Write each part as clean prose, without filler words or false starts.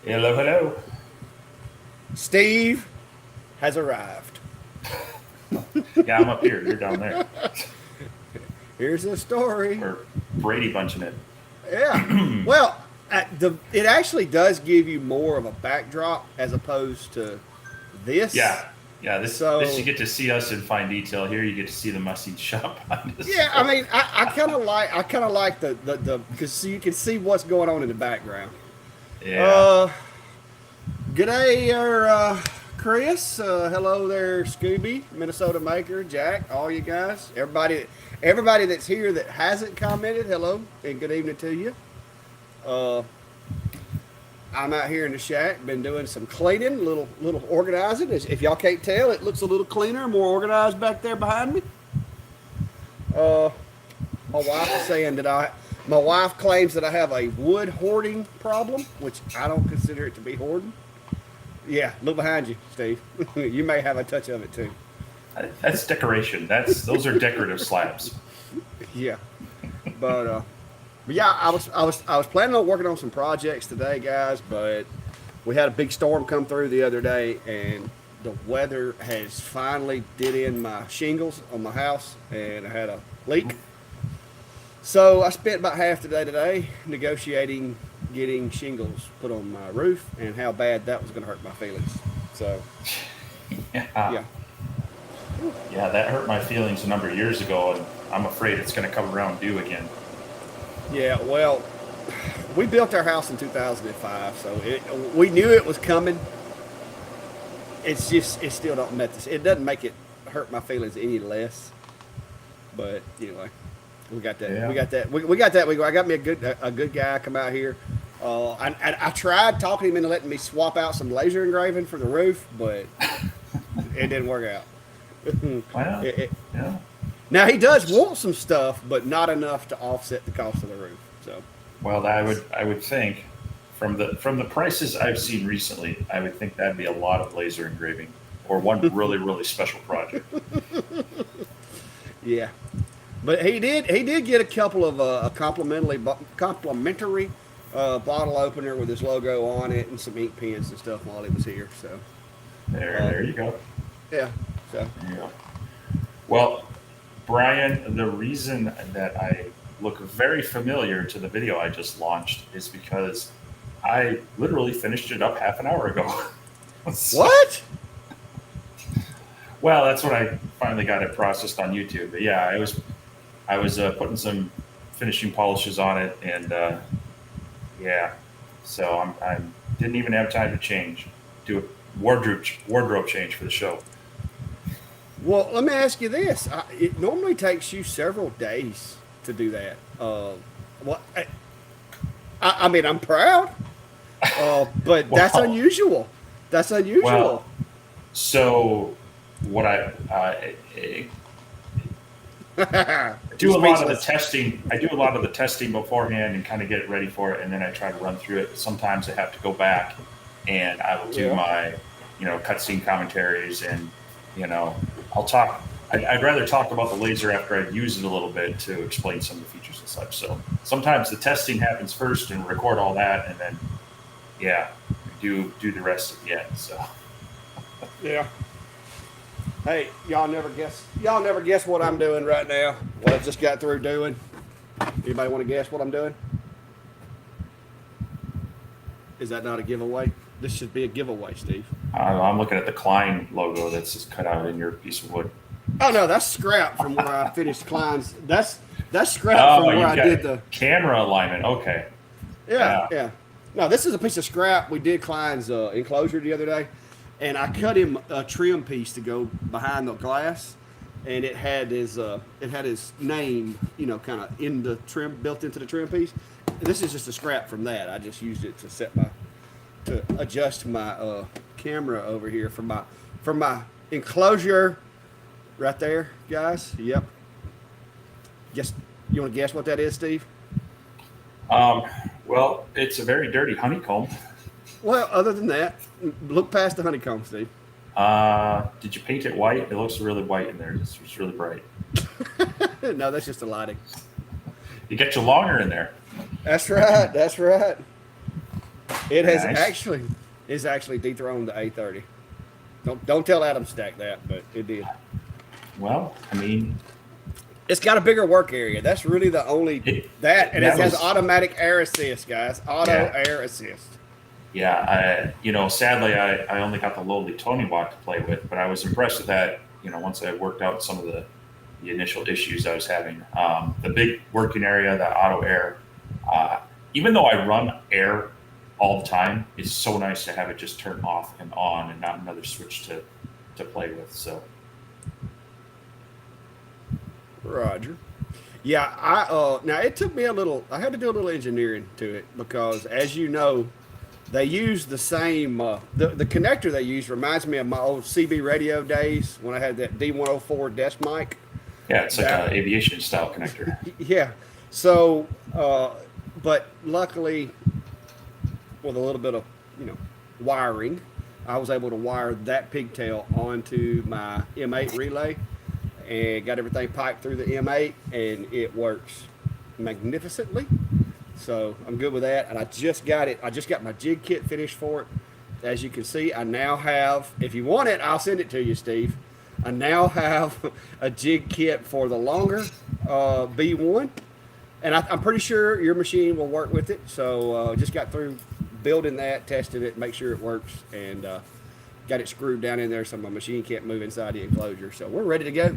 Hello, hello. Steve has arrived. Yeah, I'm up here. You're down there. Here's the story. We're Brady bunching it. Yeah. Well, it actually does give you more of a backdrop as opposed to this. Yeah, yeah. This you So get to see us in fine detail. Here you get to see the musty shop behind us. yeah, I mean, I kind of like the because you can see what's going on in the background. Yeah. Uh, G'day, Chris. Hello there, Scooby, Minnesota Maker, Jack, all you guys, everybody that's here that hasn't commented. Hello and good evening to you. Uh, I'm out here in the shack, been doing some cleaning, little organizing. If y'all can't tell, it looks a little cleaner, more organized back there behind me. Uh, my wife is saying that my wife claims that I have a wood hoarding problem, which I don't consider it to be hoarding. Yeah, look behind you, Steve. You may have a touch of it too. That's decoration. Those are decorative slabs. Yeah, but yeah, I was planning on working on some projects today, guys, but we had a big storm come through the other day, and the weather has finally did in my shingles on my house, and I had a leak. So I spent about half the day today negotiating getting shingles put on my roof and how bad that was going to hurt my feelings. So Yeah, yeah, yeah. That hurt my feelings a number of years ago, and I'm afraid it's going to come around due again. yeah. Well, we built our house in 2005, so we knew it was coming. It's just it still don't met this. It doesn't make it hurt my feelings any less. But anyway, we got that. We Yeah. got that. We got that. I got me a good guy come out here. I tried talking him into letting me swap out some laser engraving for the roof, but it didn't work out. Well, It- it- yeah. now he does want some stuff, but not enough to offset the cost of the roof. So Well, I would think from the prices I've seen recently, I would think that'd be a lot of laser engraving or one really special project. yeah, but he did get a couple of a complimentary bottle opener with his logo on it and some ink pens and stuff while he was here. So uh, There you go. yeah, so There you go. Well, Brian, the reason that I look very familiar to the video I just launched is because I literally finished it up half an hour ago. So- what? well, that's when I finally got it processed on YouTube. But yeah, I was putting some finishing polishes on it, and yeah, so I didn't even have time to do a wardrobe change for the show. Well, let me ask you this: it normally takes you several days to do that. What? I mean, I'm proud, but that's Well, unusual. That's unusual. well, so what I You're do a lot of the speechless. testing. I do a lot of the testing beforehand and kind of get it ready for it, and then I try to run through it. Sometimes I have to go back, and I will do Yeah. my, cutscene commentaries, and I'll talk. I'd rather talk about the laser after I've used it a little bit to explain some of the features and such. So sometimes the testing happens first, and record all that, and then yeah, do the rest at the end. So Yeah. Hey, y'all never guess. Y'all never guess what I'm doing right now. What I just got through doing. Anybody want to guess what I'm doing? Is that not a giveaway? This should be a giveaway, Steve. I don't know, I'm looking at the Klein logo that's just cut out in your piece of wood. Oh no, that's scrap from where I finished Klein's. That's scrap from Oh, where you've I got did the. camera alignment. Okay. Yeah, Yeah. yeah. No, this is a piece of scrap. We did Klein's enclosure the other day, and I cut him a trim piece to go behind the glass, and it had his name, kind of in the trim, built into the trim piece. This is just a scrap from that. I just used it to adjust my camera over here for my enclosure right there, guys. Yep. Guess you want to guess what that is, Steve? Um, well, it's a very dirty honeycomb. Well, other than that, look past the honeycomb, Steve. Did you paint it white? It looks really white in there. It's really bright. No, that's just the lighting. You get your longer in there. That's right. That's right. It Very has nice. actually dethroned the A30. Don't tell Adam Stack that, but it did. Well, I mean, It's got a bigger work area. That's really the only that, and it that has was, automatic air assist, guys. Auto yeah, air assist. yeah. Sadly, I only got the lowly Tony Walk to play with, but I was impressed with that. Once I worked out some of the initial issues I was having, the big working area, the auto air. Uh, Even though I run air all the time, it's so nice to have it just turn off and on, and not another switch to play with. So Roger. Yeah, I now it took me a little. I had to do a little engineering to it because, as you know, they use the same. The connector they use reminds me of my old CB radio days when I had that D104 desk mic. yeah, it's like That a aviation style connector. yeah. So, but luckily, with a little bit of you know wiring, I was able to wire that pigtail onto my M8 relay and got everything piped through the M8, and it works magnificently. So I'm good with that. And I just got it. I just got my jig kit finished for it. As you can see, I now have. If you want it, I'll send it to you, Steve. I now have a jig kit for the longer B1, and I'm pretty sure your machine will work with it. So just got through building that, tested it, make sure it works, and got it screwed down in there so my machine can't move inside the enclosure. So we're ready to go.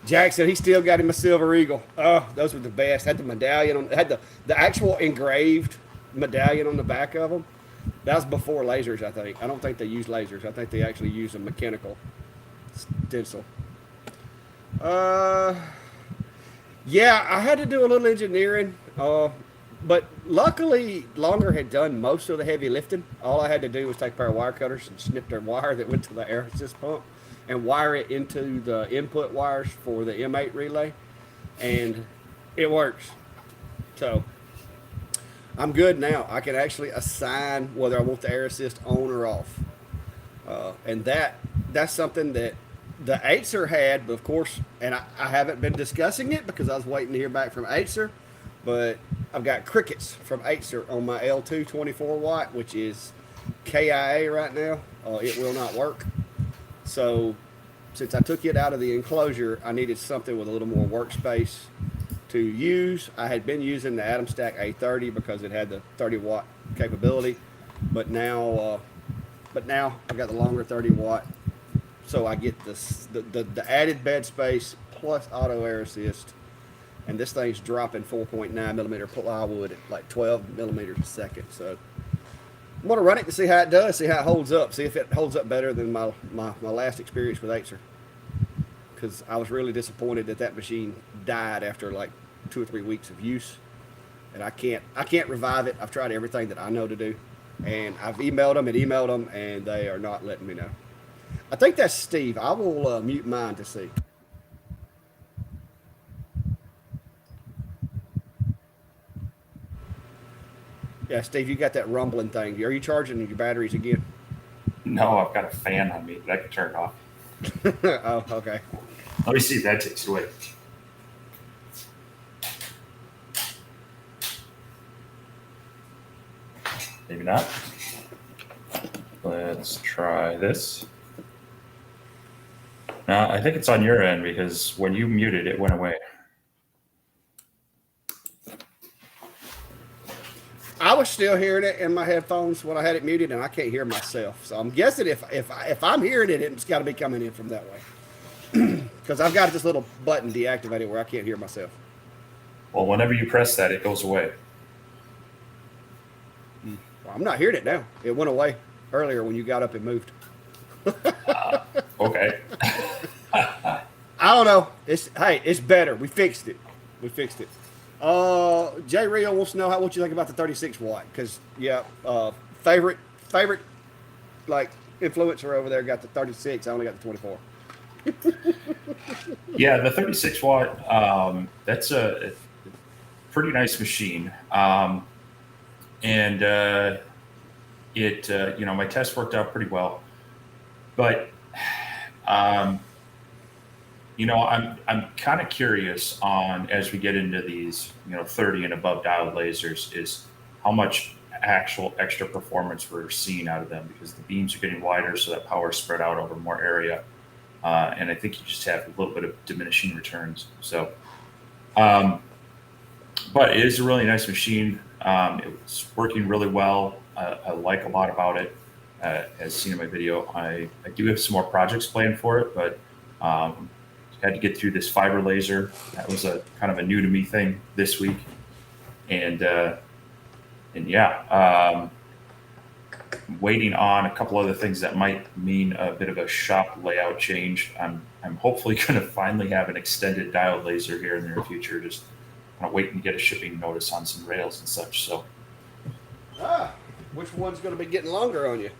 Jack said he still got him a Silver Eagle. Oh, those were the best. Had the medallion on, had the actual engraved medallion on the back of them. That was before lasers, I think. I don't think they used lasers. I think they actually used a mechanical stencil. Uh, yeah, I had to do a little engineering. But luckily, Longer had done most of the heavy lifting. All I had to do was take a pair of wire cutters and snip their wire that went to the air assist pump and wire it into the input wires for the M8 relay, and it works. So I'm good now. I can actually assign whether I want the air assist on or off, and that's something that the Acer had, but of course, and I haven't been discussing it because I was waiting to hear back from Acer, but I've got crickets from Acer on my L2 24 watt, which is KIA right now. It will not work. So since I took it out of the enclosure, I needed something with a little more workspace to use. I had been using the Atom Stack A30 because it had the 30 watt capability, but now I've got the longer 30 watt, so I get the added bed space plus auto air assist, and this thing's dropping 4.9 millimeter plywood at like 12 millimeters a second. So I'm gonna run it to see how it does, see how it holds up, see if it holds up better than my last experience with Acer. Because I was really disappointed that machine died after like 2 or 3 weeks of use, and I can't revive it. I've tried everything that I know to do, and I've emailed them, and they are not letting me know. I think that's Steve. I will mute mine to see. Yeah, Steve, you got that rumbling thing. Are you charging your batteries again? No, I've got a fan on me that I can turn off. Oh, okay. Let me see if that takes it away. Maybe not. Let's try this. Now, I think it's on your end because when you muted, it went away. I was still hearing it in my headphones when I had it muted, and I can't hear myself. So I'm guessing if I'm hearing it, it's got to be coming in from that way. Because I've got this little button deactivated where I can't hear myself. Well, whenever you press that, it goes away. Well, I'm not hearing it now. It went away earlier when you got up and moved. Okay. I don't know. It's better. We fixed it. Jay Rio wants to know what you think about the 36 watt because favorite like influencer over there got the 36. I only got the 24. Yeah, the 36 watt. That's a pretty nice machine, and my test worked out pretty well. But I'm kind of curious on as we get into these 30 and above diode lasers is how much actual extra performance we're seeing out of them because the beams are getting wider, so that power is spread out over more area. And I think you just have a little bit of diminishing returns. So, um, but it is a really nice machine. It's working really well. I like a lot about it. As seen in my video, I do have some more projects planned for it, but had to get through this fiber laser. That was a kind of a new to me thing this week, and yeah, waiting on a couple other things that might mean a bit of a shop layout change. I'm hopefully going to finally have an extended diode laser here in the near future. Just kind of waiting to get a shipping notice on some rails and such. So, Which one's going to be getting longer on you?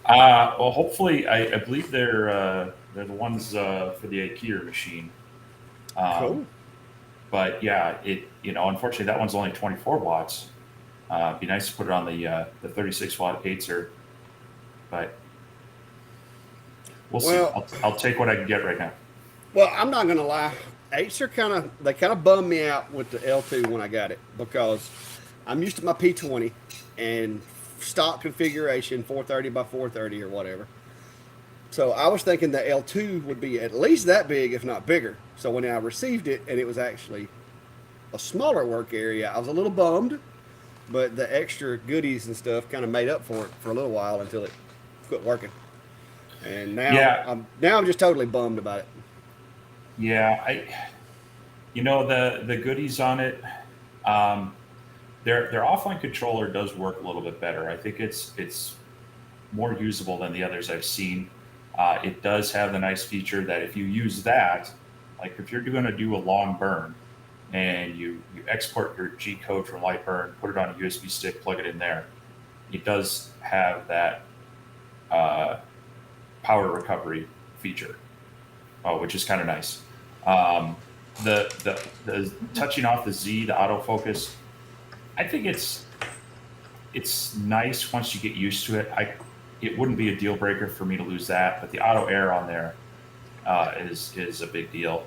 well, hopefully, I believe they're the ones for the IKEA machine. Cool. But yeah, unfortunately that one's only 24 watts. It'd be nice to put it on the 36 watt Acer, but we'll see. I'll take what I can get right now. Well, I'm not going to lie. Acer kind of bummed me out with the L2 when I got it because I'm used to my P20 and stock configuration 430 by 430 or whatever. So I was thinking the L2 would be at least that big, if not bigger. So when I received it and it was actually a smaller work area, I was a little bummed, but the extra goodies and stuff kind of made up for it for a little while until it quit working. And now, I'm just totally bummed about it. Yeah, the goodies on it, their offline controller does work a little bit better. I think it's more usable than the others I've seen. It does have the nice feature that if you use that, like if you're going to do a long burn and you export your G code from Lightburn, put it on a USB stick, plug it in there, it does have that power recovery feature, which is kind of nice. The touching off the Z, the autofocus, I think it's nice once you get used to it. It wouldn't be a deal breaker for me to lose that, but the auto air on there is a big deal.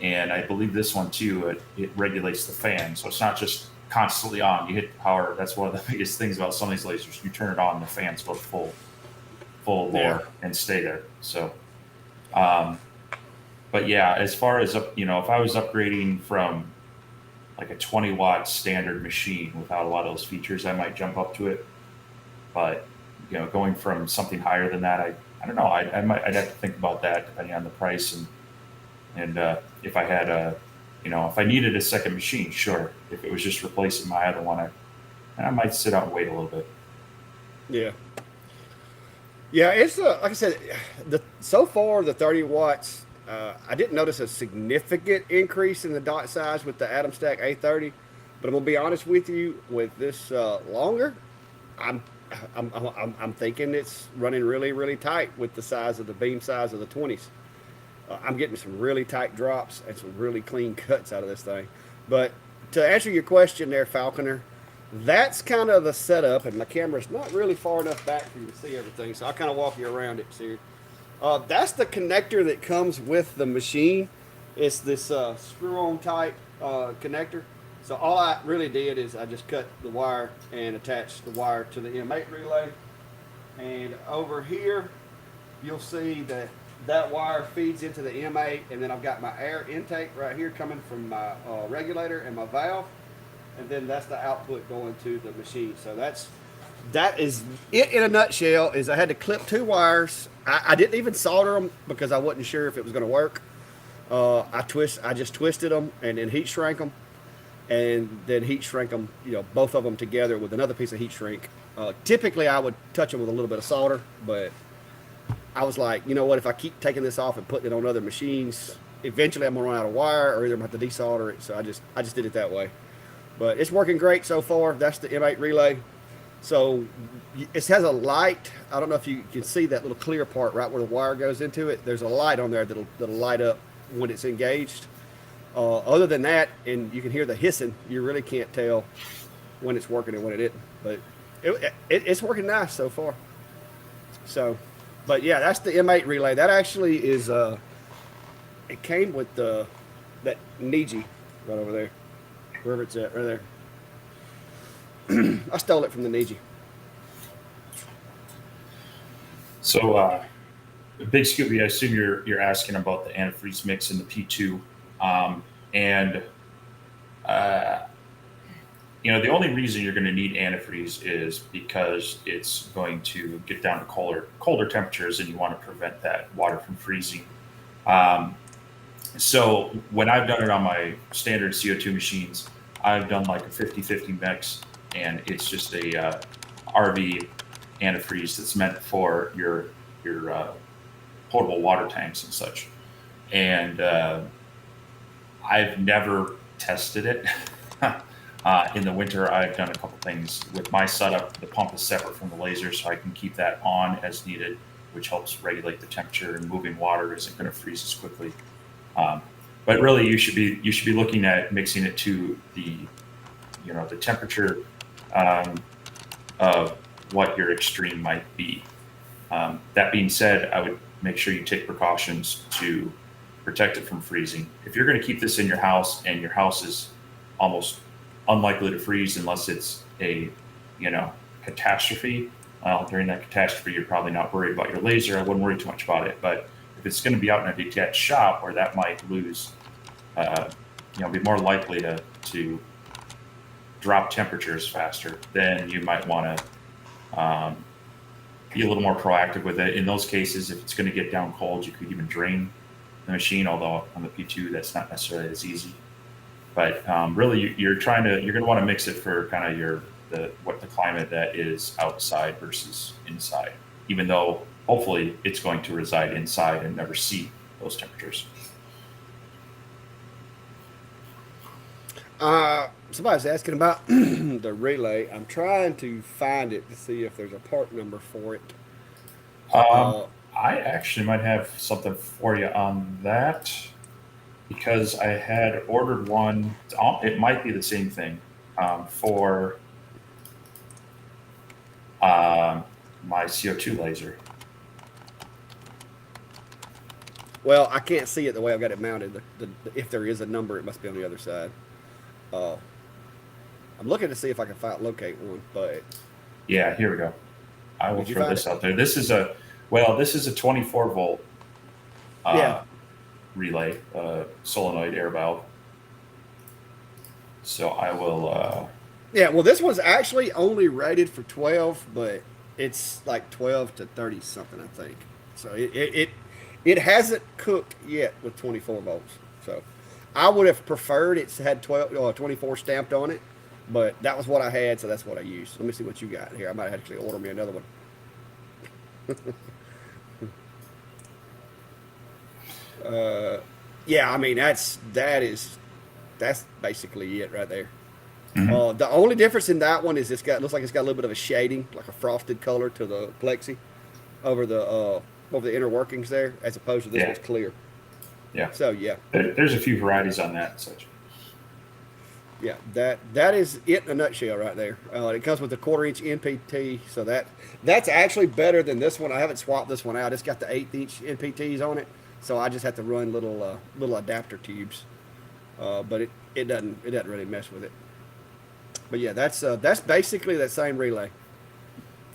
And I believe this one too, it regulates the fan. So it's not just constantly on. You hit power. That's one of the biggest things about some of these lasers. You turn it on, the fans go full bore and stay there. So, but yeah, as far as if I was upgrading from like a 20 watt standard machine without a lot of those features, I might jump up to it. But going from something higher than that, I don't know. I'd have to think about that depending on the price and if I had if I needed a second machine, sure. If it was just replacing my other one, I might sit out and wait a little bit. Yeah. Yeah, it's like I said, so far the 30 watts, I didn't notice a significant increase in the dot size with the Atom Stack A30, but I'm gonna be honest with you, with this longer, I'm thinking it's running really, really tight with the size of the beam size of the 20s. I'm getting some really tight drops and some really clean cuts out of this thing. But to answer your question there, Falconer, that's kind of the setup, and my camera's not really far enough back for you to see everything, so I'll kind of walk you around it. See, that's the connector that comes with the machine. It's this screw-on type connector. So all I really did is I just cut the wire and attached the wire to the M8 relay. And over here, you'll see that wire feeds into the M8, and then I've got my air intake right here coming from my regulator and my valve, and then that's the output going to the machine. So that is it in a nutshell. Is I had to clip two wires. I didn't even solder them because I wasn't sure if it was going to work. I just twisted them and then heat shrank them, and then heat shrink them, both of them together with another piece of heat shrink. Typically I would touch them with a little bit of solder, but I was like, you know what, if I keep taking this off and putting it on other machines, eventually I'm gonna run out of wire, or either I'm gonna have to desolder it. So I just did it that way. But it's working great so far. That's the M8 relay. So it has a light. I don't know if you can see that little clear part right where the wire goes into it. There's a light on there that'll light up when it's engaged. Other than that, and you can hear the hissing, you really can't tell when it's working and when it isn't. But it's working nice so far. So, but yeah, that's the M8 relay. That actually is it came with that Niji right over there, wherever it's at, right there. I stole it from the Niji. So, Big Scooby, I assume you're asking about the antifreeze mix in the P2, and uh, the only reason you're going to need antifreeze is because it's going to get down to colder temperatures, and you want to prevent that water from freezing. Um, so when I've done it on my standard CO2 machines, I've done like a 50-50 mix, and it's just a RV antifreeze that's meant for your potable water tanks and such. And I've never tested it. In the winter, I've done a couple things with my setup. The pump is separate from the laser, so I can keep that on as needed, which helps regulate the temperature. And moving water isn't going to freeze as quickly. Um, but really, you should be looking at mixing it to the temperature of what your extreme might be. That being said, I would make sure you take precautions to protect it from freezing. If you're going to keep this in your house and your house is almost unlikely to freeze unless it's a catastrophe, during that catastrophe, you're probably not worried about your laser. I wouldn't worry too much about it. But if it's going to be out in a detached shop where that might lose, be more likely to drop temperatures faster, then you might want to be a little more proactive with it. In those cases, if it's going to get down cold, you could even drain the machine, although on the P2, that's not necessarily as easy. But really, you're going to want to mix it for kind of the climate that is outside versus inside, even though hopefully it's going to reside inside and never see those temperatures. Somebody's asking about the relay. I'm trying to find it to see if there's a part number for it. I actually might have something for you on that because I had ordered one. It might be the same thing for my CO2 laser. Well, I can't see it the way I've got it mounted. If there is a number, it must be on the other side. I'm looking to see if I can locate one, but yeah, here we go. I will throw this out there. This is a 24 volt relay, solenoid air valve. So I will. Yeah, well, this one's actually only rated for 12, but it's like 12 to 30 something, I think. So it hasn't cooked yet with 24 volts. So I would have preferred it's had 24 stamped on it, but that was what I had, so that's what I used. Let me see what you got here. I might actually order me another one. Yeah, I mean that's basically it right there. Mhm. The only difference in that one is looks like it's got a little bit of a shading, like a frosted color to the plexi over the inner workings there, as opposed to this one's clear. Yeah. So yeah, there's a few varieties on that and such. yeah, that is it in a nutshell right there. It comes with a 1/4 inch NPT, so that's actually better than this one. I haven't swapped this one out. It's got the 1/8 inch NPTs on it, so I just have to run little adapter tubes. But it doesn't really mess with it. But yeah, that's basically that same relay.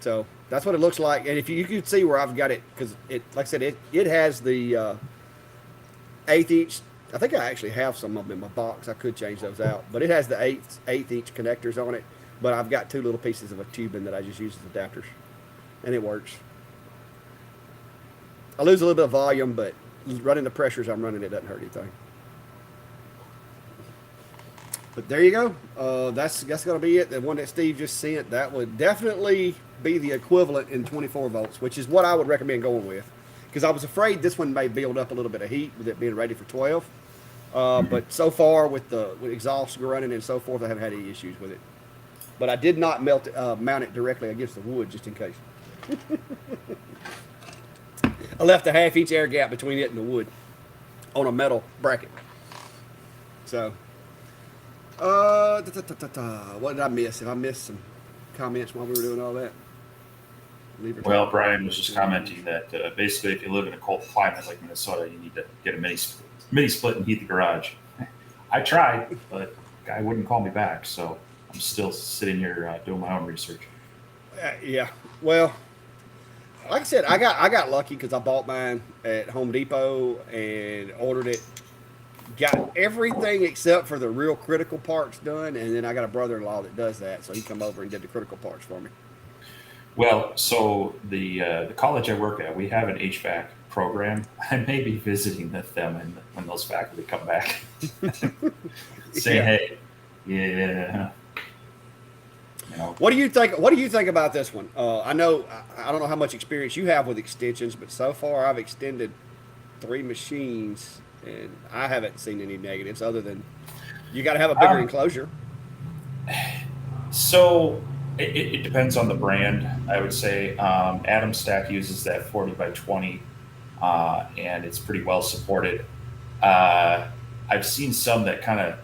So that's what it looks like. And if you can see where I've got it, because like I said, it has the 1/8 inch. I think I actually have some of them in my box. I could change those out, but it has the 1/8 inch connectors on it. But I've got 2 little pieces of a tubing that I just use as adapters, and it works. I lose a little bit of volume, but running the pressures I'm running, it doesn't hurt anything. But there you go. That's going to be it. The one that Steve just sent, that would definitely be the equivalent in 24 volts, which is what I would recommend going with. Because I was afraid this one may build up a little bit of heat with it being rated for 12. But so far with exhaust running and so forth, I haven't had any issues with it. But I did not mount it directly against the wood just in case. I left a 1/2 inch air gap between it and the wood on a metal bracket. So, what did I miss? If I missed some comments while we were doing all that? Well, Brian was just commenting that basically, if you live in a cold climate like Minnesota, you need to get a mini split and heat the garage. I tried, but the guy wouldn't call me back. So I'm still sitting here doing my own research. Yeah. Well, like I said, I got lucky because I bought mine at Home Depot and ordered it. Got everything except for the real critical parts done, and then I got a brother-in-law that does that, so he come over and did the critical parts for me. Well, so the college I work at, we have an HVAC program. I may be visiting with them and when those faculty come back, saying, Yeah. "Hey, yeah, you know, What do you think? What do you think about this one? I know I don't know how much experience you have with extensions, but so far I've extended 3 machines, and I haven't seen any negatives other than you got to have a bigger um, enclosure. So it depends on the brand. I would say Adam Stack uses that 40 by 20, and it's pretty well supported. Uh, I've seen some that kind of,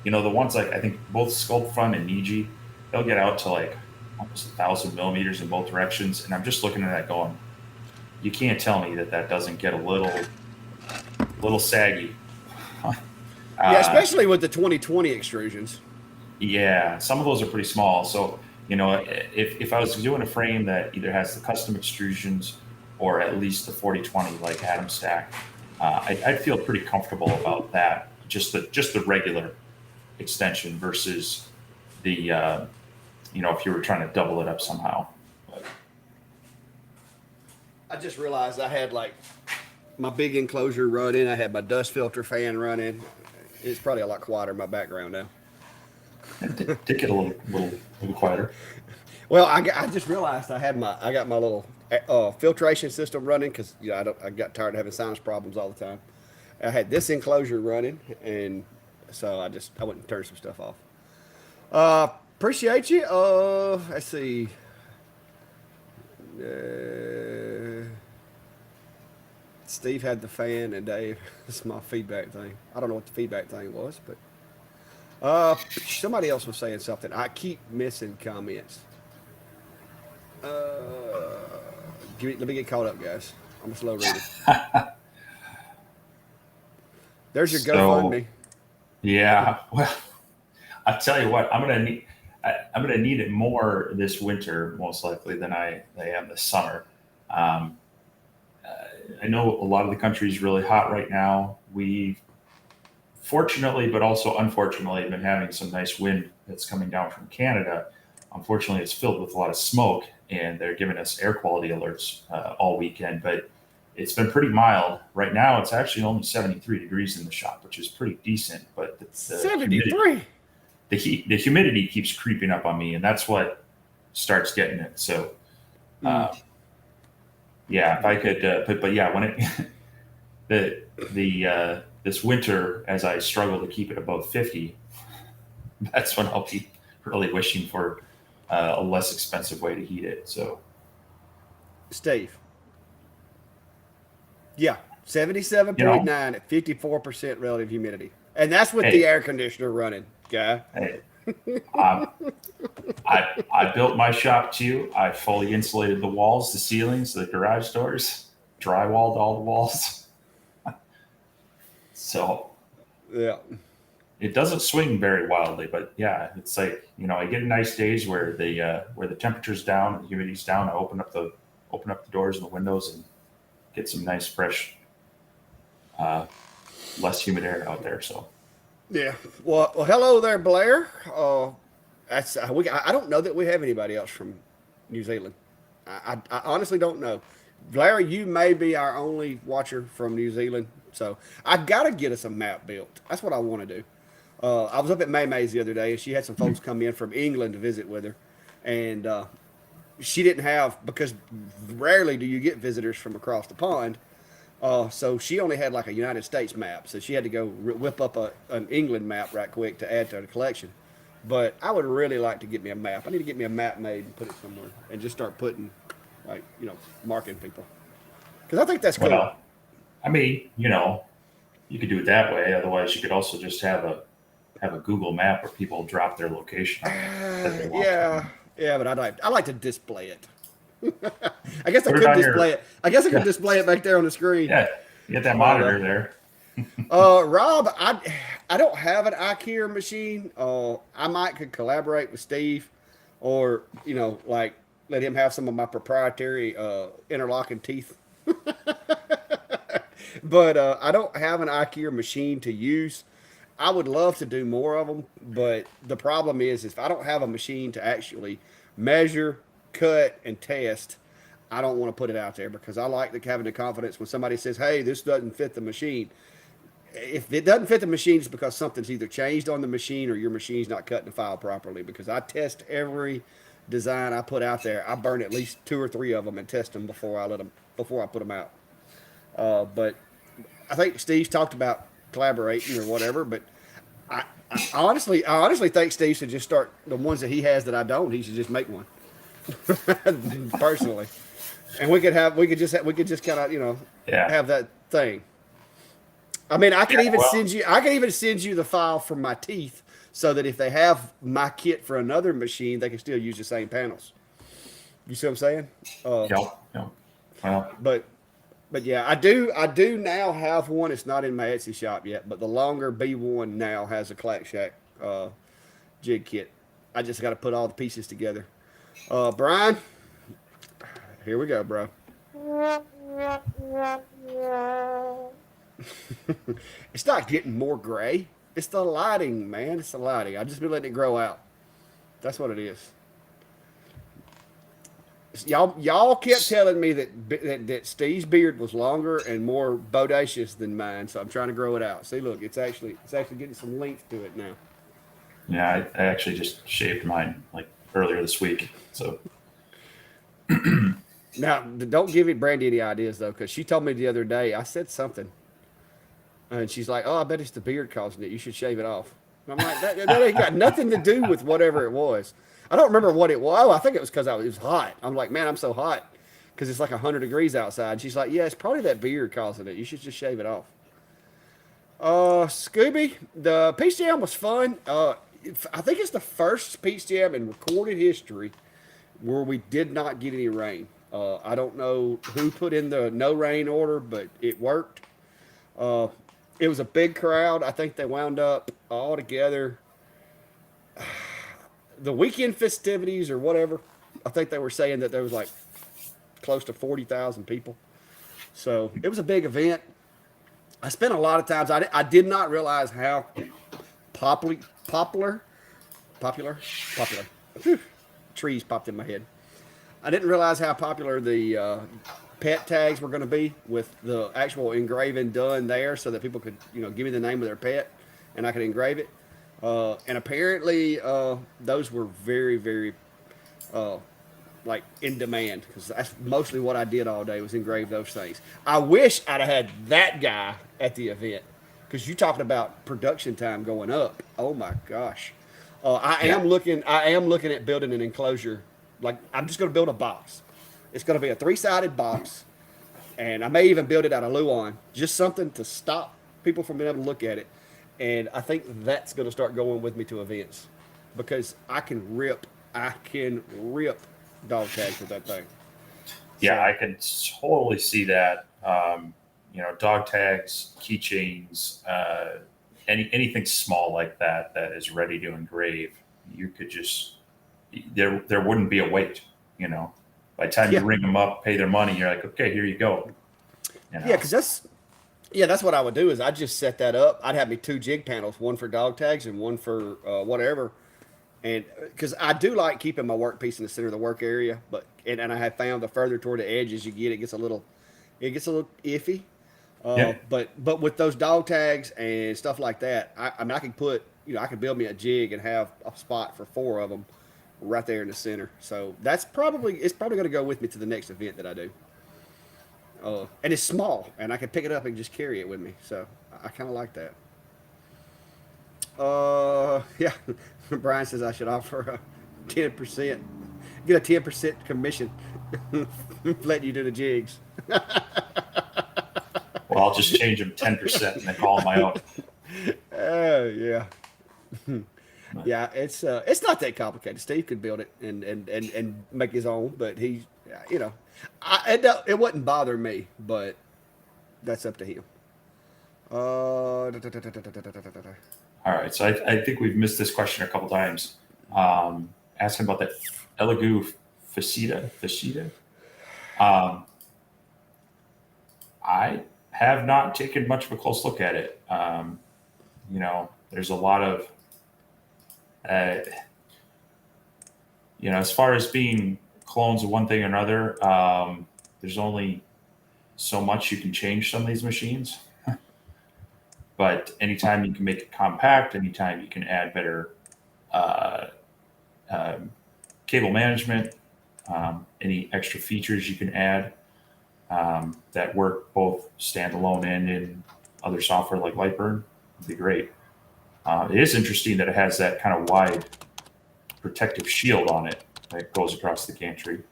the ones like I think both Sculpt Front and Niji, they'll get out to like almost 1,000 millimeters in both directions, and I'm just looking at that going, you can't tell me that that doesn't get a little saggy. Yeah, uh, especially with the 2020 extrusions. Yeah, some of those are pretty small. So, if I was doing a frame that either has the custom extrusions or at least the 40/20 like Atom Stack, I'd feel pretty comfortable about that. Just the regular extension versus the if you were trying to double it up somehow. But, I just realized I had like my big enclosure running. I had my dust filter fan running. It's probably a lot quieter in my background now. it did get a little quieter. Well, I just realized I got my little filtration system running because I got tired of having sinus problems all the time. I had this enclosure running, and so I went and turned some stuff off. Appreciate you. Let's see. Steve had the fan, and Dave. This is my feedback thing. I don't know what the feedback thing was, but somebody else was saying something. I keep missing comments. Uh, let me get caught up, guys. I'm a slow reader. There's your So GoFundMe. yeah, well, I tell you what, I'm gonna need it more this winter most likely than I am this summer. Um, I know a lot of the country is really hot right now. We fortunately, but also unfortunately, have been having some nice wind that's coming down from Canada. Unfortunately, it's filled with a lot of smoke, and they're giving us air quality alerts all weekend. But it's been pretty mild. Right now, it's actually only 73 degrees in the shop, which is pretty decent. But the humidity, 73. the humidity keeps creeping up on me, and that's what starts getting it. So, Mm. uh, yeah, if I could, but yeah, when it this winter, as I struggle to keep it above 50, that's when I'll be really wishing for a less expensive way to heat it. So, Steve. Yeah, you know, 77.9 at 54% relative humidity. And that's with the hey, air conditioner running, guy. hey, um, I built my shop too. I fully insulated the walls, the ceilings, the garage doors, drywalled all the walls. So Yeah. it doesn't swing very wildly, but yeah, it's like I get nice days where the temperature's down, and the humidity's down. I open up the doors and the windows and get some nice fresh, uh, less humid air out there. So Yeah. Well, hello there, Blair. I don't know that we have anybody else from New Zealand. I honestly don't know. Blair, you may be our only watcher from New Zealand, so I've got to get us a map built. That's what I want to do. I was up at May May's the other day, and she had some folks come in from England to visit with her, and she didn't have because rarely do you get visitors from across the pond. So she only had like a United States map, so she had to go whip up an England map right quick to add to the collection. But I would really like to get me a map. I need to get me a map made and put it somewhere, and just start putting, like, marking people, because I think that's cool. well, I mean, you could do it that way. Otherwise, you could also just have a Google map where people drop their location on it that they want to. Yeah, yeah, but I like to display it. I guess I Put it could on display your it. I guess I could yeah display it back there on the screen. yeah. You get that But monitor there. Rob, I don't have an IKEA machine. I might could collaborate with Steve, or like let him have some of my proprietary interlocking teeth. But I don't have an IKEA machine to use. I would love to do more of them, but the problem is if I don't have a machine to actually measure, cut, and test, I don't want to put it out there because I like having the confidence when somebody says, "Hey, this doesn't fit the machine." If it doesn't fit the machine, it's because something's either changed on the machine or your machine's not cutting the file properly. Because I test every design I put out there. I burn at least two or three of them and test them before I put them out. But I think Steve's talked about collaborating or whatever. But I honestly think Steve should just start the ones that he has that I don't. He should just make one personally, and we could just kind of Yeah. have that thing. I mean, Yeah. Well, I can even send you the file from my teeth so that if they have my kit for another machine, they can still use the same panels. You see what I'm saying? yeah. Well, But yeah, I do now have one. It's not in my Etsy shop yet, but the longer B1 now has a Clack Shack jig kit. I just got to put all the pieces together. Brian, here we go, bro. It's not getting more gray. It's the lighting, man. It's the lighting. I just been letting it grow out. That's what it is. Y'all kept telling me that Steve's beard was longer and more bodacious than mine, so I'm trying to grow it out. See, look, it's actually getting some length to it now. yeah, I actually just shaved mine like earlier this week. So Now, don't give it Brandy any ideas though, because she told me the other day I said something, and she's like, "Oh, I bet it's the beard causing it. You should shave it off." And I'm like, "That ain't got nothing to do with whatever it was." I don't remember what it was. Oh, I think it was because it was hot. I'm like, "Man, I'm so hot," because it's like 100 degrees outside. And she's like, "Yeah, it's probably that beard causing it. You should just shave it off." Scooby, the Peach Jam was fun. I think it's the first Peach Jam in recorded history where we did not get any rain. I don't know who put in the no rain order, but it worked. Uh, it was a big crowd. I think they wound up all together. The weekend festivities or whatever. I think they were saying that there was like close to 40,000 people. So it was a big event. I spent a lot of times. I did not realize how popular, popular, popular. Whew, trees popped in my head. I didn't realize how popular the pet tags were going to be with the actual engraving done there, so that people could, give me the name of their pet, and I could engrave it. And apparently, those were very, very, uh, like in demand because that's mostly what I did all day was engrave those things. I wish I'd have had that guy at the event because you talking about production time going up. Oh my gosh. yeah, I am looking at building an enclosure. Like I'm just going to build a box. It's going to be a 3-sided box, and I may even build it out of Luan, just something to stop people from being able to look at it. And I think that's going to start going with me to events because I can rip dog tags with that thing. yeah, So I can totally see that. Dog tags, keychains, anything small like that is ready to engrave. You could just there wouldn't be a wait. By the time you yeah, ring them up, pay their money, you're like, okay, here you go. You yeah, know, because that's what I would do is I'd just set that up. I'd have me two jig panels, one for dog tags and one for whatever. And because I do like keeping my workpiece in the center of the work area, and I have found the further toward the edges you get, it gets a little iffy. yeah, But with those dog tags and stuff like that, I mean, I could build me a jig and have a spot for 4 of them right there in the center. So it's probably going to go with me to the next event that I do. And it's small, and I can pick it up and just carry it with me. So I kind of like that. Yeah. Brian says I should offer a 10%, get a 10% commission, letting you do the jigs. well, I'll just change them 10% and then call them my own. Yeah. Yeah, it's not that complicated. Steve could build it and make his own, but you know, it wouldn't bother me, but that's up to him. All right, so I think we've missed this question a couple times. Asking about that Elegoo fascida. Um, I have not taken much of a close look at it. There's a lot of, uh, as far as being clones of one thing or another, there's only so much you can change some of these machines. But anytime you can make it compact, anytime you can add better uh, um, cable management, any extra features you can add that work both standalone and in other software like Lightburn would be great. It is interesting that it has that kind of wide protective shield on it that goes across the gantry.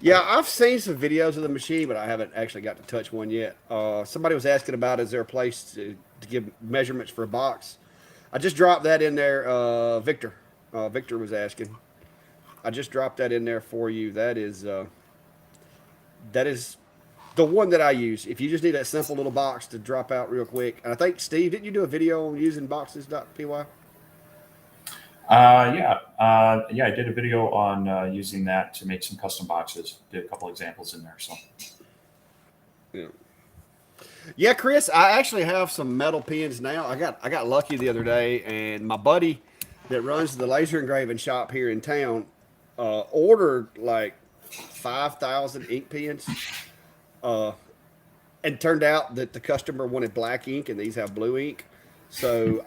Yeah, I've seen some videos of the machine, but I haven't actually got to touch one yet. Somebody was asking about is there a place to give measurements for a box? I just dropped that in there. Victor, Victor was asking. I just dropped that in there for you. That is the one that I use. If you just need that simple little box to drop out real quick, and I think Steve, didn't you do a video on using boxes.py? Yeah, I did a video on using that to make some custom boxes. Did a couple examples in there. So Yeah. Yeah, Chris, I actually have some metal pins now. I got lucky the other day, and my buddy that runs the laser engraving shop here in town ordered like 5,000 ink pens, uh, and turned out that the customer wanted black ink, and these have blue ink. So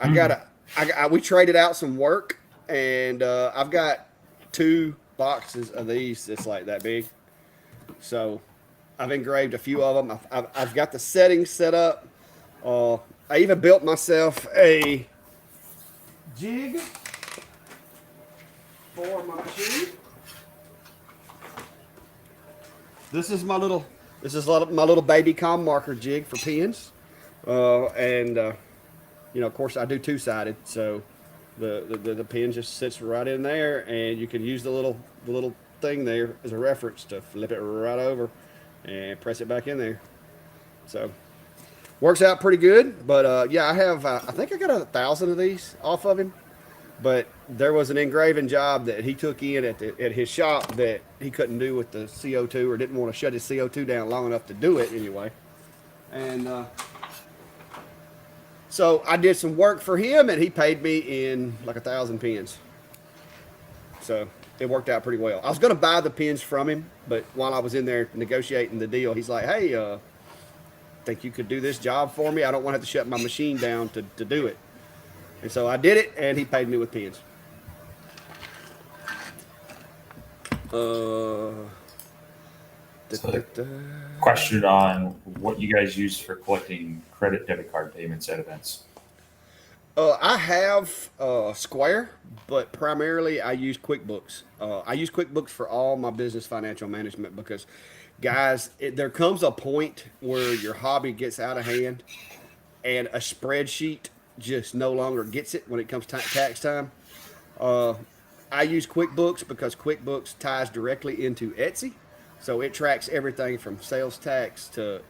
we traded out some work, and I've got 2 boxes of these that's like that big. So I've engraved a few of them. I've got the settings set up. I even built myself a jig for my machine. This is my little baby com marker jig for pens, and of course I do two-sided, so the pen just sits right in there, and you can use the little thing there as a reference to flip it right over and press it back in there. So works out pretty good. But yeah, I think I got 1,000 of these off of him. But there was an engraving job that he took in at his shop that he couldn't do with the CO2, or didn't want to shut his CO2 down long enough to do it anyway. And so I did some work for him, and he paid me in like 1,000 pens. So it worked out pretty well. I was going to buy the pens from him, but while I was in there negotiating the deal, he's like, "Hey, think you could do this job for me? I don't want to have to shut my machine down to do it." And so I did it, and he paid me with pens. So question on what you guys use for collecting credit debit card payments at events. I have Square, but primarily I use QuickBooks. I use QuickBooks for all my business financial management because, guys, there comes a point where your hobby gets out of hand and a spreadsheet just no longer gets it when it comes tax time. Uh, I use QuickBooks because QuickBooks ties directly into Etsy. So it tracks everything from sales tax to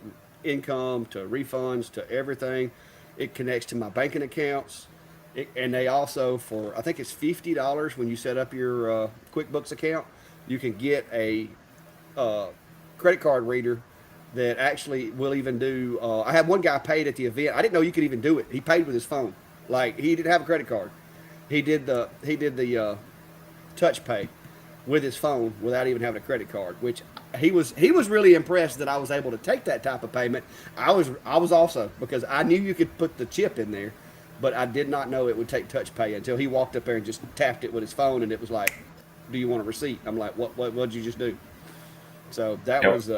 income to refunds to everything. It connects to my banking accounts. And they also, for I think it's $50 when you set up your QuickBooks account, you can get a uh, credit card reader that actually will even do. I had one guy paid at the event. I didn't know you could even do it. He paid with his phone. Like, he didn't have a credit card. He did the touch pay with his phone without even having a credit card, which he was really impressed that I was able to take that type of payment. I was also, because I knew you could put the chip in there, but I did not know it would take touch pay until he walked up there and just tapped it with his phone, and it was like, "Do you want a receipt?" I'm like, "What did you just do?" So that Yep. was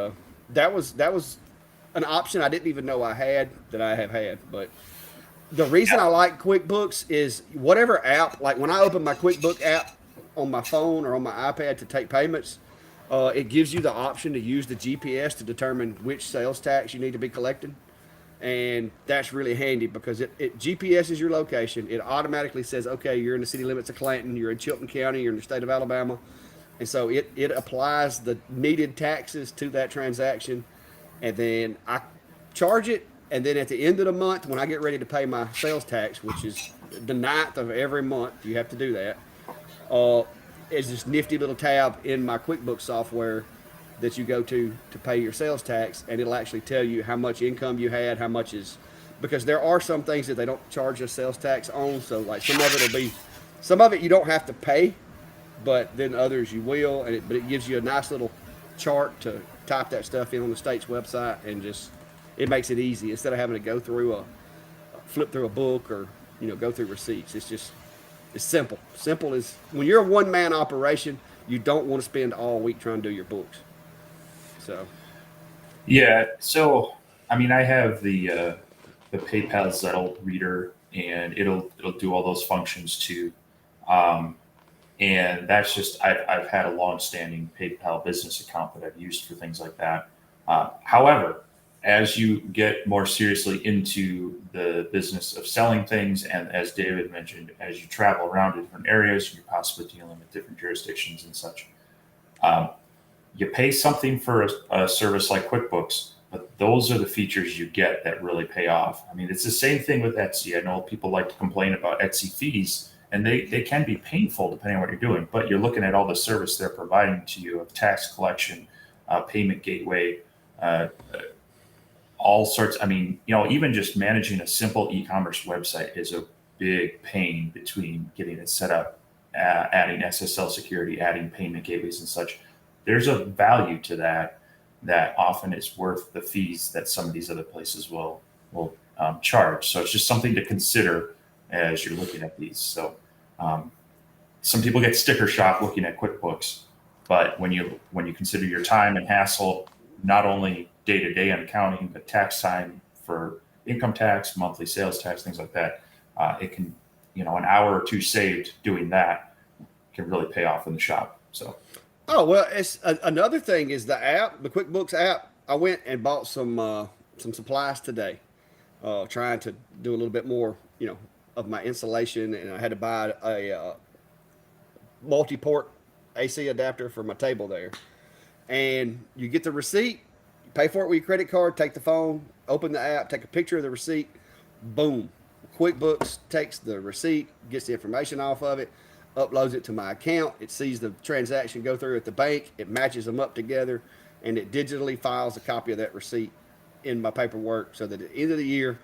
that was an option I didn't even know I had that I have had. But the reason Yeah. I like QuickBooks is whatever app, like when I open my QuickBook app on my phone or on my iPad to take payments, it gives you the option to use the GPS to determine which sales tax you need to be collecting. And that's really handy because it GPS is your location. It automatically says, okay, you're in the city limits of Clanton, you're in Chilton County, you're in the state of Alabama. And so it applies the needed taxes to that transaction. And then I charge it And then at the end of the month, when I get ready to pay my sales tax, which is the 9th of every month, you have to do that. Uh, is this nifty little tab in my QuickBooks software that you go to pay your sales tax, and it'll actually tell you how much income you had, how much is, because there are some things that they don't charge us sales tax on. So like some of it you don't have to pay, but then others you will, but it gives you a nice little chart to type that stuff in on the state's website, and just it makes it easy instead of having to go through flip through a book or go through receipts. It's simple. Simple is when you're a one man operation, you don't want to spend all week trying to do your books. So Yeah. So, I mean, I have the PayPal Zettle reader, and it'll do all those functions too. Um, and that's just I've had a long-standing PayPal business account that I've used for things like that. However, as you get more seriously into the business of selling things, and as David mentioned, as you travel around to different areas, you're possibly dealing with different jurisdictions and such. Um, you pay something for a service like QuickBooks, but those are the features you get that really pay off. I mean, it's the same thing with Etsy. I know people like to complain about Etsy fees, and they can be painful depending on what you're doing, but you're looking at all the service they're providing to you of tax collection, payment gateway, uh, all sorts. I mean, even just managing a simple e-commerce website is a big pain between getting it set up, adding SSL security, adding payment gateways and such. There's a value to that often is worth the fees that some of these other places will charge. So it's just something to consider as you're looking at these. So um, some people get sticker shock looking at QuickBooks, but when you consider your time and hassle, not only day to day on accounting, but tax time for income tax, monthly sales tax, things like that, it can, an hour or two saved doing that can really pay off in the shop. So. oh well, it's another thing is the app, the QuickBooks app. I went and bought some supplies today, trying to do a little bit more, of my insulation, and I had to buy a multi-port AC adapter for my table there. And you get the receipt, you pay for it with your credit card, take the phone, open the app, take a picture of the receipt, boom. QuickBooks takes the receipt, gets the information off of it, uploads it to my account. It sees the transaction go through at the bank, it matches them up together, and it digitally files a copy of that receipt in my paperwork so that at the end of the year,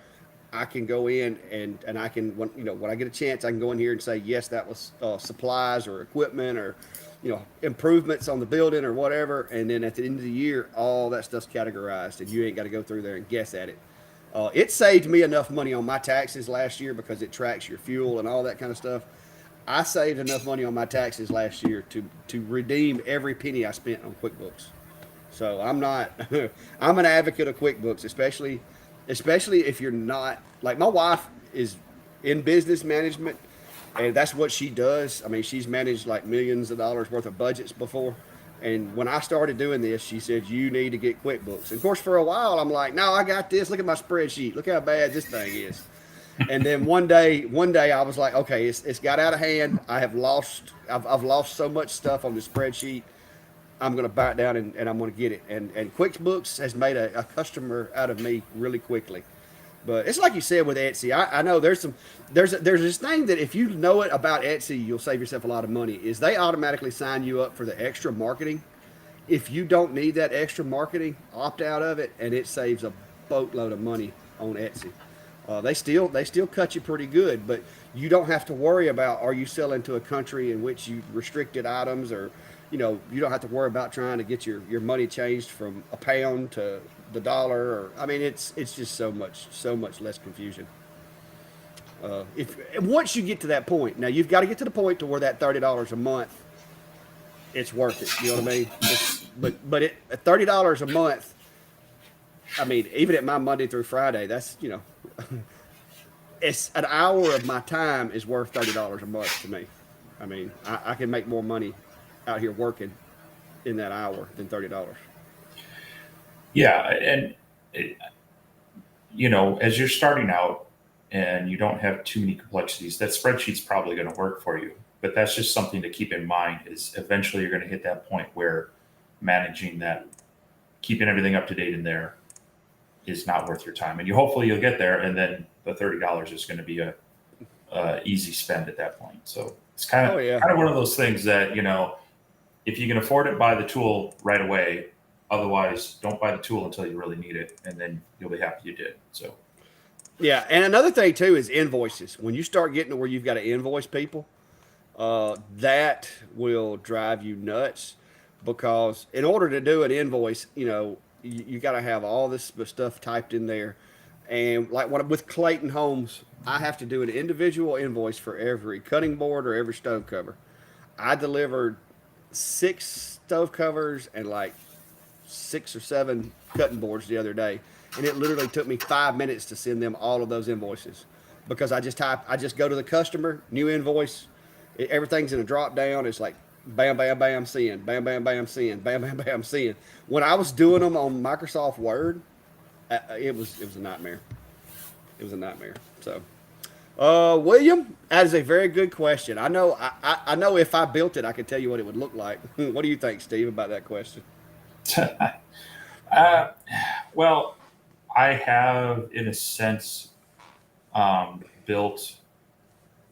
I can go in and I can, when I get a chance, I can go in here and say, yes, that was supplies or equipment or, improvements on the building or whatever. And then at the end of the year, all that stuff's categorized and you ain't got to go through there and guess at it. It saved me enough money on my taxes last year because it tracks your fuel and all that kind of stuff. I saved enough money on my taxes last year to redeem every penny I spent on QuickBooks. So I'm not, I'm an advocate of QuickBooks, especially if you're not, like my wife is in business management and that's what she does. I mean, she's managed like millions of dollars worth of budgets before. And when I started doing this, she said, you need to get QuickBooks. And of course, for a while, I'm like, no, I got this. Look at my spreadsheet. Look how bad this thing is. And then one day I was like, okay, it's got out of hand. I've lost so much stuff on the spreadsheet. I'm going to back down and I'm going to get it. And QuickBooks has made a customer out of me really quickly. But it's like you said with Etsy. I know there's this thing that if you know it about Etsy, you'll save yourself a lot of money. Is they automatically sign you up for the extra marketing. If you don't need that extra marketing, opt out of it, and it saves a boatload of money on Etsy. They still cut you pretty good, but you don't have to worry about are you selling to a country in which you restricted items or you don't have to worry about trying to get your money changed from a pound to the dollar. Or I mean, it's just so much less confusion. If once you get to that point, now you've got to get to the point to where that $30 a month, it's worth it. You know what I mean? But at $30 a month, I mean, even at my Monday through Friday, that's it's an hour of my time is worth $30 a month to me. I mean, I can make more money out here working in that hour than $30. Yeah, and as you're starting out and you don't have too many complexities, that spreadsheet's probably going to work for you. But that's just something to keep in mind is eventually you're going to hit that point where managing that, keeping everything up to date in there is not worth your time. And hopefully you'll get there, and then the $30 is going to be a easy spend at that point. So it's kind Oh of yeah. one of those things that, if you can afford it, buy the tool right away. Otherwise, don't buy the tool until you really need it, and then you'll be happy you did. So Yeah, and another thing too is invoices. When you start getting to where you've got to invoice people, that will drive you nuts because in order to do an invoice, you got to have all this stuff typed in there. And like with Clayton Homes, I have to do an individual invoice for every cutting board or every stove cover. I delivered 6 stove covers and like 6 or 7 cutting boards the other day, and it literally took me 5 minutes to send them all of those invoices because I just go to the customer, new invoice, everything's in a drop down. It's like bam, bam, bam, send, bam, bam, bam, send, bam, bam, bam, send. When I was doing them on Microsoft Word, it was a nightmare. It was a nightmare. So. William, that is a very good question. I know if I built it, I could tell you what it would look like. What do you think, Steve, about that question? uh, well, I have, in a sense, built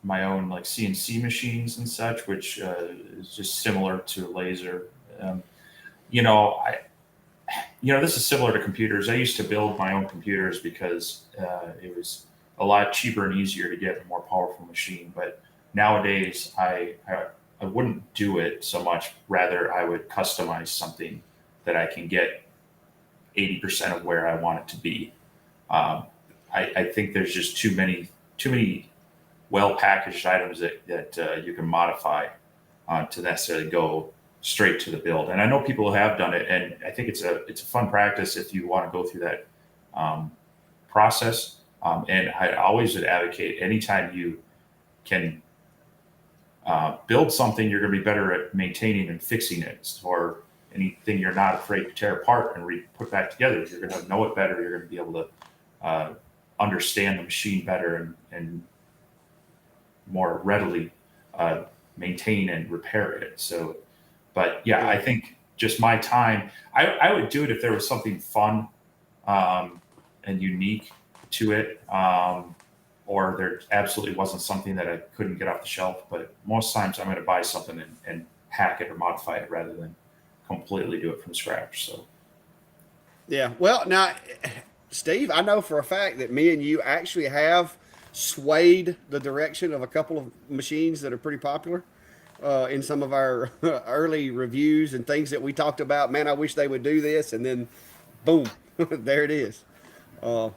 my own like CNC machines and such, which is just similar to laser. Um, you know, I, this is similar to computers. I used to build my own computers because it was a lot cheaper and easier to get a more powerful machine. But nowadays, I wouldn't do it so much. Rather, I would customize something that I can get 80% of where I want it to be. Um, I think there's just too many well packaged items that you can modify to necessarily go straight to the build. And I know people have done it, and I think it's a fun practice if you want to go through that process. And I always would advocate anytime you can build something, you're going to be better at maintaining and fixing it, or anything you're not afraid to tear apart and put back together. You're going to know it better. You're going to be able to understand the machine better and more readily maintain and repair it. So, but yeah, I think just my time, I would do it if there was something fun and unique to it, or there absolutely wasn't something that I couldn't get off the shelf. But most times I'm going to buy something and hack it or modify it rather than completely do it from scratch. So, Yeah. Well, now, Steve, I know for a fact that me and you actually have swayed the direction of a couple of machines that are pretty popular in some of our early reviews and things that we talked about. Man, I wish they would do this, and then, boom, there it is. Uh,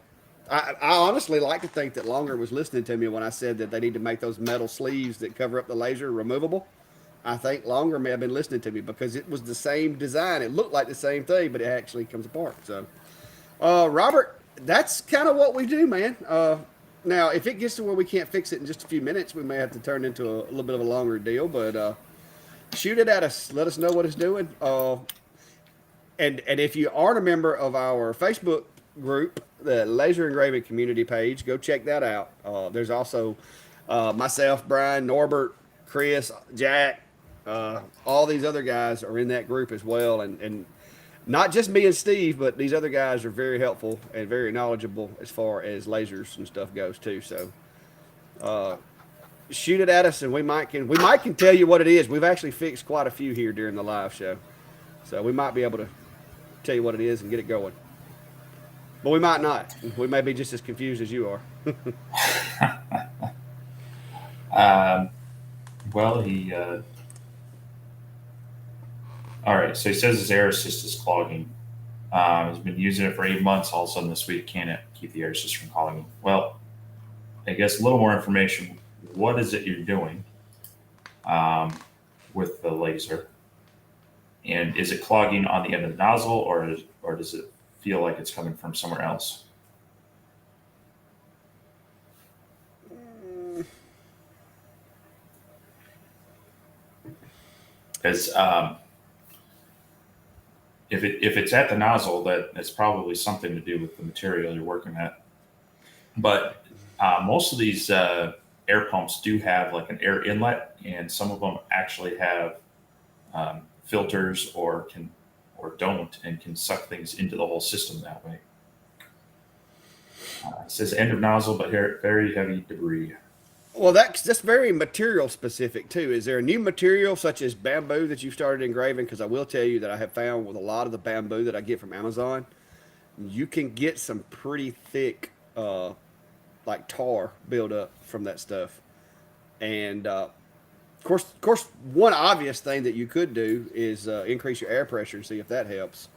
I honestly like to think that Longer was listening to me when I said that they need to make those metal sleeves that cover up the laser removable. I think Longer may have been listening to me because it was the same design. It looked like the same thing, but it actually comes apart. So, Robert, that's kind of what we do, man. Now, if it gets to where we can't fix it in just a few minutes, we may have to turn into a little bit of a longer deal. But shoot it at us. Let us know what it's doing. And if you aren't a member of our Facebook group, the Laser Engraving Community page, go check that out. There's also myself, Brian, Norbert, Chris, Jack, all these other guys are in that group as well. And not just me and Steve, but these other guys are very helpful and very knowledgeable as far as lasers and stuff goes too. So shoot it at us, and we might can tell you what it is. We've actually fixed quite a few here during the live show, so we might be able to tell you what it is and get it going. But we might not. We may be just as confused as you are. um, well, he. All right, so he says his air assist is clogging. He's been using it for 8 months. All of a sudden this week, can't keep the air assist from clogging. Well, I guess a little more information. What is it you're doing with the laser? And is it clogging on the end of the nozzle, or does it feel like it's coming from somewhere else? Because if it's at the nozzle, that's probably something to do with the material you're working at. But most of these air pumps do have like an air inlet, and some of them actually have filters or don't and can suck things into the whole system that way. It says end of nozzle, but very heavy debris. Well, that's very material specific too. Is there a new material such as bamboo that you started engraving? Because I will tell you that I have found with a lot of the bamboo that I get from Amazon, you can get some pretty thick, like tar buildup from that stuff. And of course, one obvious thing that you could do is increase your air pressure and see if that helps.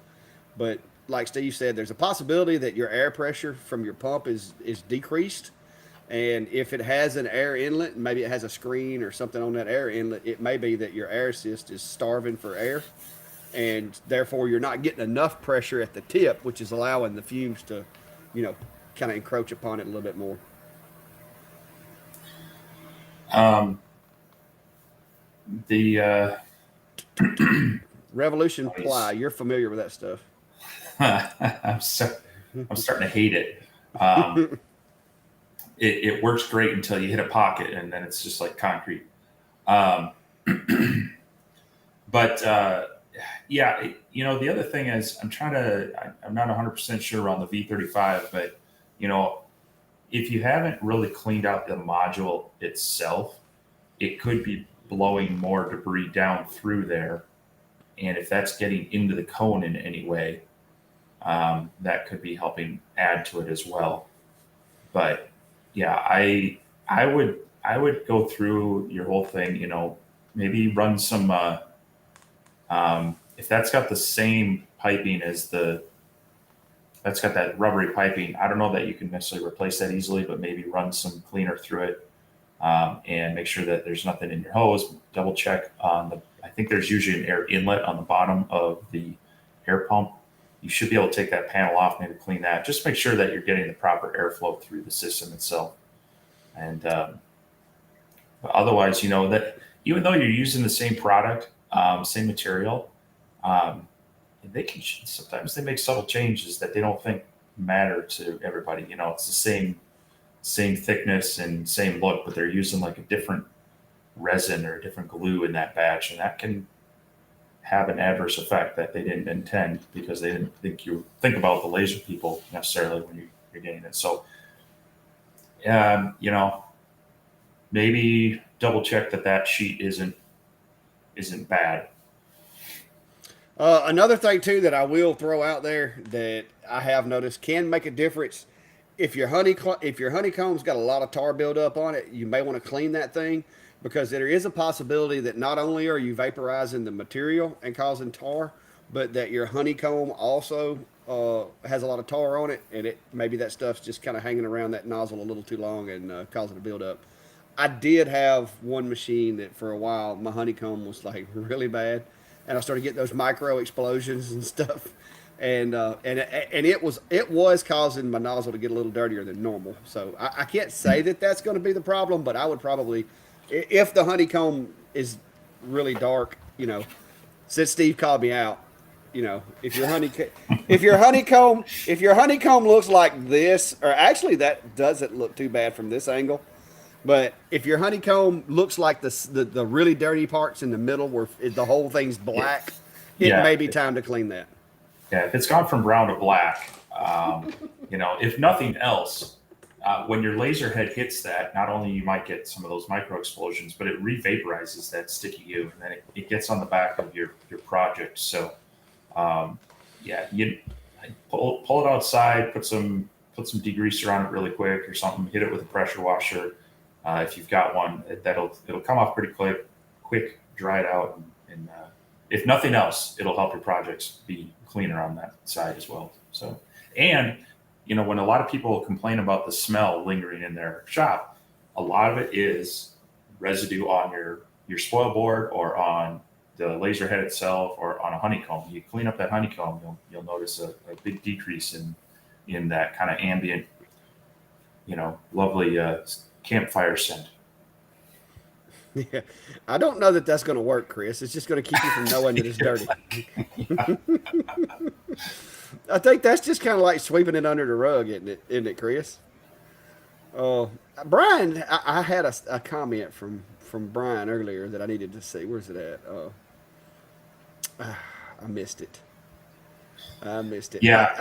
But like Steve said, there's a possibility that your air pressure from your pump is decreased. And if it has an air inlet, maybe it has a screen or something on that air inlet, it may be that your air assist is starving for air. And therefore, you're not getting enough pressure at the tip, which is allowing the fumes to, you know, kind of encroach upon it a little bit more. Um, the Revolution Ply, Nice. you're familiar with that stuff. I'm starting to hate it. Um, it works great until you hit a pocket, and then it's just like concrete. Um, but yeah, the other thing is I'm not 100% sure on the V35, but you know, if you haven't really cleaned out the module itself, it could be blowing more debris down through there. And if that's getting into the cone in any way, that could be helping add to it as well. But yeah, I would go through your whole thing. Maybe run some. If that's got the same piping as that's got that rubbery piping. I don't know that you can necessarily replace that easily, but maybe run some cleaner through it, and make sure that there's nothing in your hose. Double check on the. I think there's usually an air inlet on the bottom of the air pump. You should be able to take that panel off, maybe clean that. Just make sure that you're getting the proper airflow through the system itself. And but otherwise, that even though you're using the same product, same material, um, they can sometimes they make subtle changes that they don't think matter to everybody. It's the same thickness and same look, but they're using like a different resin or a different glue in that batch, and that can have an adverse effect that they didn't intend because they didn't think about the laser people necessarily when you're getting it. So, um, you know, maybe double check that sheet isn't bad. Another thing too that I will throw out there that I have noticed can make a difference. If your honeycomb's got a lot of tar buildup on it, you may want to clean that thing because there is a possibility that not only are you vaporizing the material and causing tar, but that your honeycomb also has a lot of tar on it, and it maybe that stuff's just kind of hanging around that nozzle a little too long and causing a buildup. I did have one machine that for a while my honeycomb was like really bad, and I started getting those micro explosions and stuff, and it was causing my nozzle to get a little dirtier than normal. So I can't say that that's going to be the problem, but I would probably, if the honeycomb is really dark, since Steve called me out, if your honeycomb looks like this, or actually that doesn't look too bad from this angle. But if your honeycomb looks like the really dirty parts in the middle where the whole thing's black, it Yeah, may be time to clean that. yeah. If it's gone from brown to black, if nothing else, when your laser head hits that, not only you might get some of those micro explosions, but it re-vaporizes that sticky goo, and then it gets on the back of your project. So, yeah, you pull it outside, put some degreaser on it really quick or something, hit it with a pressure washer. If you've got one, it'll come off pretty quick, dry it out, and if nothing else, it'll help your projects be cleaner on that side as well. So, and when a lot of people complain about the smell lingering in their shop, a lot of it is residue on your spoil board or on the laser head itself or on a honeycomb. You clean up that honeycomb, you'll notice a big decrease in that kind of ambient, lovely campfire scent. Yeah, I don't know that that's going to work, Chris. It's just going to keep you from knowing that it's dirty. I think that's just kind of like sweeping it under the rug, isn't it, Chris? Uh, Brian, I had a comment from Brian earlier that I needed to see. Where's it at? I missed it. I missed it. Yeah,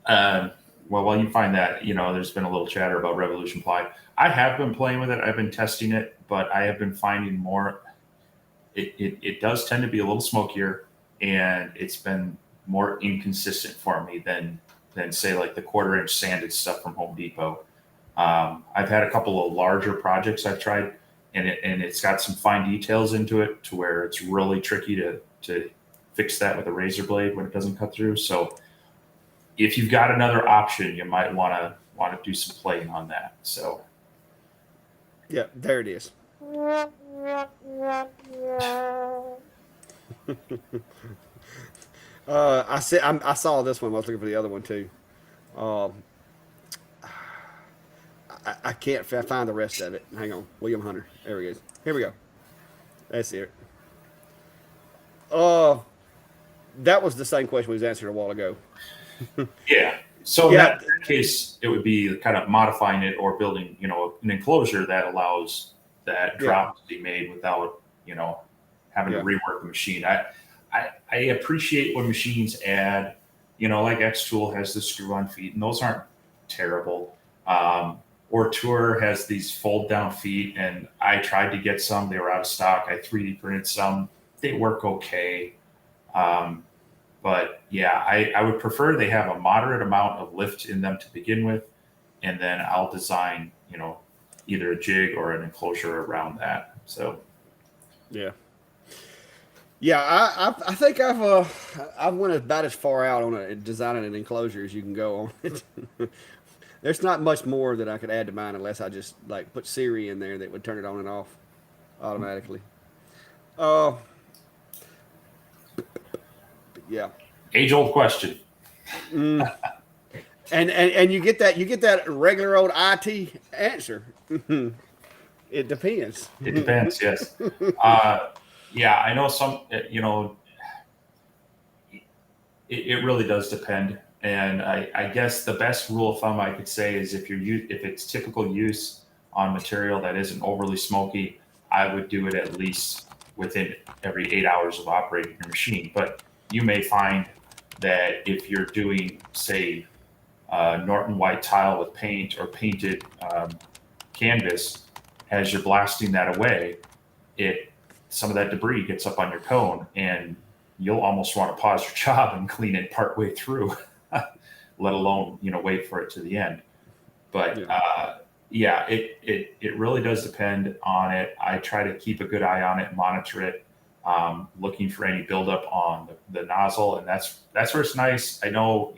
and well, while you find that, there's been a little chatter about Revolution Ply. I have been playing with it. I've been testing it, but I have been finding more. It does tend to be a little smokier, and it's been more inconsistent for me than say like the 1/4 inch sanded stuff from Home Depot. I've had a couple of larger projects I've tried, and it's got some fine details into it to where it's really tricky to fix that with a razor blade when it doesn't cut through. So if you've got another option, you might want to do some playing on that. So Yeah, there it is. I saw this one. I was looking for the other one too. Um, I can't find the rest of it. Hang on, William Hunter. There we go. Here we go. That's it. Uh, that was the same question we was answered a while ago. yeah. So in Yeah, that case, it would be kind of modifying it or building, an enclosure that allows that yeah, drop to be made without, having to yeah, rework the machine. I appreciate when machines add, like X Tool has the screw-on feet, and those aren't terrible. Or Tour has these fold-down feet, and I tried to get some. They were out of stock. I 3D printed some. They work okay. Um, but yeah, I would prefer they have a moderate amount of lift in them to begin with, and then I'll design, either a jig or an enclosure around that. So yeah. Yeah, I think I've went about as far out on designing an enclosure as you can go on it. There's not much more that I could add to mine unless I just like put Siri in there that would turn it on and off automatically. Uh, yeah, age-old question. mm. And you get that regular old IT answer. It depends. It depends. Yes. Uh, yeah, I know some. It really does depend. And I guess the best rule of thumb I could say is if it's typical use on material that isn't overly smoky, I would do it at least within every 8 hours of operating your machine. But you may find that if you're doing, say, Norton white tile with paint or painted canvas, as you're blasting that away, it some of that debris gets up on your cone, and you'll almost want to pause your job and clean it partway through, let alone wait for it to the end. But Yeah, yeah, it really does depend on it. I try to keep a good eye on it, monitor it, looking for any buildup on the nozzle, and that's where it's nice. I know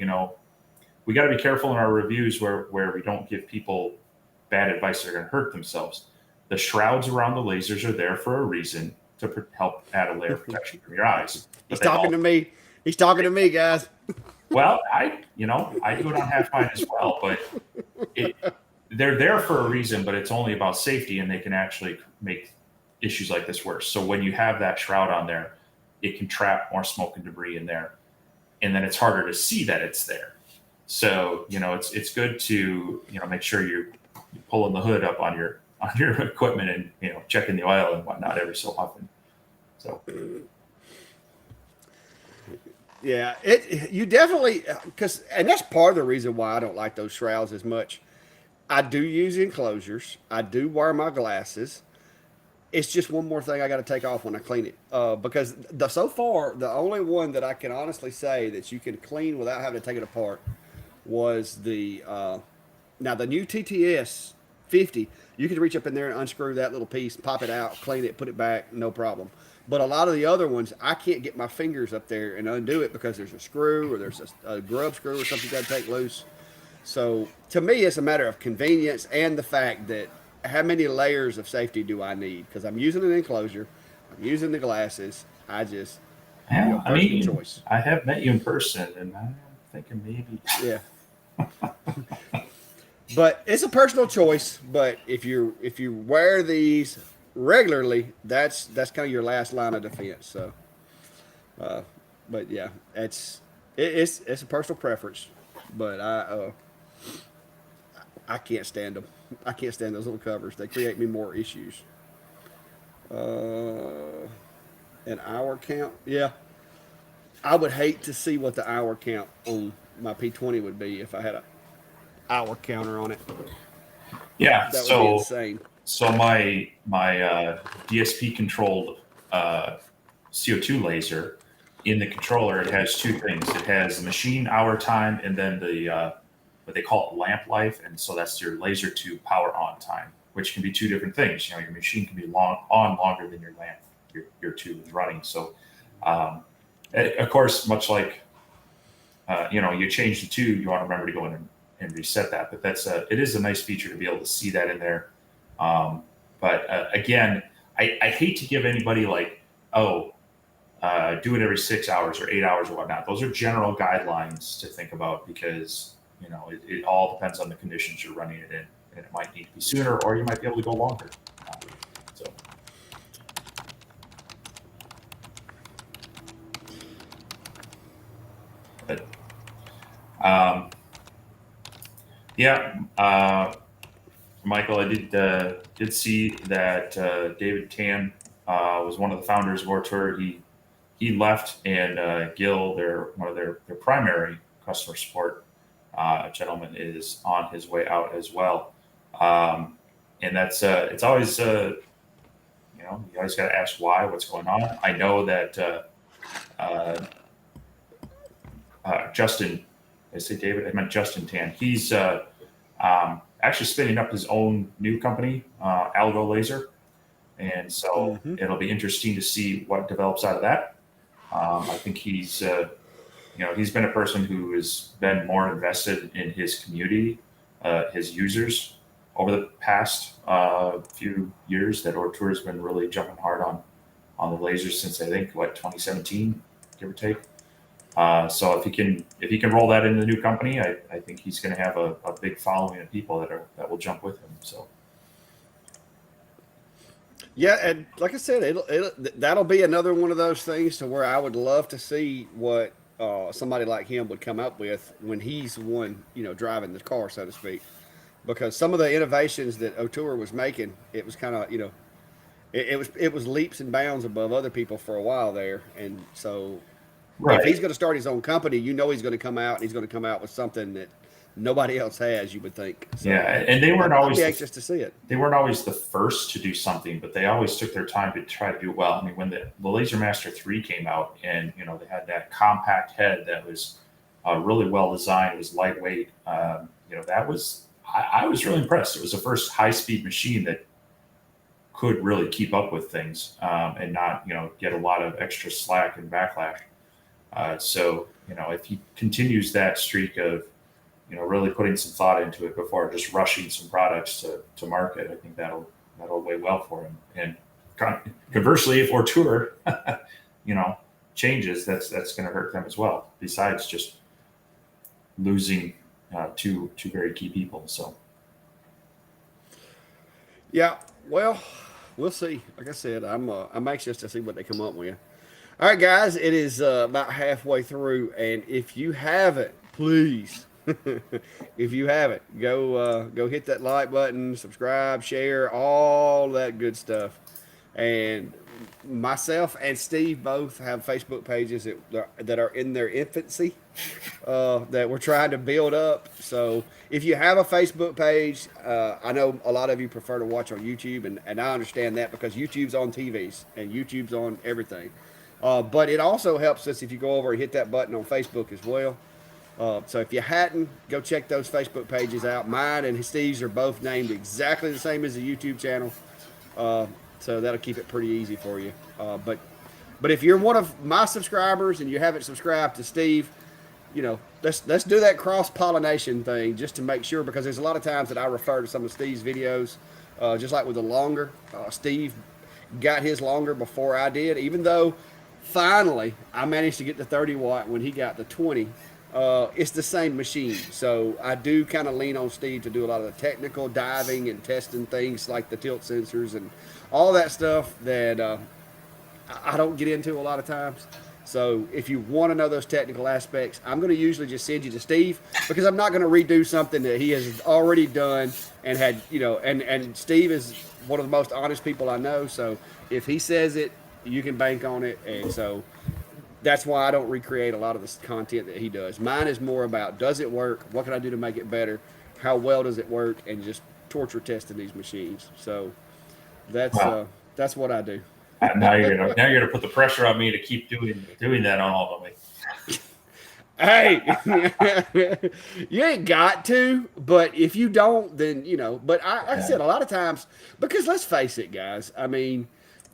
we got to be careful in our reviews where we don't give people bad advice that are going to hurt themselves. The shrouds around the lasers are there for a reason to help add a layer of protection from your eyes. he's But they talking also, to me. He's talking to me, guys. well, I do it on half mine as well, but it, they're there for a reason. But it's only about safety, and they can actually make issues like this worse. So when you have that shroud on there, it can trap more smoke and debris in there, and then it's harder to see that it's there. So it's good to make sure you're pulling the hood up on your equipment and checking the oil and whatnot every so often. So Yeah, you definitely and that's part of the reason why I don't like those shrouds as much. I do use enclosures. I do wear my glasses. It's just one more thing I got to take off when I clean it. Because so far the only one that I can honestly say that you can clean without having to take it apart was the now the new TTS 50. You can reach up in there and unscrew that little piece, pop it out, clean it, put it back, no problem. But a lot of the other ones, I can't get my fingers up there and undo it because there's a screw or there's a grub screw or something you got to take loose. So to me, it's a matter of convenience and the fact that how many layers of safety do I need? Because I'm using an enclosure, I'm using the glasses. I just, yeah, I personal mean, choice. I have met you in person, and I'm thinking maybe. Yeah, but it's a personal choice. But if you wear these regularly, that's kind of your last line of defense. So, uh, but yeah, it's a personal preference. But I can't stand them. I can't stand those little covers. They create me more issues. Uh, an hour count, yeah. I would hate to see what the hour count on my P20 would be if I had hour counter on it. Yeah. That would be insane. So my DSP controlled CO2 laser in the controller, it has two things. It has the machine hour time and then the what they call it lamp life, and so that's your laser tube power on time, which can be two different things. You know, your machine can be on longer than your lamp, your tube is running. So, of course, much like you change the tube, you want to remember to go in and reset that. But it is a nice feature to be able to see that in there. But again, I hate to give anybody like, do it every 6 hours or 8 hours or whatnot. Those are general guidelines to think about because it all depends on the conditions you're running it in, and it might need to be sooner, or you might be able to go longer. So. But, Michael, I did see that David Tan was one of the founders of Ortour. He left, and Gil, one of their primary customer support gentleman, is on his way out as well. And that's it's always you always got to ask why, what's going on. I know that Justin, I say David, I meant Justin Tan. He's actually spinning up his own new company, Algo Laser, and so it'll be interesting to see what develops out of that. I think he's been a person who has been more invested in his community, his users over the past few years. That Ortour has been really jumping hard on the lasers since I think 2017, give or take. So if he can roll that into the new company, I think he's going to have a big following of people that will jump with him. So. Yeah, and like I said, that'll be another one of those things to where I would love to see what somebody like him would come up with when he's the one, driving the car, so to speak. Because some of the innovations that Ortour was making, it was kind of, it was leaps and bounds above other people for a while there, and so. Right. If he's going to start his own company, he's going to come out and he's going to come out with something that nobody else has, you would think. So, yeah, and they weren't always anxious to see it. They weren't always the first to do something, but they always took their time to try to do it well. I mean, when the LaserMaster 3 came out, and they had that compact head that was really well designed, it was lightweight. That was I was really impressed. It was the first high-speed machine that could really keep up with things and not get a lot of extra slack and backlash. So if he continues that streak of, really putting some thought into it before just rushing some products to market, I think that'll weigh well for him. And conversely, if Ortour, changes, that's going to hurt them as well. Besides just losing two very key people. So. Yeah, well, we'll see. Like I said, I'm anxious to see what they come up with. All right, guys, it is about halfway through, and if you haven't, please, if you haven't, go hit that like button, subscribe, share, all that good stuff. And myself and Steve both have Facebook pages that are in their infancy that we're trying to build up. So if you have a Facebook page, I know a lot of you prefer to watch on YouTube, and I understand that because YouTube's on TVs and YouTube's on everything. But it also helps us if you go over and hit that button on Facebook as well. So if you hadn't, go check those Facebook pages out. Mine and Steve's are both named exactly the same as the YouTube channel. So that'll keep it pretty easy for you. But if you're one of my subscribers and you haven't subscribed to Steve, let's do that cross-pollination thing just to make sure, because there's a lot of times that I refer to some of Steve's videos, just like with the longer. Steve got his longer before I did, even though finally I managed to get the 30 watt when he got the 20. It's the same machine, so I do kind of lean on Steve to do a lot of the technical diving and testing things like the tilt sensors and all that stuff that I don't get into a lot of times. So if you want to know those technical aspects, I'm going to usually just send you to Steve, because I'm not going to redo something that he has already done and had, and Steve is one of the most honest people I know. So if he says it, you can bank on it. And so that's why I don't recreate a lot of the content that he does. Mine is more about, does it work? What can I do to make it better? how well does it work, and just torture testing these machines. So Wow. that's what I do. Now you're gonna put the pressure on me to keep doing that on all of me. Hey, you ain't got to, but if you don't, then you know. But like I Yeah. said, a lot of times, because let's face it, guys. I mean,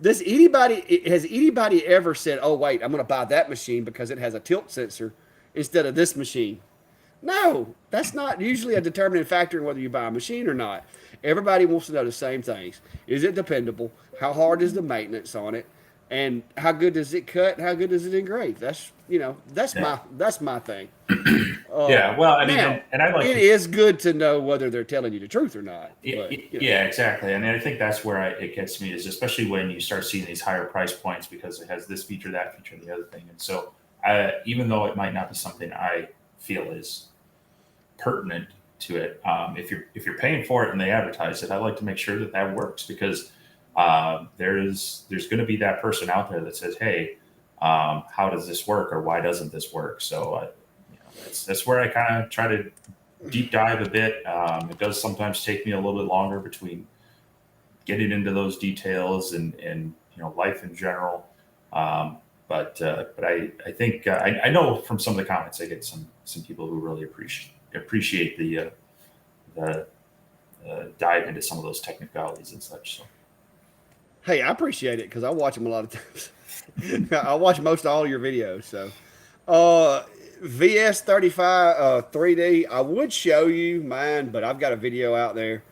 has anybody ever said, "Oh, wait, I'm going to buy that machine because it has a tilt sensor instead of this machine"? No, that's not usually a determining factor in whether you buy a machine or not. Everybody wants to know the same things. Is it dependable? How hard is the maintenance on it? And how good does it cut? How good does it engrave? That's that's Yeah. my thing. Yeah. Well, I mean, Now, and I like it to. is good to know whether they're telling you the truth or not. But Yeah, exactly. And I think that's where it gets me is especially when you start seeing these higher price points because it has this feature, that feature, and the other thing. And so, even though it might not be something I feel is pertinent to it, if you're paying for it and they advertise it, I like to make sure that that works because there's going to be that person out there that says, "Hey, how does this work?" or "Why doesn't this work?" So, that's where I kind of try to deep dive a bit. It does sometimes take me a little bit longer between getting into those details and life in general. But I think I know from some of the comments I get some people who really appreciate the dive into some of those technicalities and such. So hey, I appreciate it because I watch them a lot of times. I watch most of all your videos. So, uh, VS35 3D. I would show you mine, but I've got a video out there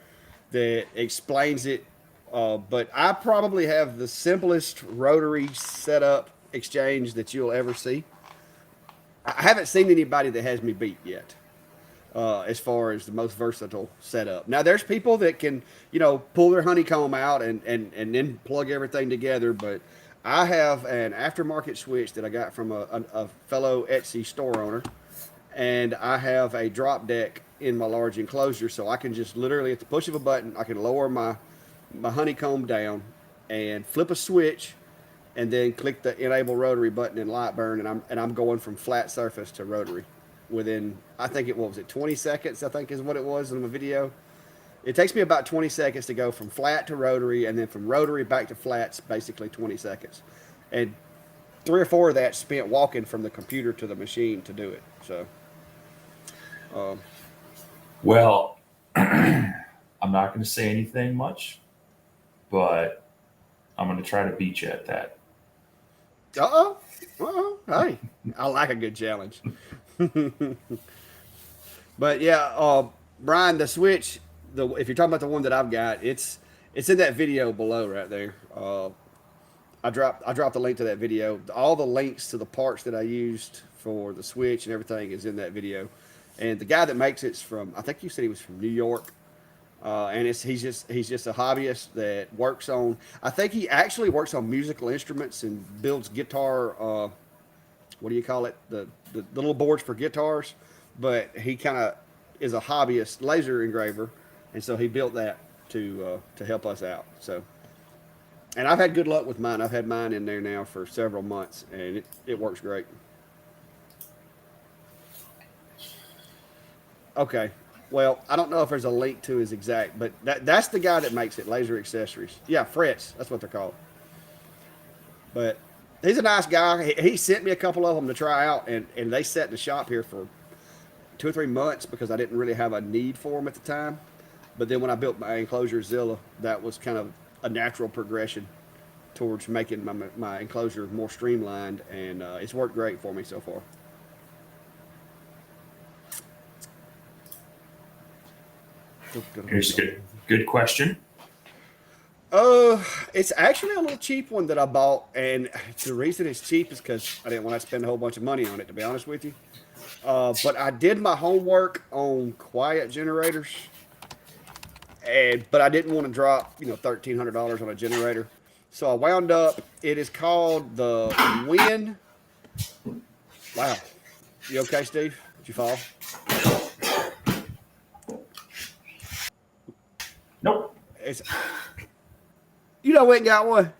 that explains it. But I probably have the simplest rotary setup exchange that you'll ever see. I haven't seen anybody that has me beat yet. As far as the most versatile setup. Now, there's people that can, pull their honeycomb out and then plug everything together, but I have an aftermarket switch that I got from a fellow Etsy store owner, and I have a drop deck in my large enclosure, so I can just literally, at the push of a button, I can lower my honeycomb down and flip a switch and then click the enable rotary button in Lightburn, and I'm going from flat surface to rotary within, I think it what was it 20 seconds, I think is what it was in the video. It takes me about 20 seconds to go from flat to rotary, and then from rotary back to flats, basically 20 seconds. And 3 or 4 of that spent walking from the computer to the machine to do it. So, um, well, I'm not going to say anything much, but I'm going to try to beat you at that. hey, I like a good challenge. But yeah, Brian, the switch, if you're talking about the one that I've got, it's in that video below right there. I dropped the link to that video. All the links to the parts that I used for the switch and everything is in that video. And the guy that makes it's from, I think you said he was from New York. And he's just a hobbyist that works on. I think he actually works on musical instruments and builds guitar. What do you call it? The little boards for guitars. But he kind of is a hobbyist laser engraver, and so he built that to help us out. So, and I've had good luck with mine. I've had mine in there now for several months, and it works great. Okay. Well, I don't know if there's a link to his exact, but that's the guy that makes it, Laser Accessories. Yeah, Frets. That's what they're called. But he's a nice guy. He sent me a couple of them to try out, and they sat in the shop here for 2 or 3 months because I didn't really have a need for them at the time. But then when I built my enclosure Zilla, that was kind of a natural progression towards making my enclosure more streamlined, and it's worked great for me so far. Here's a good question. It's actually a little cheap one that I bought, and the reason it's cheap is because I didn't want to spend a whole bunch of money on it, to be honest with you. But I did my homework on quiet generators, but I didn't want to drop $1,300 on a generator, so I wound up. It is called the Win. Wow, you okay, Steve? Did you fall? Nope. It's went and got one.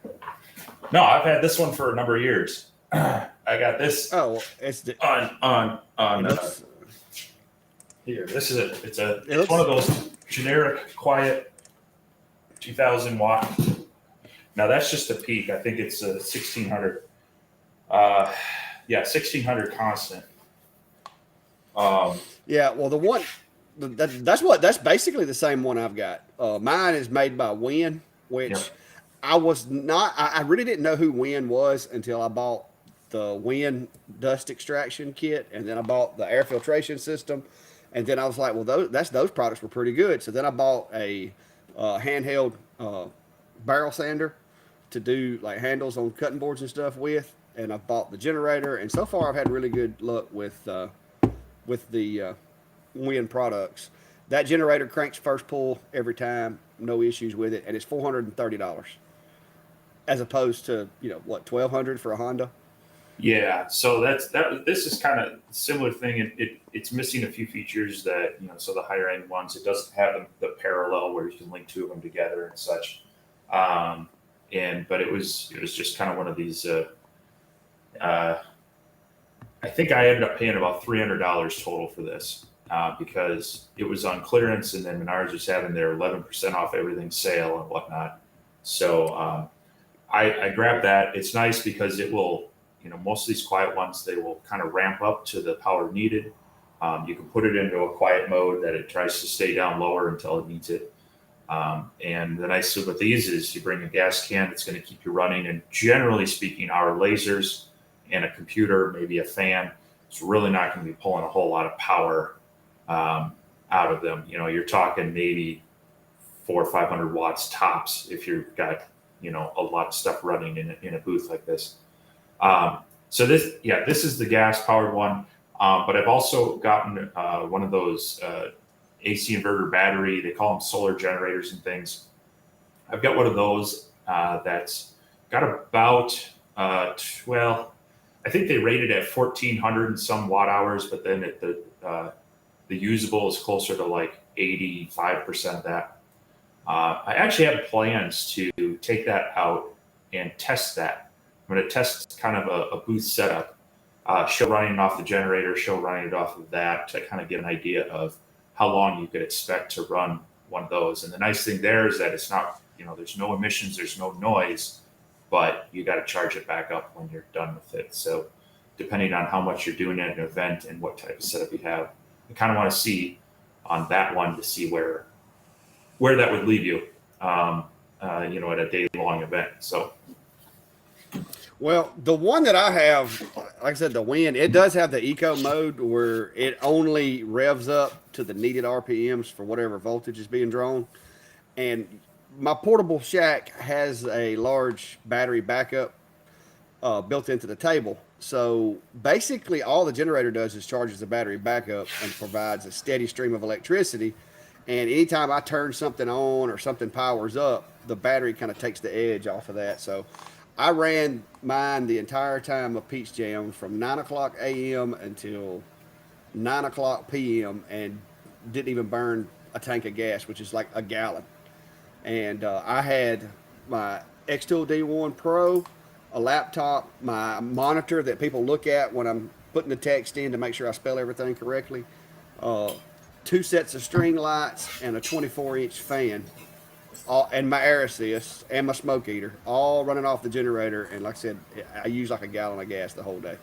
No, I've had this one for a number of years. I got this Oh, it's the on it looks, Here, this is it's looks, one of those generic, quiet 2000 watt. Now that's just the peak. I think it's 1600. Yeah, 1600 constant. yeah. Well, that's basically the same one I've got. Mine is made by Win, which Yeah. I was not. I really didn't know who Win was until I bought the Win dust extraction kit, and then I bought the air filtration system, and then I was like, well, those products were pretty good. So then I bought a handheld barrel sander to do like handles on cutting boards and stuff with, and I bought the generator, and so far I've had really good luck with the Win products. That generator cranks first pull every time, no issues with it, and it's $430 as opposed to what, 1,200 for a Honda. Yeah, so that's that. This is kind of similar thing. It's missing a few features that so the higher end ones, it doesn't have the parallel where you can link two of them together and such. But it was just kind of one of these. I think I ended up paying about $300 total for this because it was on clearance, and then Menards was having their 11% off everything sale and whatnot. So I grabbed that. It's nice because it will, most of these quiet ones, they will kind of ramp up to the power needed. You can put it into a quiet mode that it tries to stay down lower until it needs it. And the nice thing with these is you bring a gas can that's going to keep you running. And generally speaking, our lasers and a computer, maybe a fan, it's really not going to be pulling a whole lot of power out of them. You're talking maybe 400 or 500 watts tops if you've got a lot of stuff running in a booth like this. So this is the gas powered one, but I've also gotten one of those AC inverter battery. They call them solar generators and things. I've got one of those that's got about I think they rated at 1,400 and some watt hours, but then the usable is closer to like 85% of that. I actually have plans to take that out and test that. I'm going to test kind of a booth setup, show running off the generator, show running it off of that to kind of get an idea of how long you could expect to run one of those. And the nice thing there is that it's not, there's no emissions, there's no noise, but you got to charge it back up when you're done with it. So depending on how much you're doing at an event and what type of setup you have, I kind of want to see on that one to see where that would leave you, at a day-long event. So. Well, the one that I have, like I said, the Win, it does have the eco mode where it only revs up to the needed RPMs for whatever voltage is being drawn. And my portable shack has a large battery backup built into the table. So basically all the generator does is charges the battery backup and provides a steady stream of electricity. And anytime I turn something on or something powers up, the battery kind of takes the edge off of that. So I ran mine the entire time of Peach Jam from 9 o'clock a.m. until 9 o'clock p.m. and didn't even burn a tank of gas, which is like a gallon. And I had my Xtool D1 Pro, a laptop, my monitor that people look at when I'm putting the text in to make sure I spell everything correctly, 2 sets of string lights, and a 24-inch fan, and my air assist and my smoke eater, all running off the generator. And like I said, I use like a gallon of gas the whole day.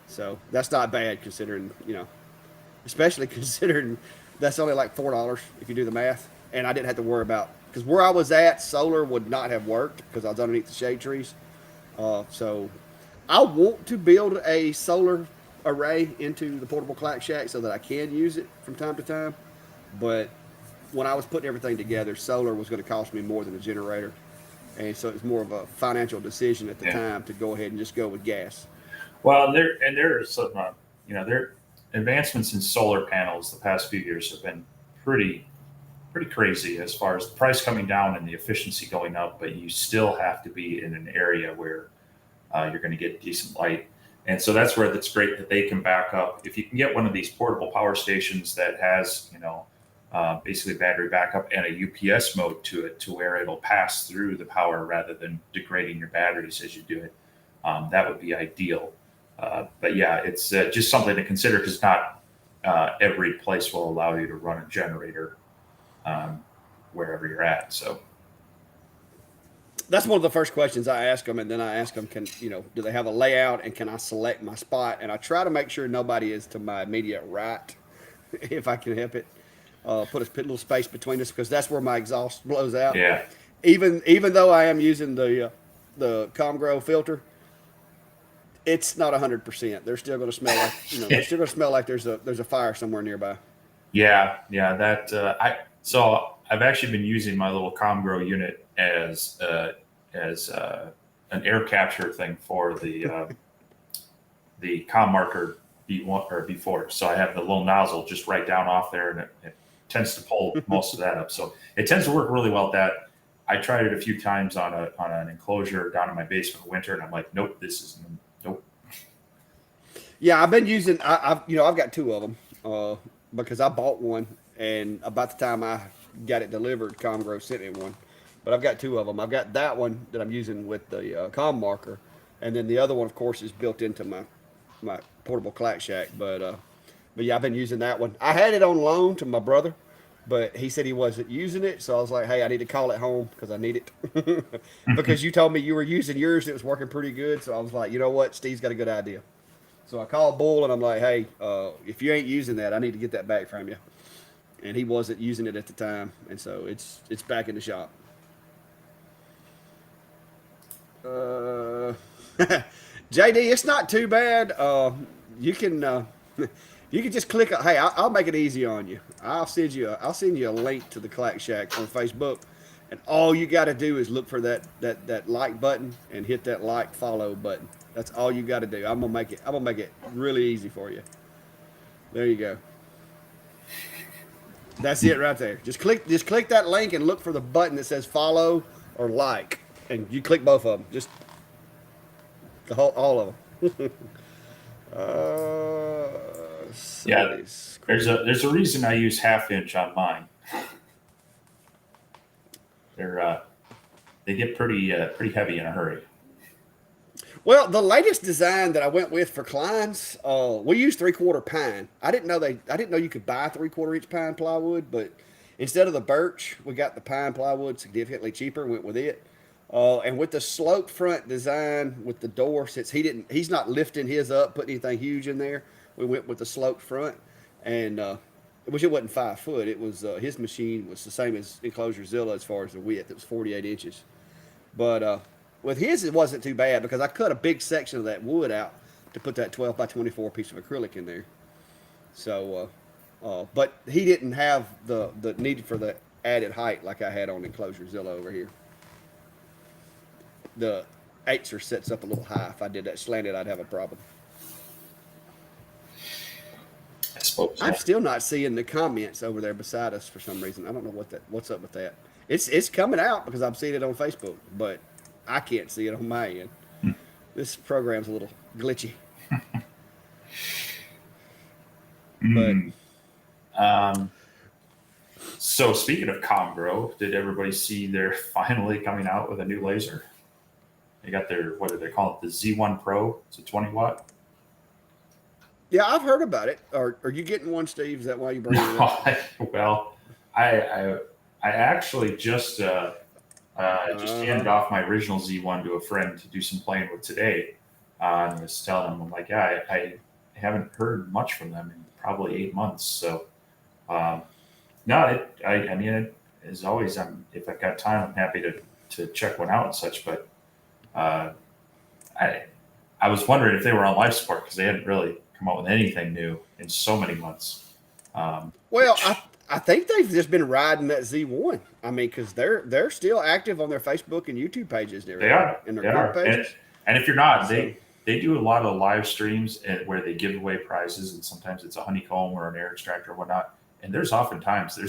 So that's not bad considering, especially considering that's only like $4 if you do the math. And I didn't have to worry about, because where I was at, solar would not have worked because I was underneath the shade trees. So I want to build a solar array into the portable clack shack so that I can use it from time to time. But when I was putting everything together, solar was going to cost me more than a generator. And so it's more of a financial decision at the time to go ahead and just go with gas. Well, there are some, there advancements in solar panels the past few years have been pretty crazy as far as the price coming down and the efficiency going up, but you still have to be in an area where you're going to get decent light. And so that's where it's great that they can back up. If you can get one of these portable power stations that has, basically battery backup and a UPS mode to it, to where it'll pass through the power rather than degrading your batteries as you do it, that would be ideal. But yeah, it's just something to consider because every place will allow you to run a generator wherever you're at. So That's one of the first questions I ask them, and then I ask them, do they have a layout, and can I select my spot? And I try to make sure nobody is to my immediate right, if I can help it. Put a little space between us because that's where my exhaust blows out. yeah, Even though I am using the Comgrow filter, it's not 100%. They're still going to smell like they're still going to smell like there's a fire somewhere nearby. yeah. That I've actually been using my little Comgrow unit as an air capture thing for the com marker B1 or B4. So I have the little nozzle just right down off there, and it tends to pull most of that up. So it tends to work really well. That I tried it a few times on an enclosure down in my basement in winter, and I'm like, nope, this is nope. Yeah, I've been using. I've got two of them because I bought one, and about the time I got it delivered, Comgrow sent me one. But I've got two of them. I've got that one that I'm using with the com marker, and then the other one, of course, is built into my portable clack shack. But yeah, I've been using that one. I had it on loan to my brother, but he said he wasn't using it, so I was like, hey, I need to call it home because I need it. Because you told me you were using yours, and it was working pretty good. So I was like, you know what, Steve's got a good idea. So I called Bull, and I'm like, hey, if you ain't using that, I need to get that back from you. And he wasn't using it at the time, and so it's back in the shop. JD, it's not too bad. You can just click. Hey, I'll make it easy on you. I'll send you a link to the Clack Shack on Facebook, and all you got to do is look for that like button and hit that follow button. That's all you got to do. I'm gonna make it really easy for you. There you go. That's it right there. Just click that link and look for the button that says follow or like, and you click both of them. Just all of them. Yeah, there's a reason I use 1/2 inch on mine. They get pretty heavy in a hurry. Well, the latest design that I went with for Klein's, we use 3/4 pine. I didn't know you could buy 3/4 inch pine plywood, but instead of the birch, we got the pine plywood significantly cheaper and went with it. And with the sloped front design with the door, since he's not lifting his up, putting anything huge in there, we went with the sloped front, and which it wasn't 5 foot. It was his machine was the same as Enclosure Zilla as far as the width. It was 48 inches, but with his it wasn't too bad because I cut a big section of that wood out to put that 12 by 24 piece of acrylic in there. So, but he didn't have the need for the added height like I had on Enclosure Zilla over here. The Aitzer sets up a little high. If I did that slanted, I'd have a problem. I suppose. I'm still not seeing the comments over there beside us for some reason. I don't know what's up with that. It's coming out because I'm seeing it on Facebook, but I can't see it on my end. This program's a little glitchy. But so speaking of Comgrow, did everybody see they're finally coming out with a new laser? They got their, what do they call it? The Z1 Pro. It's a 20 watt. Yeah, I've heard about it. Are you getting one, Steve? Is that why you bring it up? Well, I actually just handed off my original Z1 to a friend to do some playing with today. And I was telling him, I'm like, yeah, I haven't heard much from them in probably 8 months. So, I mean, as always, if I've got time, I'm happy to check one out and such. But I was wondering if they were on life support because they hadn't really come out with anything new in so many months. Well, I think they've just been riding that Z1. I mean, because they're still active on their Facebook and YouTube pages. They are. And their group pages. And if you're not, they do a lot of live streams where they give away prizes, and sometimes it's a honeycomb or an air extractor or whatnot. And there's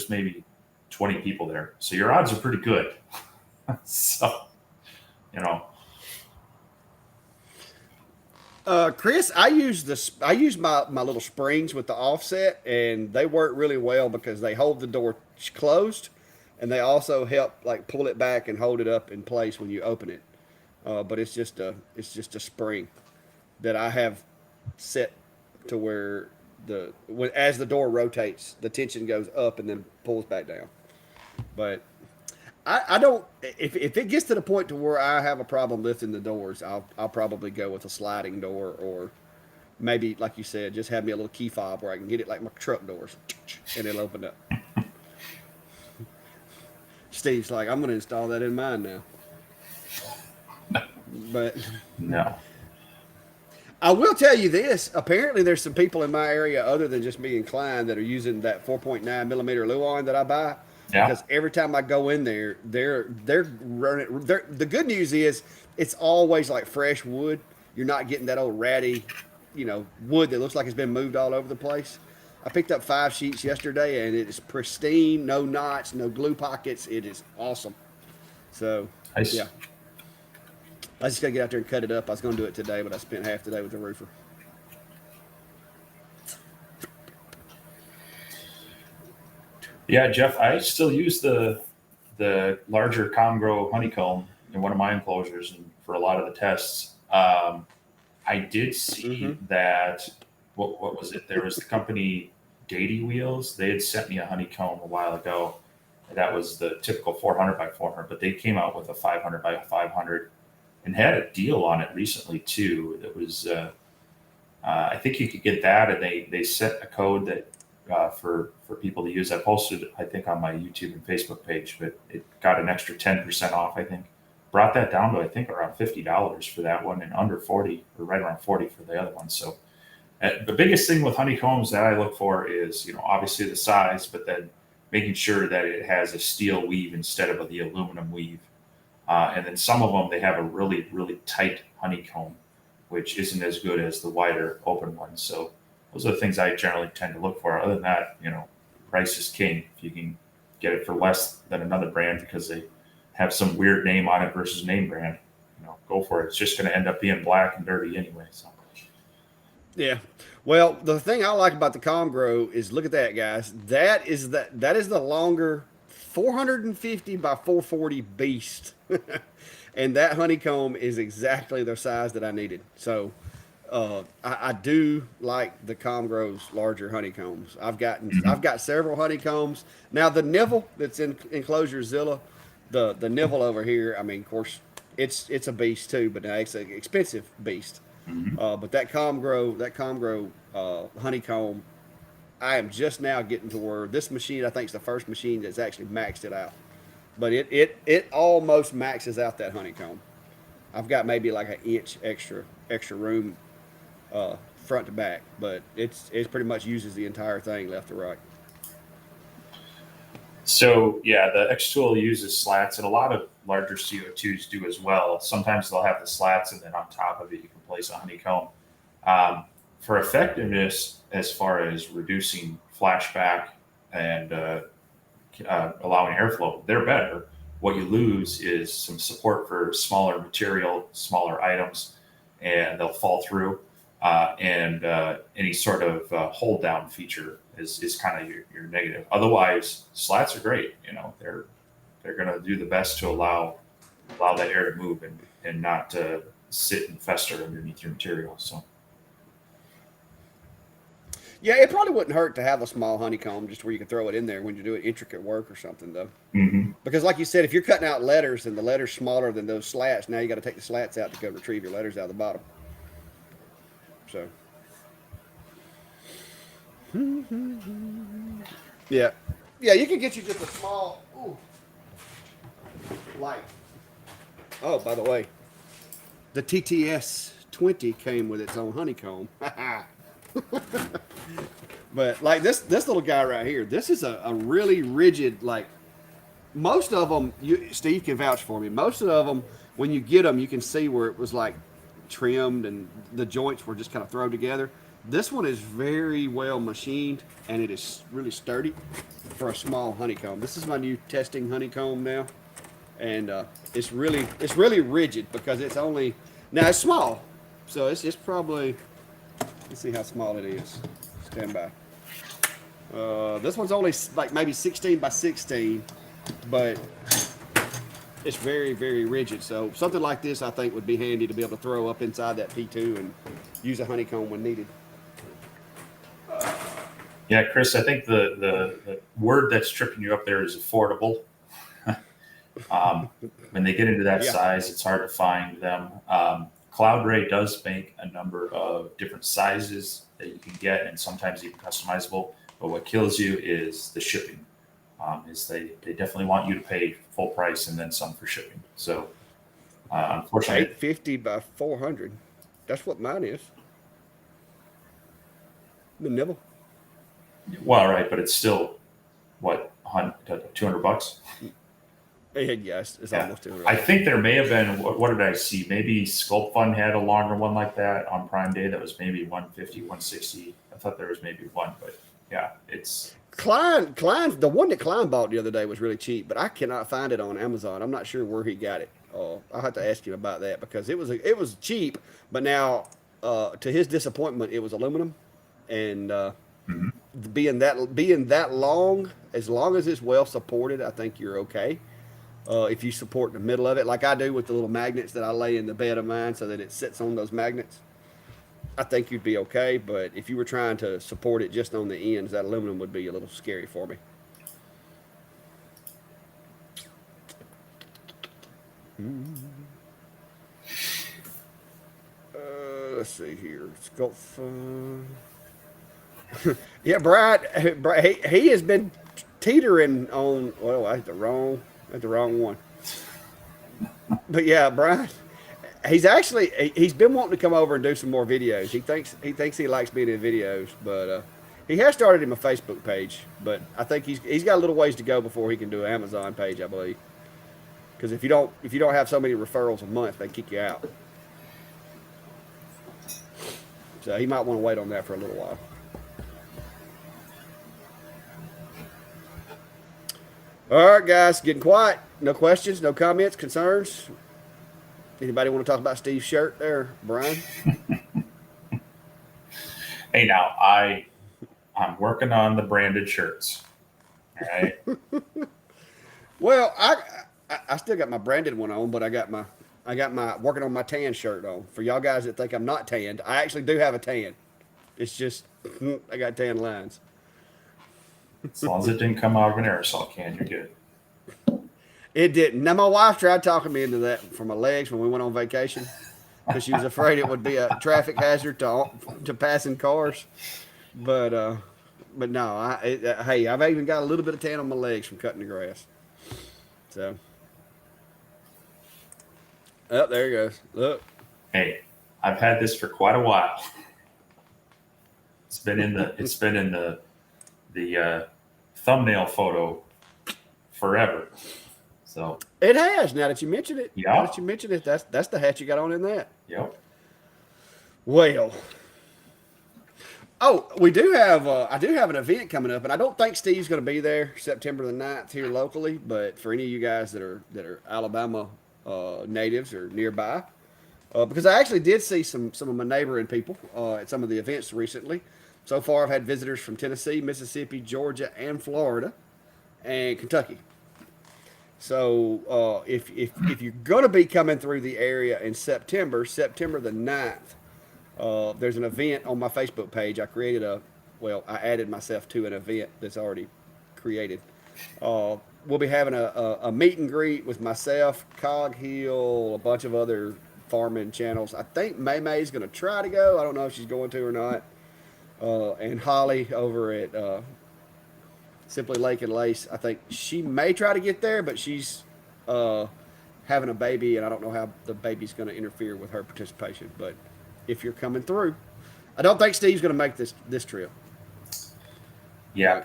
maybe 20 people there, so your odds are pretty good. So, Chris, I use my little springs with the offset, and they work really well because they hold the door closed, and they also help like pull it back and hold it up in place when you open it. But it's just a spring that I have set to where as the door rotates, the tension goes up and then pulls back down. But I don't. If it gets to the point to where I have a problem lifting the doors, I'll probably go with a sliding door, or maybe like you said, just have me a little key fob where I can get it like my truck doors, and it'll open up. Steve's like, I'm going to install that in mine now. But No. I will tell you this. Apparently, there's some people in my area other than just me and Klein that are using that 4.9 millimeter Luan that I buy. Yeah. Because every time I go in there, they're running. The good news is it's always like fresh wood. You're not getting that old ratty, wood that looks like it's been moved all over the place. I picked up 5 sheets yesterday, and it is pristine. No knots, no glue pockets. It is awesome. So, Nice. yeah. I just got to get out there and cut it up. I was going to do it today, but I spent half the day with the roofer. Yeah, Jeff, I still use the larger Comgrow honeycomb in one of my enclosures and for a lot of the tests. I did see that, what was it? There was the company Dady Wheels. They had sent me a honeycomb a while ago. That was the typical 400 by 400, but they came out with a 500 by 500 and had a deal on it recently too. That was, I think you could get that, and they sent a code that for people to use. I posted it, I think, on my YouTube and Facebook page, but it got an extra 10% off. I think brought that down to, I think, around $50 for that one, and under 40 or right around 40 for the other one. So the biggest thing with honeycombs that I look for is, obviously the size, but then making sure that it has a steel weave instead of the aluminum weave. And then some of them, they have a really, really tight honeycomb, which isn't as good as the wider open ones. So those are the things I generally tend to look for. Other than that, price is king. If you can get it for less than another brand because they have some weird name on it versus name brand, go for it. It's just going to end up being black and dirty anyway. So. Yeah. Well, the thing I like about the Comgrow is, look at that, guys. That is the longer 450 by 440 beast. And that honeycomb is exactly the size that I needed. So I do like the Comgrow's larger honeycombs. I've got several honeycombs. Now the Nivel that's in Enclosure Zilla, the Nivel over here, I mean, of course, it's a beast too, but it's an expensive beast. But that Comgrow honeycomb, I am just now getting to where this machine, I think, is the first machine that's actually maxed it out. But it almost maxes out that honeycomb. I've got maybe like an inch extra room front to back, but it pretty much uses the entire thing left to right. So yeah, the X-Tool uses slats, and a lot of larger CO2s do as well. Sometimes they'll have the slats, and then on top of it, you can place a honeycomb. For effectiveness, as far as reducing flashback and allowing airflow, they're better. What you lose is some support for smaller material, smaller items, and they'll fall through. And any sort of hold down feature is kind of your negative. Otherwise, slats are great. They're going to do the best to allow that air to move and not sit and fester underneath your material. So. Yeah, it probably wouldn't hurt to have a small honeycomb just where you can throw it in there when you're doing intricate work or something, though. Mm-hmm. Because, like you said, if you're cutting out letters and the letters smaller than those slats, now you got to take the slats out to go retrieve your letters out of the bottom. So, yeah, you can get you just a small light. Oh, by the way, the TTS 20 came with its own honeycomb. But like this little guy right here, this is a really rigid, like most of them, Steve can vouch for me. Most of them, when you get them, you can see where it was like trimmed and the joints were just kind of thrown together. This one is very well machined, and it is really sturdy for a small honeycomb. This is my new testing honeycomb now, and it's really rigid because it's only, now it's small, so it's probably, let's see how small it is. Stand by. This one's only like maybe 16 by 16, but it's very, very rigid. So something like this, I think, would be handy to be able to throw up inside that P2 and use a honeycomb when needed. Yeah, Chris, I think the word that's tripping you up there is affordable. When they get into that Yeah. size, it's hard to find them. CloudRay does make a number of different sizes that you can get, and sometimes even customizable. But what kills you is the shipping. Is they definitely want you to pay full price and then some for shipping. So unfortunately, 850 by 400. That's what mine is. The nibble. well, right, but it's still what $200. Yes, it's Yeah, almost I 200. think there may have been. What did I see? Maybe Sculpt Fund had a longer one like that on Prime Day. That was maybe 150, 160. I thought there was maybe one, but yeah, it's Klein's the one that Klein bought the other day was really cheap, but I cannot find it on Amazon. I'm not sure where he got it. I'll have to ask you about that because it was cheap, but now to his disappointment, it was aluminum, and mhm. being that long, as long as it's well supported, I think you're okay. If you support the middle of it, like I do with the little magnets that I lay in the bed of mine, so that it sits on those magnets, I think you'd be okay. But if you were trying to support it just on the ends, that aluminum would be a little scary for me. Let's see here. Sculpt Fun. Yeah, Brad, he has been teetering on. Well, that's the wrong one. But yeah, Brian, he's been wanting to come over and do some more videos. He thinks he likes being in videos, but he has started him a Facebook page. But I think he's got a little ways to go before he can do an Amazon page, I believe. Because if you don't have so many referrals a month, they kick you out. So he might want to wait on that for a little while. All right, guys, getting quiet. No questions, no comments, concerns. Anybody want to talk about Steve's shirt there, Brian? Hey, now I'm working on the branded shirts. All right, Well, I still got my branded one on, but I got my working on my tan shirt on. For y'all guys that think I'm not tanned, I actually do have a tan. It's just I got tan lines. as long as it didn't come out of an aerosol can, you're good. It didn't. Now my wife tried talking me into that for my legs when we went on vacation because she was afraid it would be a traffic hazard to passing cars. But but no, hey, I've even got a little bit of tan on my legs from cutting the grass. So, oh, there he goes. Look, Hey, I've had this for quite a while. It's been in the thumbnail photo forever. So it has. Now that you mention it, now yeah, that you mention it, that's the hat you got on in that. yep. Well, oh, we do have. I do have an event coming up, and I don't think Steve's going to be there September the 9th here locally. But for any of you guys that are Alabama natives or nearby, because I actually did see some of my neighboring people at some of the events recently. So far, I've had visitors from Tennessee, Mississippi, Georgia, and Florida, and Kentucky. So if you're going to be coming through the area in September the 9th, there's an event on my Facebook page. I added myself to an event that's already created. We'll be having a meet and greet with myself, Cog Hill, a bunch of other farming channels. I think May May's going to try to go. I don't know if she's going to or not. And Holly over at Simply Lake and Lace, I think she may try to get there, but she's uh, having a baby, and I don't know how the baby's going to interfere with her participation. But if you're coming through, I don't think Steve's going to make this trip. Yeah,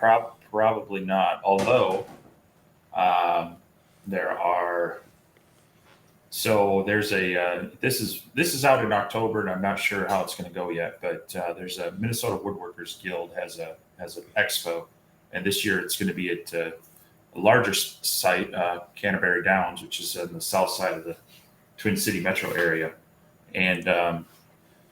probably not. Although um, there are, so there's a this is out in October, and I'm not sure how it's going to go yet. But there's a Minnesota Woodworkers Guild has an expo, and this year it's going to be at a larger site, Canterbury Downs, which is on the south side of the Twin City metro area. And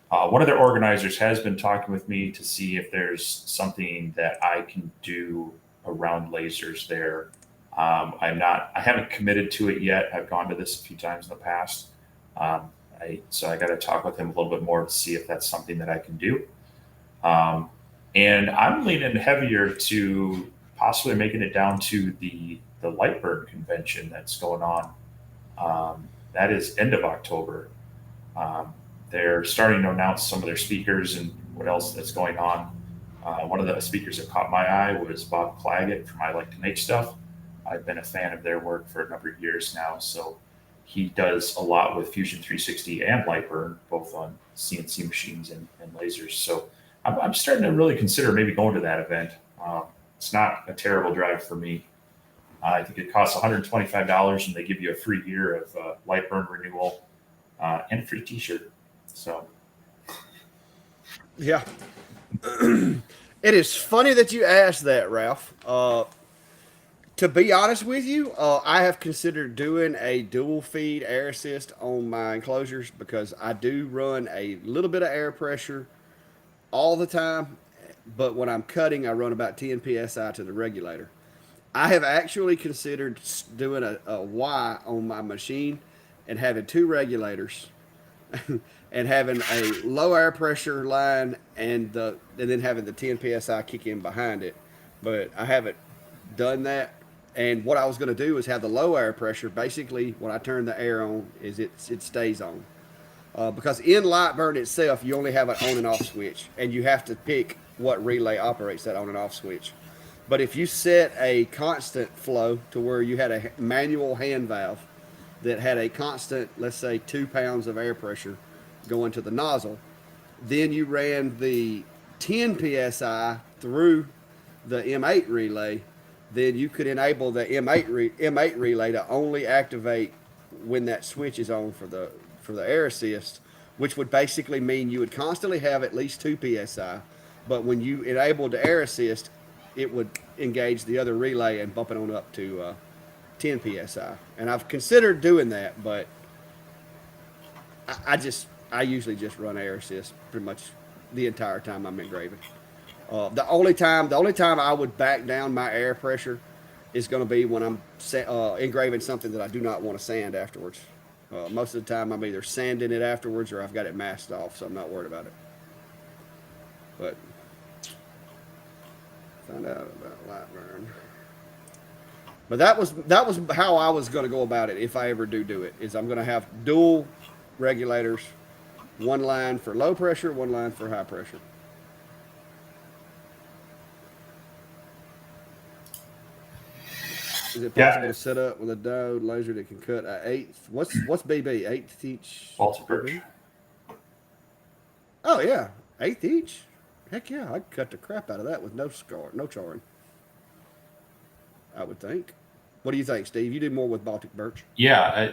one of their organizers has been talking with me to see if there's something that I can do around lasers there. I haven't committed to it yet. I've gone to this a few times in the past. So I got to talk with him a little bit more to see if that's something that I can do. Um, And I'm leaning heavier to possibly making it down to the Lightburn convention that's going on. That is end of October. Um, they're starting to announce some of their speakers and what else that's going on. One of the speakers that caught my eye was Bob Claggett from I Like to Make Stuff. I've been a fan of their work for a number of years now. So he does a lot with Fusion 360 and Lightburn, both on CNC machines and lasers. So I'm starting to really consider maybe going to that event. It's not a terrible drive for me. I think it costs $125, and they give you a free year of Lightburn renewal and a free T-shirt. So Yeah. It is funny that you asked that, Ralph. To be honest with you, I have considered doing a dual feed air assist on my enclosures because I do run a little bit of air pressure all the time, but when I'm cutting, I run about 10 psi to the regulator. I have actually considered doing a Y on my machine and having two regulators and having a low air pressure line and then having the 10 psi kick in behind it. But I haven't done that. And what I was going to do is have the low air pressure. Basically, when I turn the air on, is it stays on. Because in Lightburn itself, you only have an on and off switch, and you have to pick what relay operates that on and off switch. But if you set a constant flow to where you had a manual hand valve that had a constant, let's say, 2 pounds of air pressure going to the nozzle, then you ran the 10 psi through the M8 relay, then you could enable the M8 relay to only activate when that switch is on for the air assist, which would basically mean you would constantly have at least 2 psi. But when you enabled the air assist, it would engage the other relay and bump it on up to 10 psi. And I've considered doing that, but I usually just run air assist pretty much the entire time I'm engraving. The only time I would back down my air pressure is going to be when I'm engraving something that I do not want to sand afterwards. Most of the time, I'm either sanding it afterwards or I've got it masked off, so I'm not worried about it. But find out about Lightburn. But that was how I was going to go about it if I ever do it. Is I'm going to have dual regulators, one line for low pressure, one line for high pressure. Is it possible to set up with a diode laser that can cut an eighth? What's BB? Eighth each? Baltic Birch. Oh yeah, eighth each. Heck yeah, I'd cut the crap out of that with no charring. I would think. What do you think, Steve? You do more with Baltic Birch. Yeah,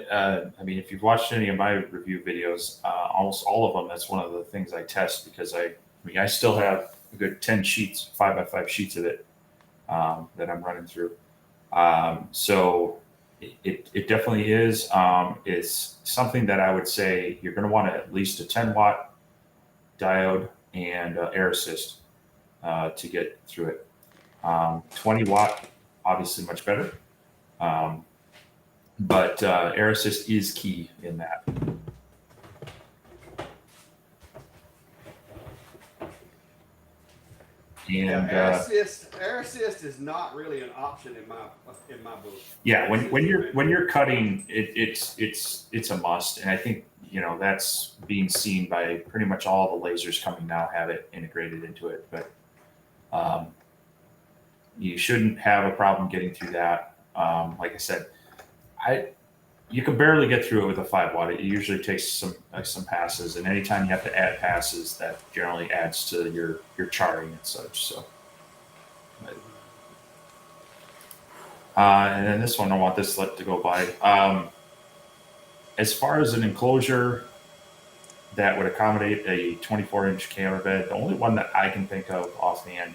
I mean, if you've watched any of my review videos, almost all of them, that's one of the things I test because I still have a good 10 sheets, 5x5 sheets of it that I'm running through. So it definitely is. It's something that I would say you're going to want at least a 10-watt diode and air assist to get through it. 20-watt, obviously much better. But air assist is key in that. And air assist is not really an option in my book. Yeah, when you're cutting, it's a must, and I think that's being seen by pretty much all the lasers coming now have it integrated into it. But you shouldn't have a problem getting through that. Like I said, you can barely get through it with a 5-watt. It usually takes some passes, and anytime you have to add passes, that generally adds to your charring and such. So, and then this one, I want this let to go by. As far as an enclosure that would accommodate a 24-inch camera bed, the only one that I can think of offhand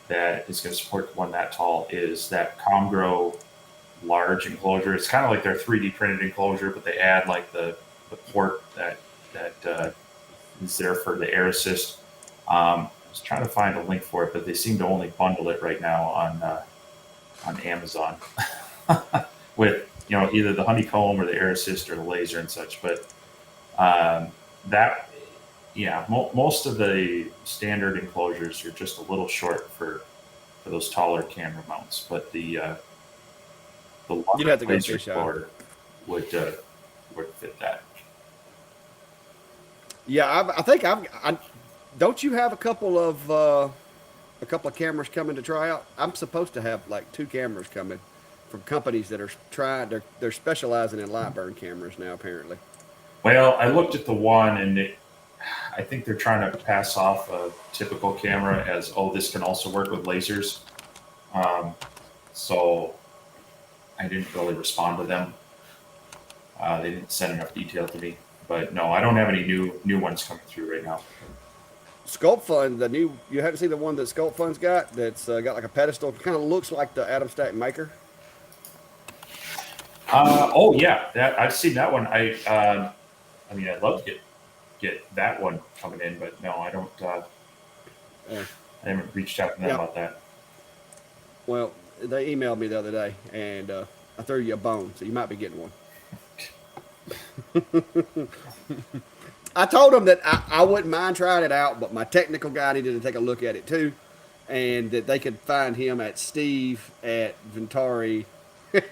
that is going to support one that tall is that Comgrow large enclosure. It's kind of like their 3D printed enclosure, but they add like the port that is there for the air assist. I was trying to find a link for it, but they seem to only bundle it right now on Amazon with either the honeycomb or the air assist or the laser and such. But that Yeah, most of the standard enclosures are just a little short for those taller camera mounts, but the You'd large have to go laser fisheye. core would fit that. Yeah, I think I don't you have a couple of cameras coming to try out? I'm supposed to have like two cameras coming from companies that are they're specializing in light burn cameras now apparently. Well, I looked at the one, and I think they're trying to pass off a typical camera as, oh, this can also work with lasers. Um, so I didn't really respond to them. They didn't send enough detail to me. But no, I don't have any new ones coming through right now. Sculpt Fund, the new you haven't seen the one that Sculpt Fund's got that's got like a pedestal, kind of looks like the Atom Stack Maker. Oh yeah, that I've seen that one. I mean, I'd love to get that one coming in, but no, I don't. Uh, I haven't reached out to them yeah, about that. well, they emailed me the other day and I threw you a bone, so you might be getting one. I told them that I wouldn't mind trying it out, but my technical guy needed to take a look at it too, and that they could find him at Steve at Ventari,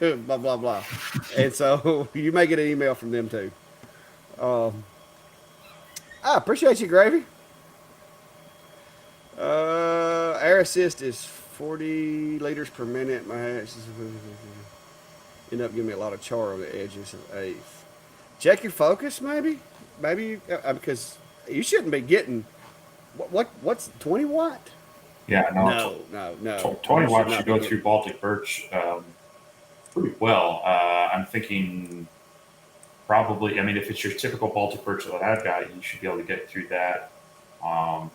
blah blah blah. And so you may get an email from them too. Um, I appreciate you, Gravy. Air assist is 40 liters per minute. My hatch end up giving me a lot of char on the edges of eighth. Check your focus, maybe. Maybe because you shouldn't be getting what's 20 watt? Yeah, no, No. 20 You should watts not should be go getting. through Baltic Birch pretty well. I'm thinking probably. I mean, if it's your typical Baltic Birch that I've got, you should be able to get through that, um,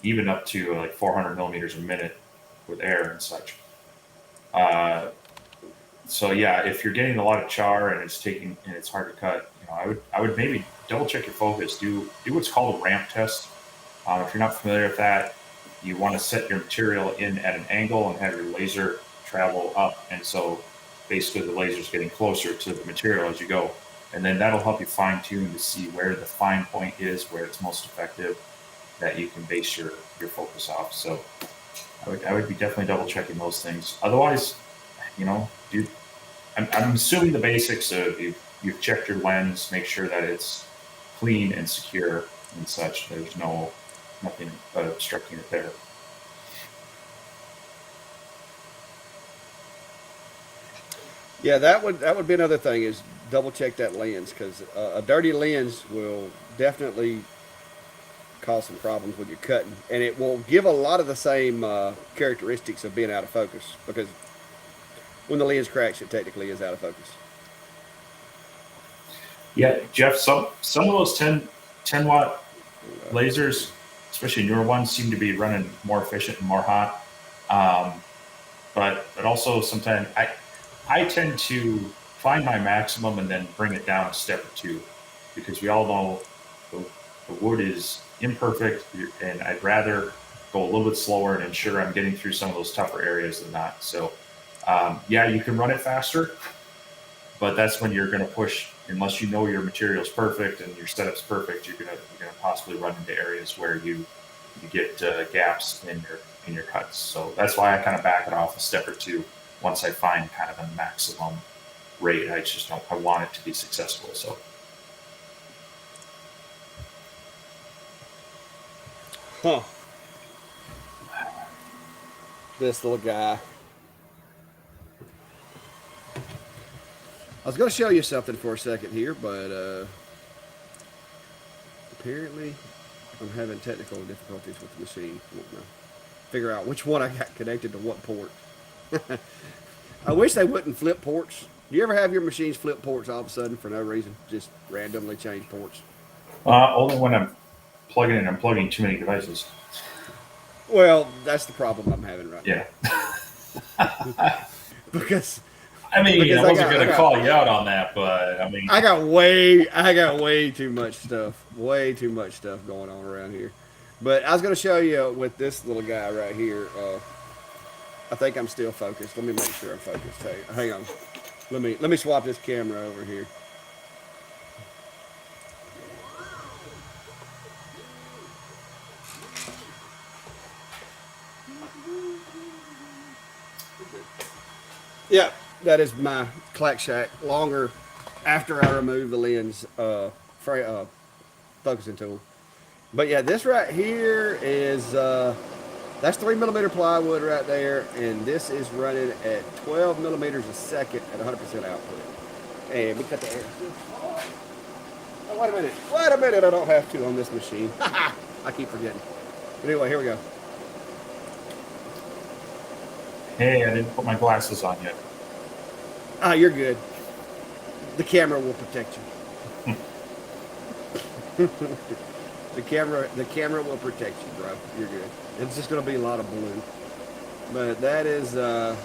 even up to like 400 millimeters a minute with air and such. Uh, so yeah, if you're getting a lot of char and it's hard to cut, I would maybe double check your focus. Do what's called a ramp test. If you're not familiar with that, you want to set your material in at an angle and have your laser travel up, and so basically the laser is getting closer to the material as you go, and then that'll help you fine tune to see where the fine point is, where it's most effective, that you can base your focus off. So I would be definitely double checking those things. Otherwise, do I'm assuming the basics of you've checked your lens, make sure that it's clean and secure and such. There's nothing obstructing it there. Yeah, that would be another thing is double check that lens because a dirty lens will definitely cause some problems with your cutting, and it will give a lot of the same characteristics of being out of focus because when the lens cracks, it technically is out of focus. Yeah, Jeff. Some of those 10 watt lasers, especially newer ones, seem to be running more efficient and more hot. Um, but also sometimes I tend to find my maximum and then bring it down a step or two, because we all know the wood is imperfect, and I'd rather go a little bit slower and ensure I'm getting through some of those tougher areas than not. So yeah, you can run it faster, but that's when you're going to push. Unless you know your material's perfect and your setup's perfect, you're gonna possibly run into areas where you get gaps in your cuts. So that's why I kind of back it off a step or two once I find kind of a maximum rate. I just don't. I want it to be successful. So Huh. This little guy. I was going to show you something for a second here, but apparently I'm having technical difficulties with the machine. I don't know. Figure out which one I got connected to what port. I wish they wouldn't flip ports. Do you ever have your machines flip ports all of a sudden for no reason? Just randomly change ports? only when I'm plugging and unplugging too many devices. Well, that's the problem I'm having right Yeah. now. because I mean, because I wasn't going to call you out on that, but I mean, I got way too much stuff, going on around here. But I was going to show you with this little guy right here. I think I'm still focused. Let me make sure I'm focused. Hey, hang on. Let me swap this camera over here. Yeah, that is my clack shack. Longer after I remove the lens focusing tool. But yeah, this right here is that's 3mm plywood right there, and this is running at 12 millimeters a second at 100% output. And we cut the air. Oh, wait a minute! Wait a minute! I don't have to on this machine. I keep forgetting. But anyway, here we go. Hey, I didn't put my glasses on yet. Ah, you're good. The camera will protect you. The camera will protect you, bro. You're good. It's just gonna be a lot of blue. But that is like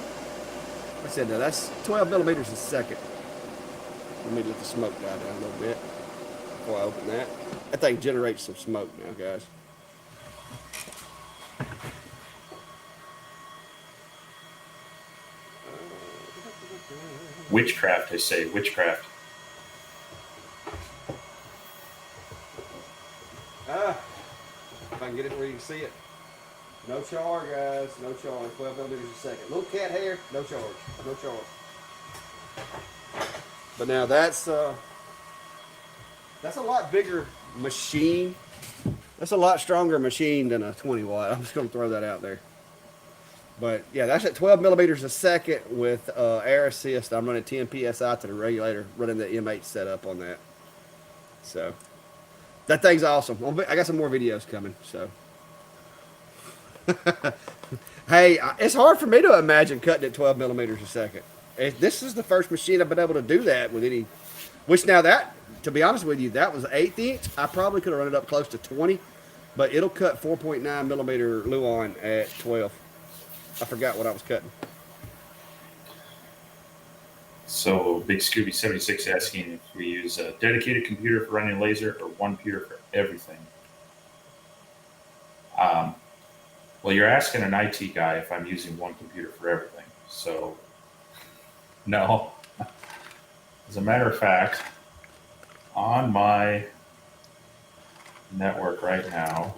I said, now that's 12 millimeters a second. Let me let the smoke die down a little bit before I open that. That thing generates some smoke now, guys. Witchcraft, I say, witchcraft. If I can get it where you can see it. No charge, guys. No charge. 12 millimeters a second. Little cat hair. No charge. No charge. But now that's a lot bigger machine. That's a lot stronger machine than a 20 watt. I'm just going to throw that out there. But yeah, that's at 12 millimeters a second with air assist. I'm running 10 psi to the regulator, running the M8 setup on that. So that thing's awesome. I got some more videos coming. So hey, it's hard for me to imagine cutting at 12 millimeters a second. This is the first machine I've been able to do that with any. Which now that, to be honest with you, that was 1/8 inch. I probably could have run it up close to 20, but it'll cut 4.9 millimeter Luan at 12. I forgot what I was cutting. So Big Scooby 76 asking if we use a dedicated computer for running laser or one computer for everything. Well, you're asking an IT guy if I'm using one computer for everything. So no. As a matter of fact, on my network right now,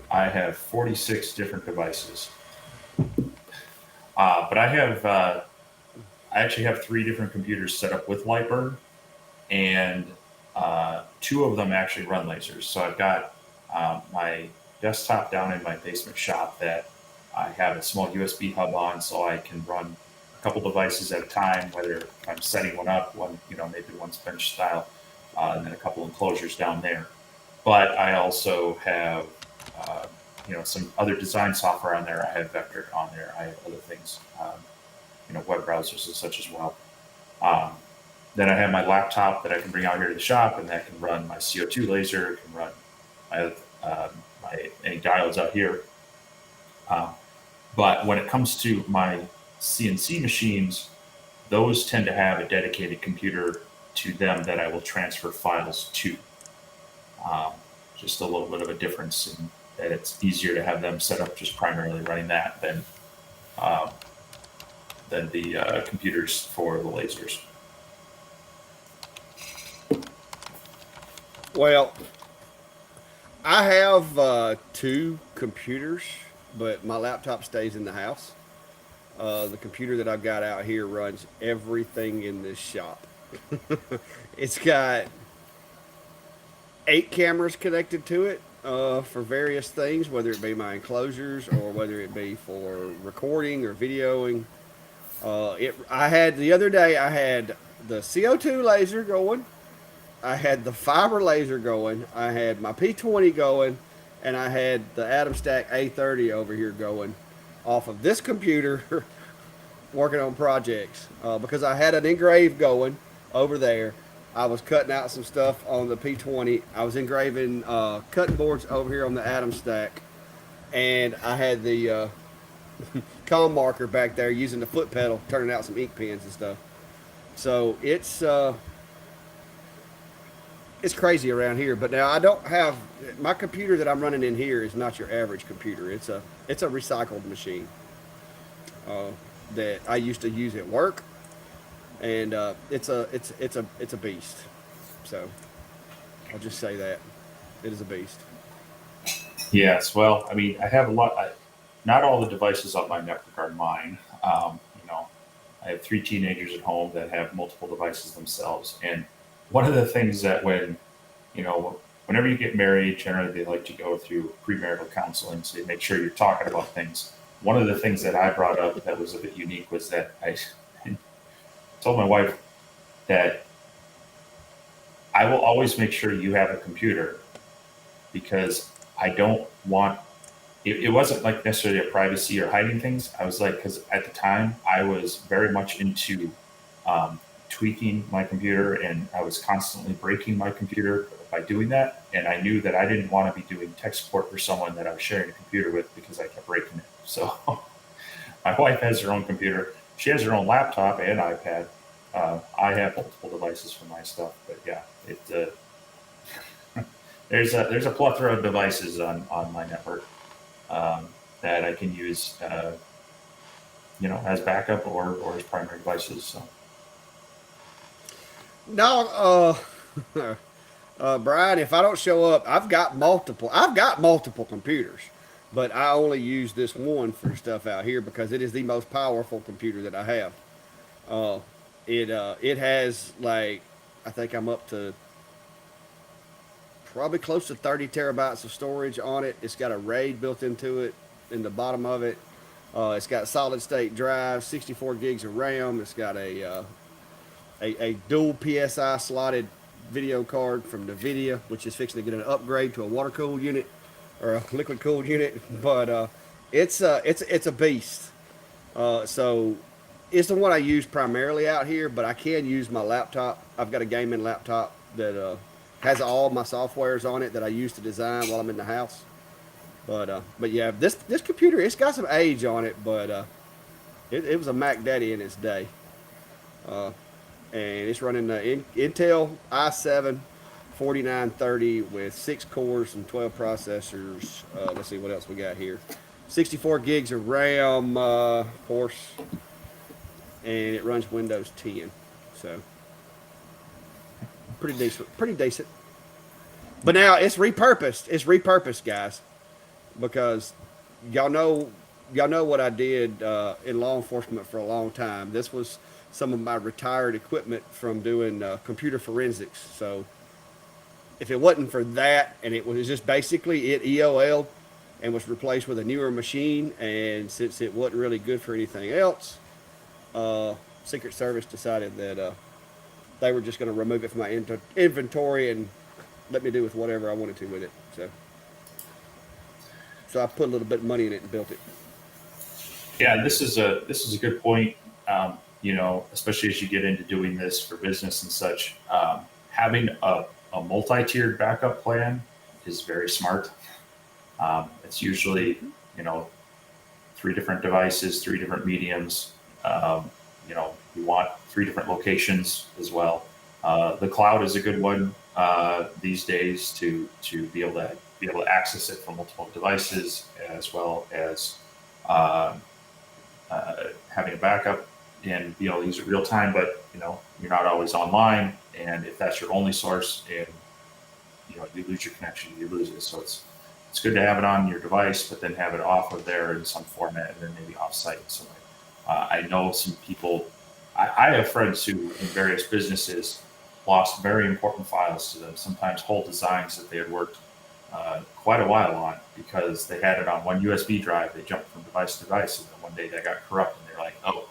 I have 46 different devices. But I actually have 3 different computers set up with Lightburn, and 2 of them actually run lasers. So I've got my desktop down in my basement shop that I have a small USB hub on, so I can run a couple devices at a time, whether I'm setting one up, maybe one's bench style, and then a couple enclosures down there. But I also have some other design software on there. I have Vector on there. I have other things, web browsers and such as well. Then I have my laptop that I can bring out here to the shop, and that can run my CO2 laser. It can run any diodes out here. But when it comes to my CNC machines, those tend to have a dedicated computer to them that I will transfer files to. Just a little bit of a difference in that it's easier to have them set up just primarily running that than the computers for the lasers. Well, I have 2 computers, but my laptop stays in the house. The computer that I've got out here runs everything in this shop. It's got 8 cameras connected to it for various things, whether it be my enclosures or whether it be for recording or videoing. The other day I had the CO2 laser going, I had the fiber laser going, I had my P20 going, and I had the AtomStack A30 over here going off of this computer working on projects because I had an engrave going over there. I was cutting out some stuff on the P20. I was engraving cutting boards over here on the AtomStack, and I had the comb marker back there using the foot pedal, turning out some ink pens and stuff. So it's crazy around here. But now I don't have my computer that I'm running in here is not your average computer. It's a recycled machine that I used to use at work, and it's a beast. So I'll just say that it is a beast. Yes, well, I mean, I have a lot. not all the devices on my network are mine. You know, I have 3 teenagers at home that have multiple devices themselves. And one of the things that you know, whenever you get married, generally they like to go through premarital counseling. So you make sure you're talking about things. One of the things that I brought up that was a bit unique was that I told my wife that I will always make sure you have a computer because I don't want it wasn't like necessarily a privacy or hiding things. I was like, because at the time I was very much into um, tweaking my computer and I was constantly breaking my computer by doing that. And I knew that I didn't want to be doing tech support for someone that I was sharing a computer with because I kept breaking it. So my wife has her own computer. She has her own laptop and iPad. I have multiple devices for my stuff, but yeah, there's a plethora of devices on my network that I can use, you know, as backup or as primary devices. So No, Brian, if I don't show up, I've got multiple computers, but I only use this one for stuff out here because it is the most powerful computer that I have. Uh, it has like, I think I'm up to probably close to 30 terabytes of storage on it. It's got a RAID built into it in the bottom of it. It's got solid state drive, 64 gigs of RAM. It's got a dual PSI slotted video card from NVIDIA, which is fixing to get an upgrade to a water cooled unit or a liquid cooled unit. But it's a beast. So it's the one I use primarily out here, but I can use my laptop. I've got a gaming laptop that has all my softwares on it that I use to design while I'm in the house. But yeah, this computer, it's got some age on it, but it was a Mac Daddy in its day. Uh, and it's running the Intel i7 4930 with 6 cores and 12 processors. Let's see what else we got here. 64 gigs of RAM, of course, and it runs Windows 10. So pretty decent. Pretty decent. But now it's repurposed. It's repurposed, guys, because y'all know y'all know what I did in law enforcement for a long time. This was some of my retired equipment from doing computer forensics. So if it wasn't for that, and it was just basically it EOL and was replaced with a newer machine, and since it wasn't really good for anything else, Secret Service decided that they were just going to remove it from my inventory and let me do with whatever I wanted to with it. So I put a little bit of money in it and built it. yeah, this is a good point. You know, especially as you get into doing this for business and such, having a multi-tiered backup plan is very smart. It's usually, you know, 3 different devices, 3 different mediums. You know, you want 3 different locations as well. The cloud is a good one these days to be able to access it from multiple devices, as well as uh, having a backup and be able to use it real time. But you know, you're not always online, and if that's your only source, and you know, you lose your connection, you lose it. So it's good to have it on your device, but then have it off of there in some format, and then maybe offsite. So I know some people. I have friends who, in various businesses, lost very important files to them. Sometimes whole designs that they had worked quite a while on because they had it on one USB drive. They jumped from device to device, and then one day they got corrupt, and they're like, "Oh,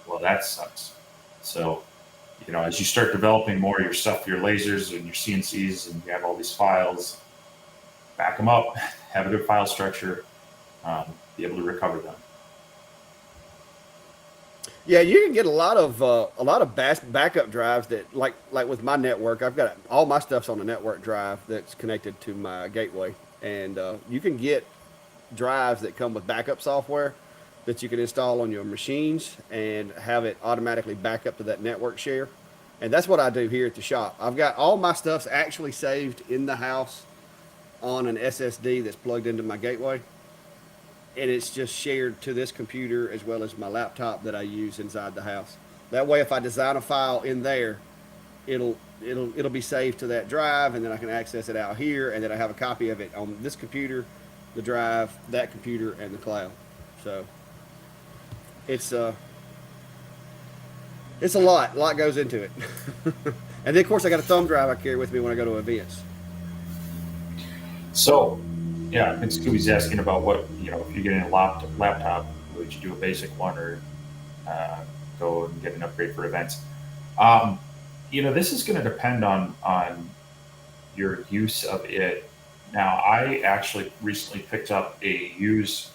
well, that sucks." So, you know, as you start developing more of your stuff, your lasers and your CNCs, and you have all these files, back them up, have a good file structure, be able to recover them. Yeah, you can get a lot of backup drives that like with my network. I've got all my stuff's on a network drive that's connected to my gateway, and you can get drives that come with backup software that you can install on your machines and have it automatically back up to that network share. And that's what I do here at the shop. I've got all my stuff's actually saved in the house on an SSD that's plugged into my gateway, and it's just shared to this computer as well as my laptop that I use inside the house. That way, if I design a file in there, it'll be saved to that drive, and then I can access it out here, and then I have a copy of it on this computer, the drive, that computer, and the cloud. So it's it's a lot. A lot goes into it. And then of course I got a thumb drive I carry with me when I go to events. So, yeah, I think Scooby's asking about what, if you're getting a laptop, would you do a basic one or uh, go and get an upgrade for events? Um, this is going to depend on your use of it. Now, I actually recently picked up a used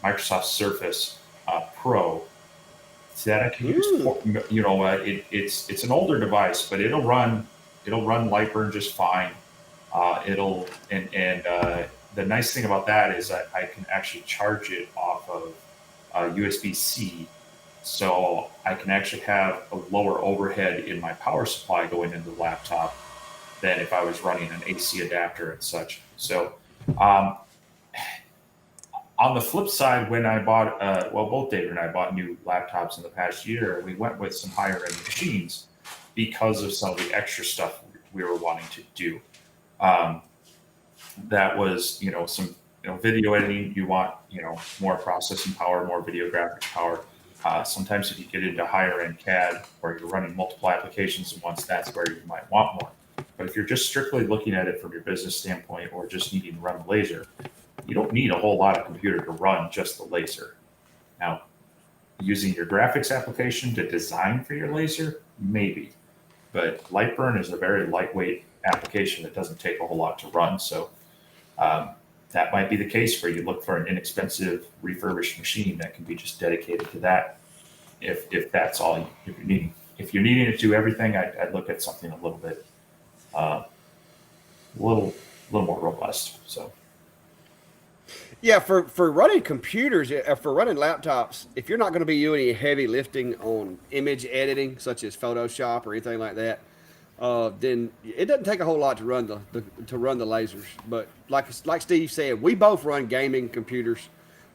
Microsoft Surface Pro that I can use. Mm. It's an older device, but it'll run Lightburn just fine. It'll and The nice thing about that is I can actually charge it off of USB-C, so I can actually have a lower overhead in my power supply going into the laptop than if I was running an AC adapter and such. So, um, on the flip side, when I bought, both David and I bought new laptops in the past year, we went with some higher end machines because of some of the extra stuff we were wanting to do. Um, that was, some, video editing. You want, more processing power, more video graphics power. Sometimes if you get into higher end CAD where you're running multiple applications at once, that's where you might want more. But if you're just strictly looking at it from your business standpoint or just needing to run the laser, you don't need a whole lot of computer to run just the laser. Now, using your graphics application to design for your laser, maybe. But Lightburn is a very lightweight application that doesn't take a whole lot to run. So um, that might be the case where you look for an inexpensive refurbished machine that can be just dedicated to that. If that's all if you're needing. If you're needing to do everything, I'd look at something a little bit, uh, little more robust. So. Yeah, for running computers, for running laptops, if you're not going to be doing any heavy lifting on image editing, such as Photoshop or anything like that, then it doesn't take a whole lot to run to run the lasers. But like Steve said, we both run gaming computers,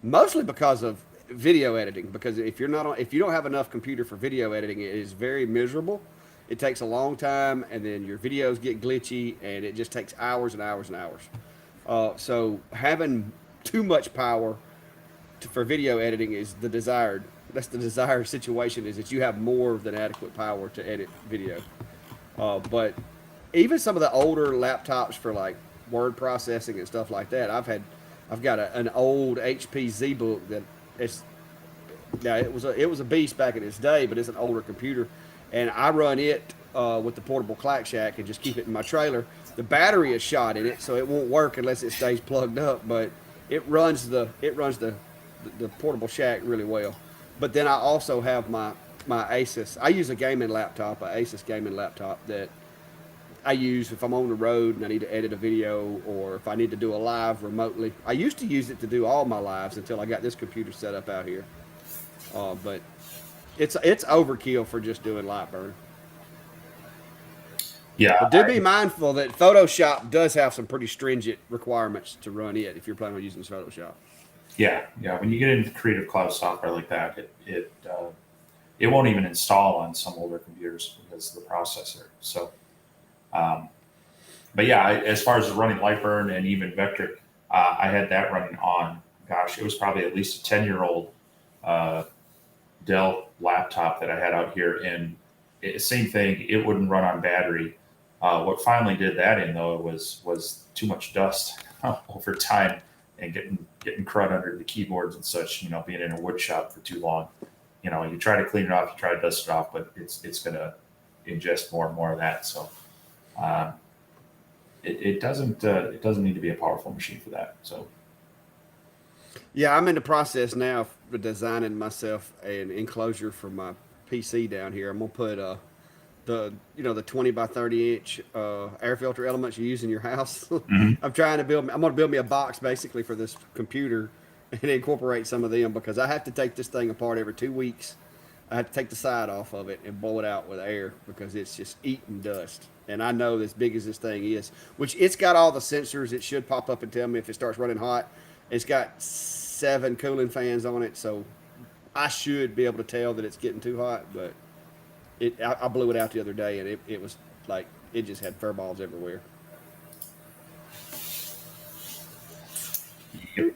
mostly because of video editing. Because if you don't have enough computer for video editing, it is very miserable. It takes a long time, and then your videos get glitchy, and it just takes hours and hours and hours. So having too much power for video editing is the desired. That's the desired situation, is that you have more than adequate power to edit video. But even some of the older laptops for like word processing and stuff like that, I've got an old HP ZBook that it's now it was a beast back in its day, but it's an older computer, and I run it with the portable clack shack and just keep it in my trailer. The battery is shot in it, so it won't work unless it stays plugged up. But it runs the portable shack really well. But then I also have my Asus. I use a Asus gaming laptop that I use if I'm on the road and I need to edit a video or if I need to do a live remotely. I used to use it to do all my lives until I got this computer set up out here. But it's overkill for just doing Lightburn. Yeah, But do be mindful that Photoshop does have some pretty stringent requirements to run it if you're planning on using Photoshop. yeah. When you get into Creative Cloud software like that, it won't even install on some older computers because of the processor. So, um, but yeah, as far as running Lightburn and even Vectric, I had that running on. Gosh, it was probably at least a 10-year-old uh, Dell laptop that I had out here, and same thing. It wouldn't run on battery. What finally did that in though was too much dust over time and getting crud under the keyboards and such. Being in a wood shop for too long. You try to clean it off, you try to dust it off, but it's going to ingest more and more of that. So um, it doesn't need to be a powerful machine for that. So Yeah, I'm in the process now of designing myself an enclosure for my PC down here. I'm gonna put the 20 by 30 inch air filter elements you use in your house. mhm. I'm trying to build. I'm gonna build me a box basically for this computer and incorporate some of them because I have to take this thing apart every 2 weeks. I have to take the side off of it and blow it out with air because it's just eating dust. And I know as big as this thing is, which it's got all the sensors, it should pop up and tell me if it starts running hot. It's got 7 cooling fans on it, so I should be able to tell that it's getting too hot. But I blew it out the other day, and it was like it just had fur balls everywhere. Yep.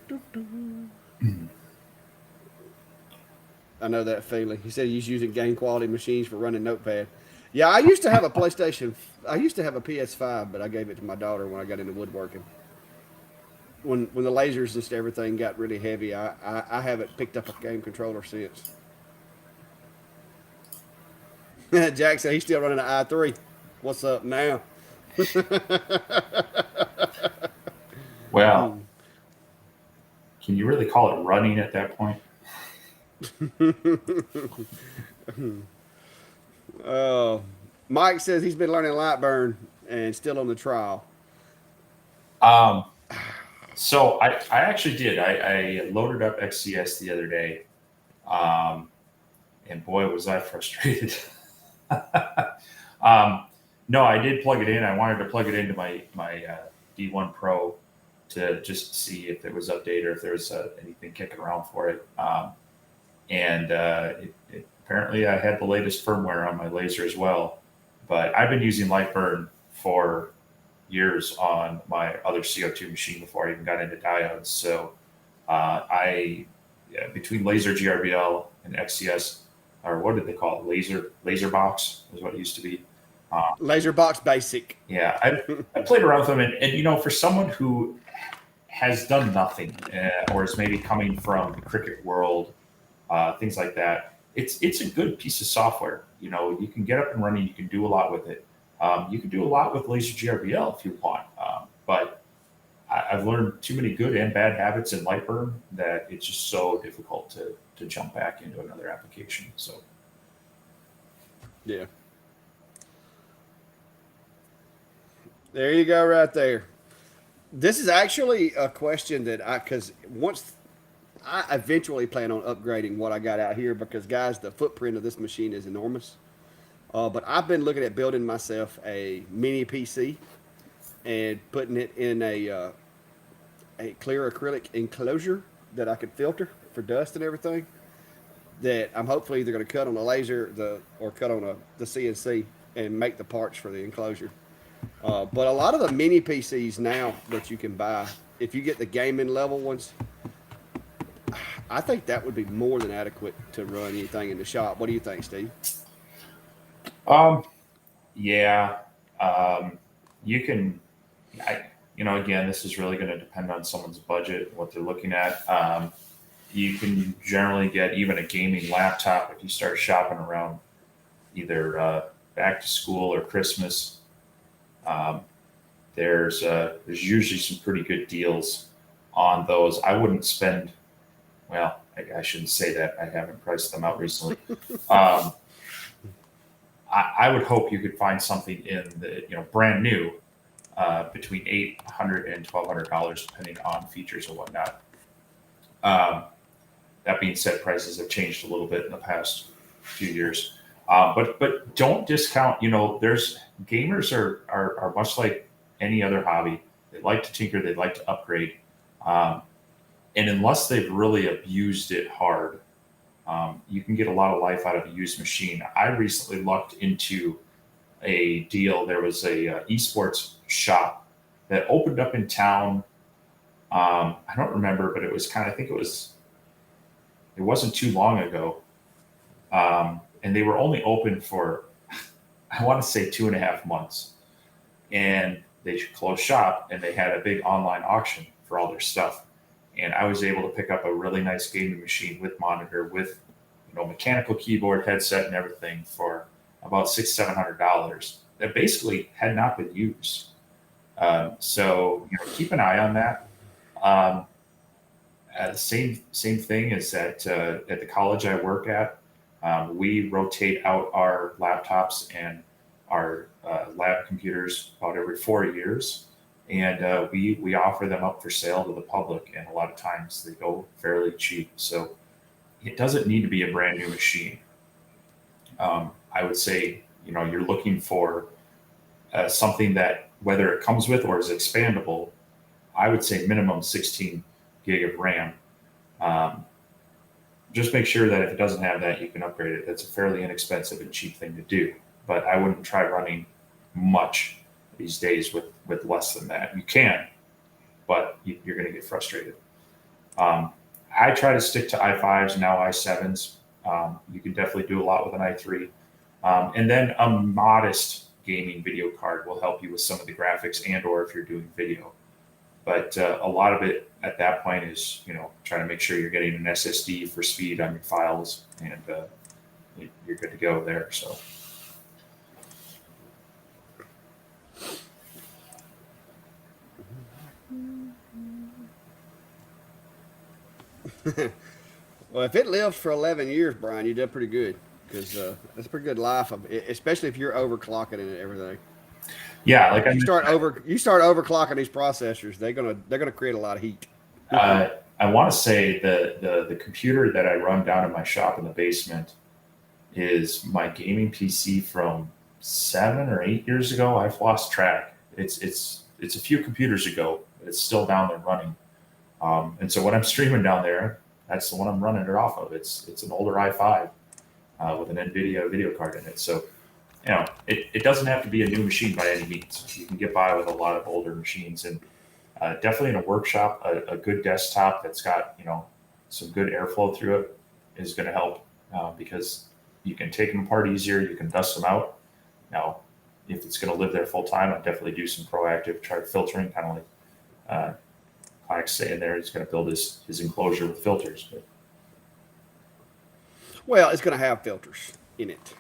I know that feeling. He said he's using game quality machines for running Notepad. Yeah, I used to have a PlayStation. I used to have a PS5, but I gave it to my daughter when I got into woodworking. When the lasers and everything got really heavy, I haven't picked up a game controller since. Jack said he's still running an i3. What's up now? Well, can you really call it running at that point? uh, Mike says he's been learning Lightburn and still on the trial. Um, so I actually did. I loaded up XCS the other day, and boy, was I frustrated. No, I did plug it in. I wanted to plug it into my D1 Pro to just see if it was updated or if there was anything kicking around for it. And apparently I had the latest firmware on my laser as well. But I've been using Lightburn for years on my other CO2 machine before I even got into diodes. So between Laser GRBL and XCS, or what did they call it? Laser box is what it used to be. Laser Box Basic. Yeah, I played around with them, and for someone who has done nothing or is maybe coming from the cricket world, things like that, it's a good piece of software. You can get up and running. You can do a lot with it. You can do a lot with Laser GRBL if you want, but I've learned too many good and bad habits in Lightburn that it's just so difficult to jump back into another application. So, yeah. There you go, right there. This is actually a question that because once I eventually plan on upgrading what I got out here because, guys, the footprint of this machine is enormous. But I've been looking at building myself a mini PC and putting it in a clear acrylic enclosure that I could filter for dust and everything. That I'm hopefully either going to cut on a laser or cut on the CNC and make the parts for the enclosure. But a lot of the mini PCs now that you can buy, if you get the gaming level ones, I think that would be more than adequate to run anything in the shop. What do you think, Steve? Yeah, you can. Again, this is really going to depend on someone's budget, what they're looking at. You can generally get even a gaming laptop if you start shopping around either back to school or Christmas. There's usually some pretty good deals on those. I wouldn't spend. Well, I shouldn't say that. I haven't priced them out recently. I would hope you could find something in the brand new between $800 and $1,200 depending on features and whatnot. That being said, prices have changed a little bit in the past few years. But don't discount. There's gamers are much like any other hobby. They like to tinker. They like to upgrade. And unless they've really abused it hard, you can get a lot of life out of a used machine. I recently lucked into a deal. There was a esports shop that opened up in town. I don't remember, but it was I think it wasn't too long ago. And they were only open for, I want to say 2.5 months. And they closed shop and they had a big online auction for all their stuff. And I was able to pick up a really nice gaming machine with monitor, with mechanical keyboard, headset, and everything for about $600-700 that basically had not been used. So keep an eye on that. Same thing is that at the college I work at, we rotate out our laptops and our lab computers about every 4 years. And we offer them up for sale to the public, and a lot of times they go fairly cheap. So it doesn't need to be a brand new machine. I would say, you're looking for something that, whether it comes with or is expandable, I would say minimum 16 gig of RAM. Just make sure that if it doesn't have that, you can upgrade it. That's a fairly inexpensive and cheap thing to do. But I wouldn't try running much these days with less than that. You can, but you're going to get frustrated. I try to stick to i5s, now i7s. You can definitely do a lot with an i3. And then a modest gaming video card will help you with some of the graphics and or if you're doing video. But a lot of it at that point is, trying to make sure you're getting an SSD for speed on your files, and you're good to go there. So. Well, if it lives for 11 years, Brian, you did pretty good, because that's a pretty good life, especially if you're overclocking it and everything. Yeah, like you start overclocking these processors, they're gonna create a lot of heat. I want to say the computer that I run down in my shop in the basement is my gaming PC from 7 or 8 years ago. I've lost track. It's a few computers ago, but it's still down there running. And so when I'm streaming down there, that's the one I'm running it off of. It's an older i5 with an NVIDIA video card in it. So, it doesn't have to be a new machine by any means. You can get by with a lot of older machines, and definitely in a workshop, a good desktop that's got, some good airflow through it is going to help because you can take them apart easier. You can dust them out. Now, if it's going to live there full time, I'd definitely do some proactive filtering, kind of like Clax saying there. He's going to build his enclosure with filters. But. Well, it's going to have filters in it.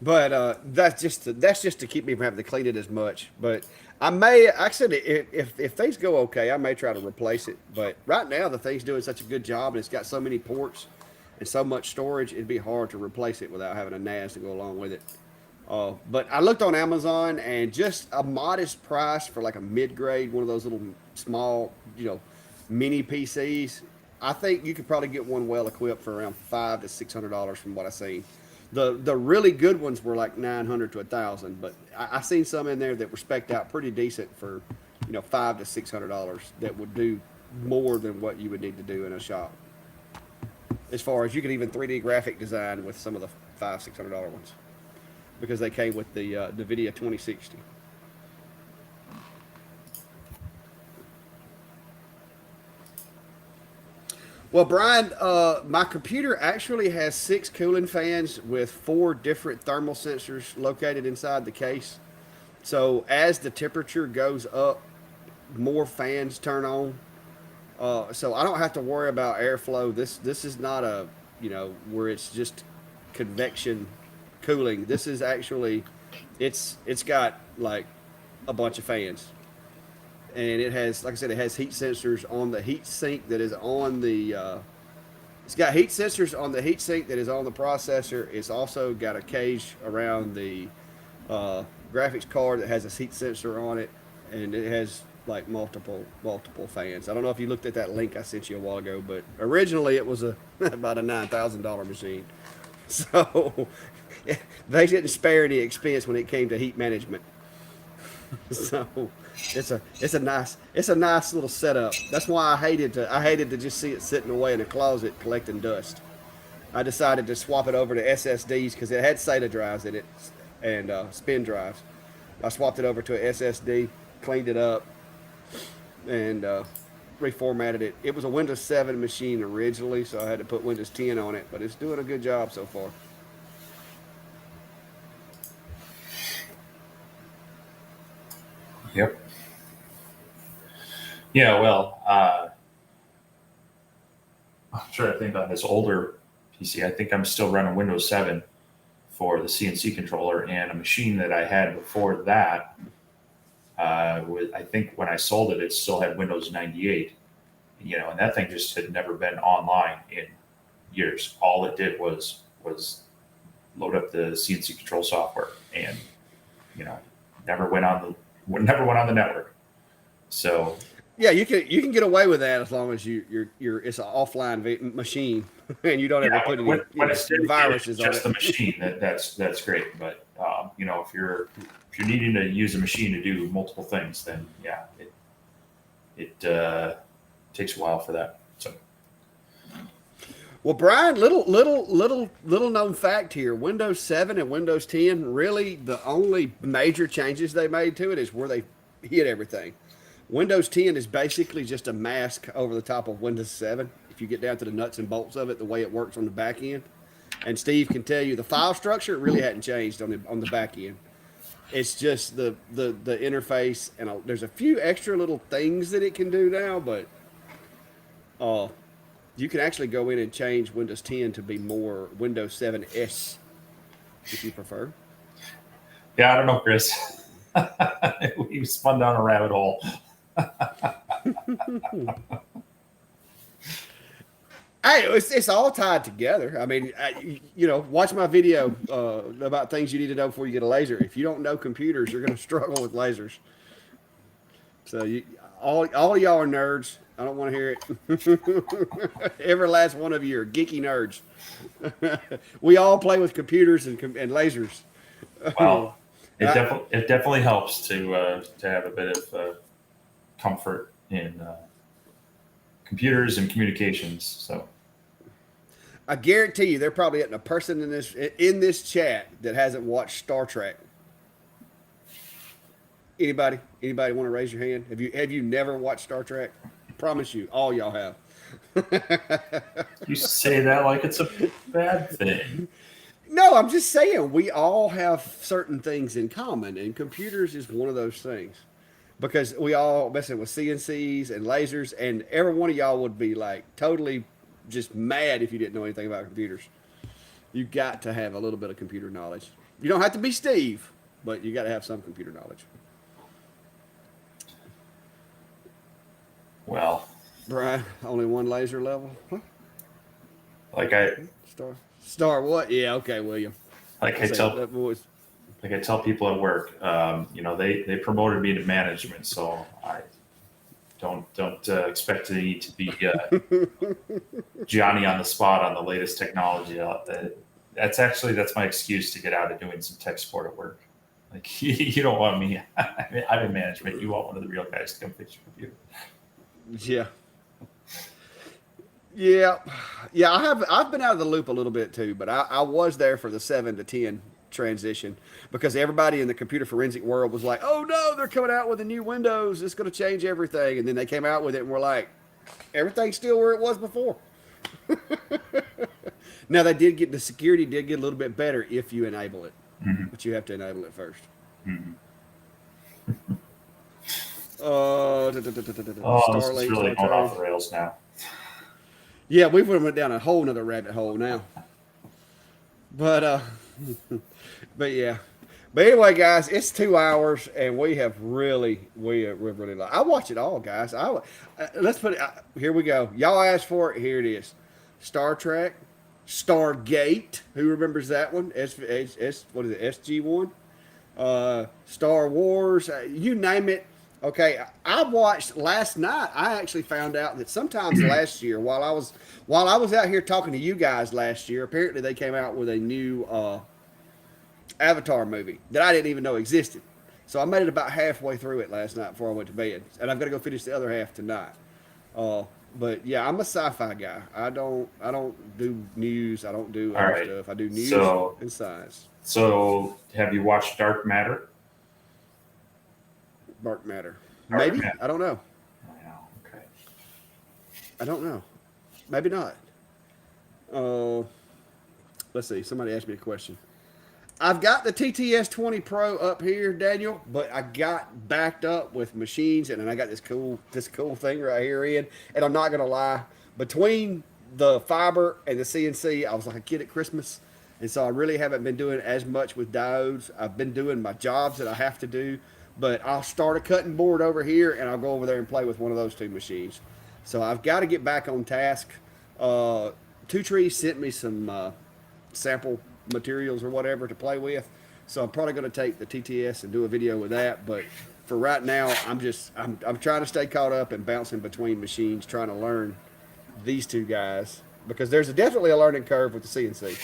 But that's just to keep me from having to clean it as much. But I said if things go okay, I may try to replace it. But right now the thing's doing such a good job, and it's got so many ports and so much storage, it'd be hard to replace it without having a NAS to go along with it. But I looked on Amazon, and just a modest price for like a mid-grade, one of those little small, mini PCs. I think you could probably get one well equipped for around $500 to $600 from what I've seen. The really good ones were like $900 to $1,000, but I seen some in there that were spec'd out pretty decent for $500 to $600 that would do more than what you would need to do in a shop. As far as you could even 3D graphic design with some of the $500-600 ones, because they came with the NVIDIA 2060. Well, Brian, my computer actually has 6 cooling fans with 4 different thermal sensors located inside the case. So as the temperature goes up, more fans turn on. So I don't have to worry about airflow. This is not a, where it's just convection cooling. This is actually, it's got like a bunch of fans. And it has, like I said, it has heat sensors on the heat sink that is on the, it's got heat sensors on the heat sink that is on the processor. It's also got a cage around the graphics card that has a heat sensor on it. And it has like multiple fans. I don't know if you looked at that link I sent you a while ago, but originally it was about a $9,000 machine. So they didn't spare any expense when it came to heat management. So it's a nice little setup. That's why I hated to just see it sitting away in a closet collecting dust. I decided to swap it over to SSDs because it had SATA drives in it and spin drives. I swapped it over to an SSD, cleaned it up, and reformatted it. It was a Windows 7 machine originally, so I had to put Windows 10 on it, but it's doing a good job so far. Yep. Yeah, well, I'm trying to think on this older PC. I think I'm still running Windows 7 for the CNC controller, and a machine that I had before that, I think when I sold it, it still had Windows 98, and that thing just had never been online in years. All it did was load up the CNC control software, and never went on the network. So yeah, you can get away with that as long as you're it's an offline machine and you don't ever put any viruses on it. Just the machine that's great. But if you're needing to use a machine to do multiple things, then yeah, it takes a while for that. So. Well, Brian, little known fact here: Windows 7 and Windows 10, really the only major changes they made to it is where they hid everything. Windows 10 is basically just a mask over the top of Windows 7. if you get down to the nuts and bolts of it, the way it works on the back end. And Steve can tell you the file structure really hadn't changed on the back end. It's just the interface, and there's a few extra little things that it can do now, but you can actually go in and change Windows 10 to be more Windows 7S if you prefer. Yeah, I don't know, Chris. We spun down a rabbit hole. Hey, it's all tied together. I mean, watch my video about things you need to know before you get a laser. If you don't know computers, you're going to struggle with lasers. So all y'all are nerds. I don't want to hear it. Every last one of you are geeky nerds. We all play with computers and lasers. Well, it definitely helps to have a bit of comfort in computers and communications. So I guarantee you, there probably isn't a person in this chat that hasn't watched Star Trek. Anybody want to raise your hand? Have you never watched Star Trek? I promise you, all y'all have. You say that like it's a bad thing. No, I'm just saying we all have certain things in common, and computers is one of those things. Because we all messing with CNCs and lasers, and every one of y'all would be like totally just mad if you didn't know anything about computers. You got to have a little bit of computer knowledge. You don't have to be Steve, but you got to have some computer knowledge. Well, Brian, only one laser level? Huh? Like Star what? Yeah, okay, William. I tell people at work, they promoted me to management, so I don't expect to need to be Johnny on the spot on the latest technology. That's my excuse to get out of doing some tech support at work. Like you don't want me. I'm in management. You want one of the real guys to come fix your computer. Yeah. I've been out of the loop a little bit too, but I was there for the 7 to 10 transition because everybody in the computer forensic world was like, "Oh no, they're coming out with a new Windows. It's going to change everything." And then they came out with it, and we're like, "Everything's still where it was before." Now the security did get a little bit better if you enable it, but you have to enable it first. This is really going off the rails now. Yeah, we went down a whole nother rabbit hole now. But yeah. But anyway, guys, it's 2 hours, and we've really liked. I watch it all, guys. Let's put it. Here we go. Y'all asked for it. Here it is. Star Trek, Stargate. Who remembers that one? What is it? SG-1. Star Wars. You name it. Okay, I watched last night. I actually found out that sometimes last year, while I was out here talking to you guys last year, apparently they came out with a new Avatar movie that I didn't even know existed. So I made it about halfway through it last night before I went to bed, and I've got to go finish the other half tonight. But yeah, I'm a sci-fi guy. I don't do news. I don't do other stuff. I do news and science. So have you watched Dark Matter? Dark Matter. Maybe. I don't know. Okay. I don't know. Maybe not. Let's see. Somebody asked me a question. I've got the TTS 20 Pro up here, Daniel, but I got backed up with machines, and then I got this cool thing right here in. And I'm not gonna lie, between the fiber and the CNC, I was like a kid at Christmas, and so I really haven't been doing as much with diodes. I've been doing my jobs that I have to do. But I'll start a cutting board over here, and I'll go over there and play with one of those two machines. So I've got to get back on task. Two Trees sent me some sample materials or whatever to play with. So I'm probably going to take the TTS and do a video with that. But for right now, I'm trying to stay caught up and bouncing between machines, trying to learn these two guys. Because there's definitely a learning curve with the CNC.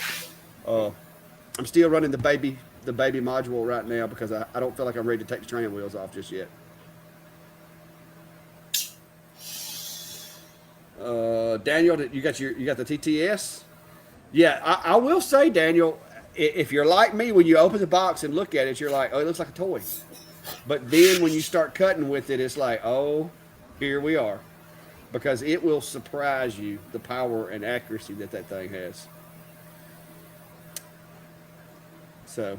I'm still running the baby module right now because I don't feel like I'm ready to take the training wheels off just yet. Daniel, you got the TTS? Yeah, I will say, Daniel, if you're like me, when you open the box and look at it, you're like, oh, it looks like a toy. But then when you start cutting with it, it's like, oh, here we are. because it will surprise you the power and accuracy that thing has. So,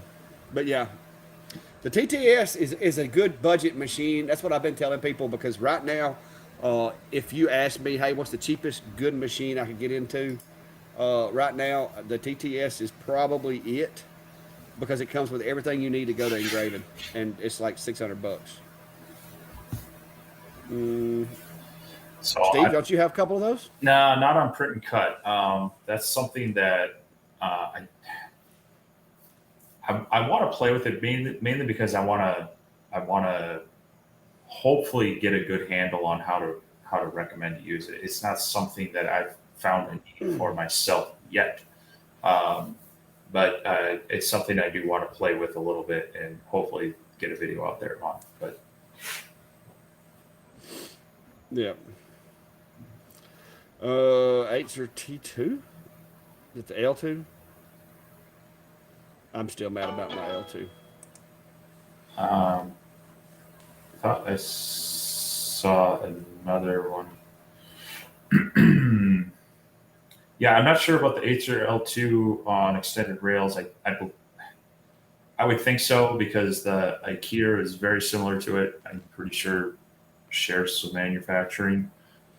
but yeah, the TTS is a good budget machine. That's what I've been telling people because right now, if you ask me, hey, what's the cheapest good machine I could get into? Right now, the TTS is probably it because it comes with everything you need to go to engraving, and it's like $600. So Steve, don't you have a couple of those? no, not on print and cut. That's something that I want to play with it mainly because I want to hopefully get a good handle on how to recommend to use it. It's not something that I've found a need for myself yet, but it's something I do want to play with a little bit and hopefully get a video out there on. But yeah. Acer T2? Is it the L2? I'm still mad about my L2. thought I saw another one. Yeah, I'm not sure about the Acer L2 on extended rails. I would think so because the IKEA is very similar to it. I'm pretty sure shares some manufacturing,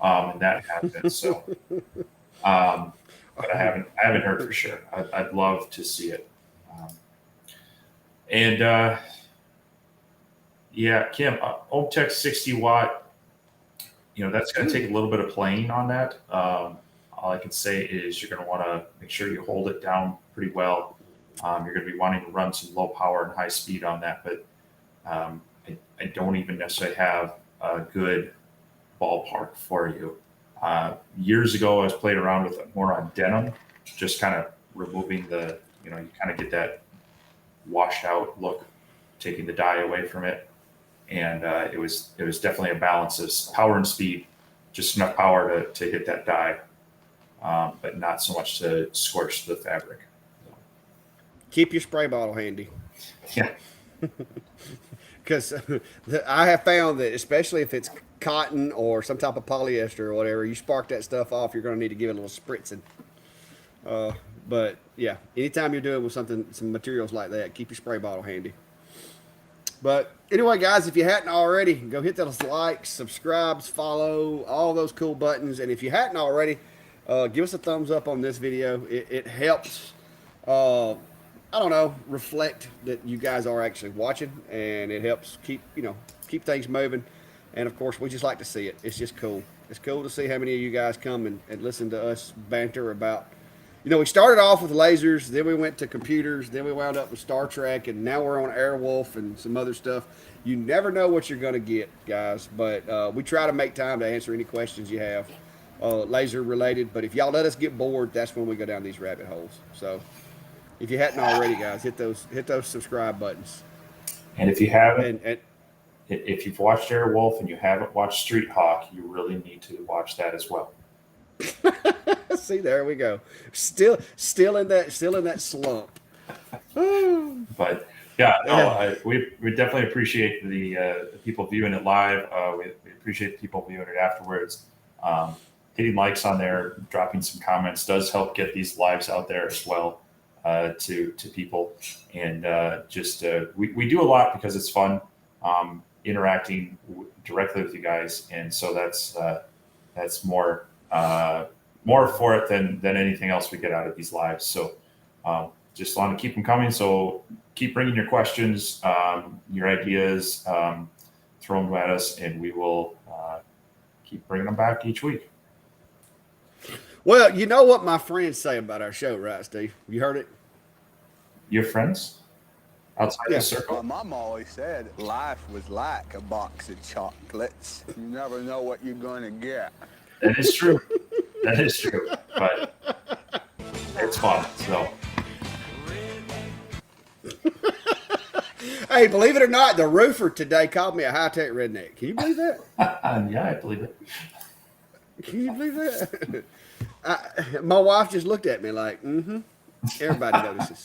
and that happens. So, but I haven't heard for sure. I'd love to see it. And yeah, Kim, Optech 60 watt. That's going to take a little bit of playing on that. All I can say is you're going to want to make sure you hold it down pretty well. You're going to be wanting to run some low power and high speed on that, but I don't even necessarily have a good ballpark for you. Years ago, I was playing around with it more on denim, just kind of removing you kind of get that washed out look, taking the dye away from it. And it was definitely a balance of power and speed, just enough power to hit that dye, but not so much to scorch the fabric. Keep your spray bottle handy. Yeah. Because I have found that especially if it's cotton or some type of polyester or whatever, you spark that stuff off, you're going to need to give it a little spritzing. But yeah, anytime you're doing with some materials like that, keep your spray bottle handy. But anyway, guys, if you hadn't already, go hit those likes, subscribes, follow, all those cool buttons. And if you hadn't already, give us a thumbs up on this video. It helps, reflect that you guys are actually watching, and it helps keep things moving. And of course, we just like to see it. It's just cool. It's cool to see how many of you guys come and listen to us banter about. We started off with lasers, then we went to computers, then we wound up with Star Trek, and now we're on Airwolf and some other stuff. You never know what you're going to get, guys, but we try to make time to answer any questions you have laser related. But if y'all let us get bored, that's when we go down these rabbit holes. So if you hadn't already, guys, hit those subscribe buttons. And if you haven't, if you've watched Airwolf and you haven't watched Street Hawk, you really need to watch that as well. See, there we go. Still in that slump. But yeah, we definitely appreciate the people viewing it live. We appreciate the people viewing it afterwards. Hitting likes on there, dropping some comments does help get these lives out there as well to people. And we do a lot because it's fun interacting directly with you guys, and so that's more for it than anything else we get out of these lives. So just want to keep them coming. So keep bringing your questions, your ideas, throw them at us, and we will keep bringing them back each week. Well, you know what my friends say about our show, right, Steve? You heard it? Your friends outside the circle? My mom always said life was like a box of chocolates. You never know what you're going to get. That is true. That is true. But it's fun. So. Hey, believe it or not, the roofer today called me a high-tech redneck. Can you believe that? Yeah, I believe it. Can you believe that? My wife just looked at me like, Everybody notices.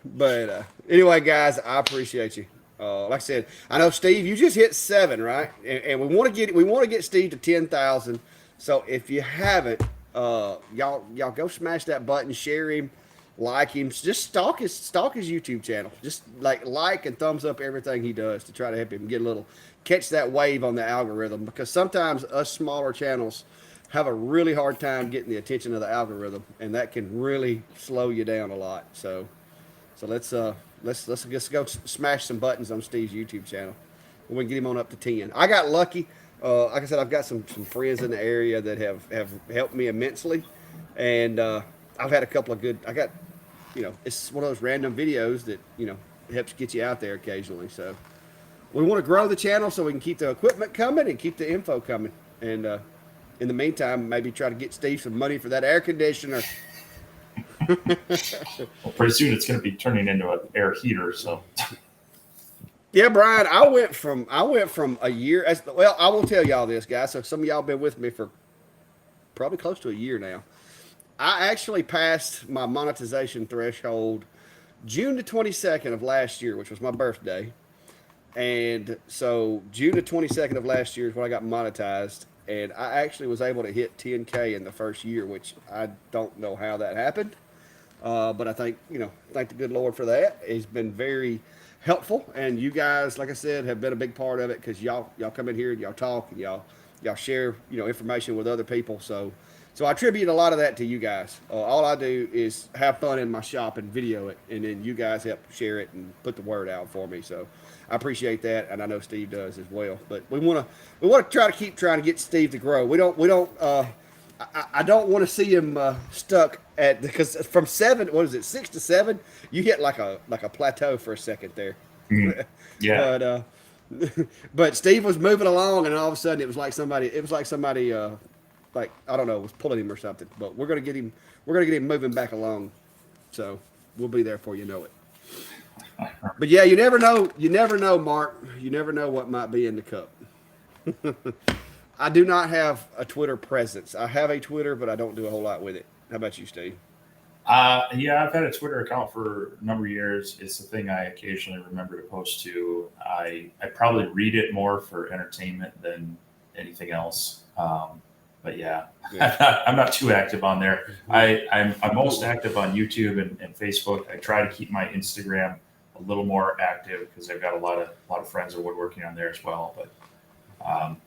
But anyway, guys, I appreciate you. Like I said, I know Steve, you just hit 7, right? And we want to get Steve to 10,000. So if you haven't, y'all go smash that button, share him, like him, just stalk his YouTube channel. Just like and thumbs up everything he does to try to help him get a little catch that wave on the algorithm, because sometimes us smaller channels have a really hard time getting the attention of the algorithm, and that can really slow you down a lot. So let's just go smash some buttons on Steve's YouTube channel. We can get him on up to 10. I got lucky. Like I said, I've got some friends in the area that have helped me immensely, and I've had a couple of good. I got, it's one of those random videos that helps get you out there occasionally. So we want to grow the channel so we can keep the equipment coming and keep the info coming. And in the meantime, maybe try to get Steve some money for that air conditioner. Well, pretty soon it's going to be turning into an air heater. So, yeah, Brian, I went from a year. Well, I will tell y'all this, guys. So some of y'all been with me for probably close to a year now. I actually passed my monetization threshold June the 22nd of last year, which was my birthday. And so June the 22nd of last year is when I got monetized. And I actually was able to hit 10K in the first year, which I don't know how that happened. But I thank the good Lord for that. It's been very helpful. And you guys, like I said, have been a big part of it, because y'all come in here and y'all talk and y'all share, information with other people. So I attribute a lot of that to you guys. All I do is have fun in my shop and video it, and then you guys help share it and put the word out for me. So I appreciate that, and I know Steve does as well. But we want to try to keep trying to get Steve to grow. We don't. I don't want to see him stuck at, because from 7, 6 to 7, you hit like a plateau for a second there. Yeah. But Steve was moving along, and all of a sudden it was like somebody like, I don't know, was pulling him or something. But we're gonna get him moving back along. So we'll be there for you, know it. But yeah, you never know, Mark. You never know what might be in the cup. I do not have a Twitter presence. I have a Twitter, but I don't do a whole lot with it. How about you, Steve? Yeah, I've had a Twitter account for a number of years. It's the thing I occasionally remember to post to. I probably read it more for entertainment than anything else. But yeah, I'm not too active on there. I'm most active on YouTube and Facebook. I try to keep my Instagram a little more active, because I've got a lot of friends that are woodworking on there as well. But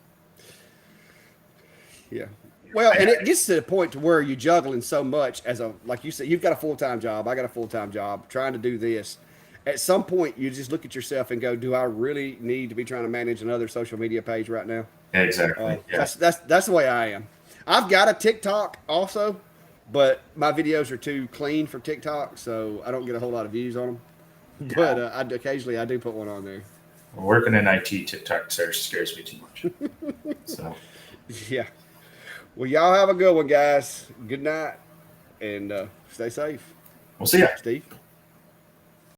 yeah. Well, and it gets to the point to where you're juggling so much like you said, you've got a full-time job. I got a full-time job trying to do this. At some point, you just look at yourself and go, do I really need to be trying to manage another social media page right now? yeah, exactly. Yeah. That's the way I am. I've got a TikTok also, but my videos are too clean for TikTok, so I don't get a whole lot of views on them. Yeah. But occasionally I do put one on there. Working in IT, TikTok scares me too much. So Yeah. Well, y'all have a good one, guys. Good night, and stay safe. we'll see ya. Steve.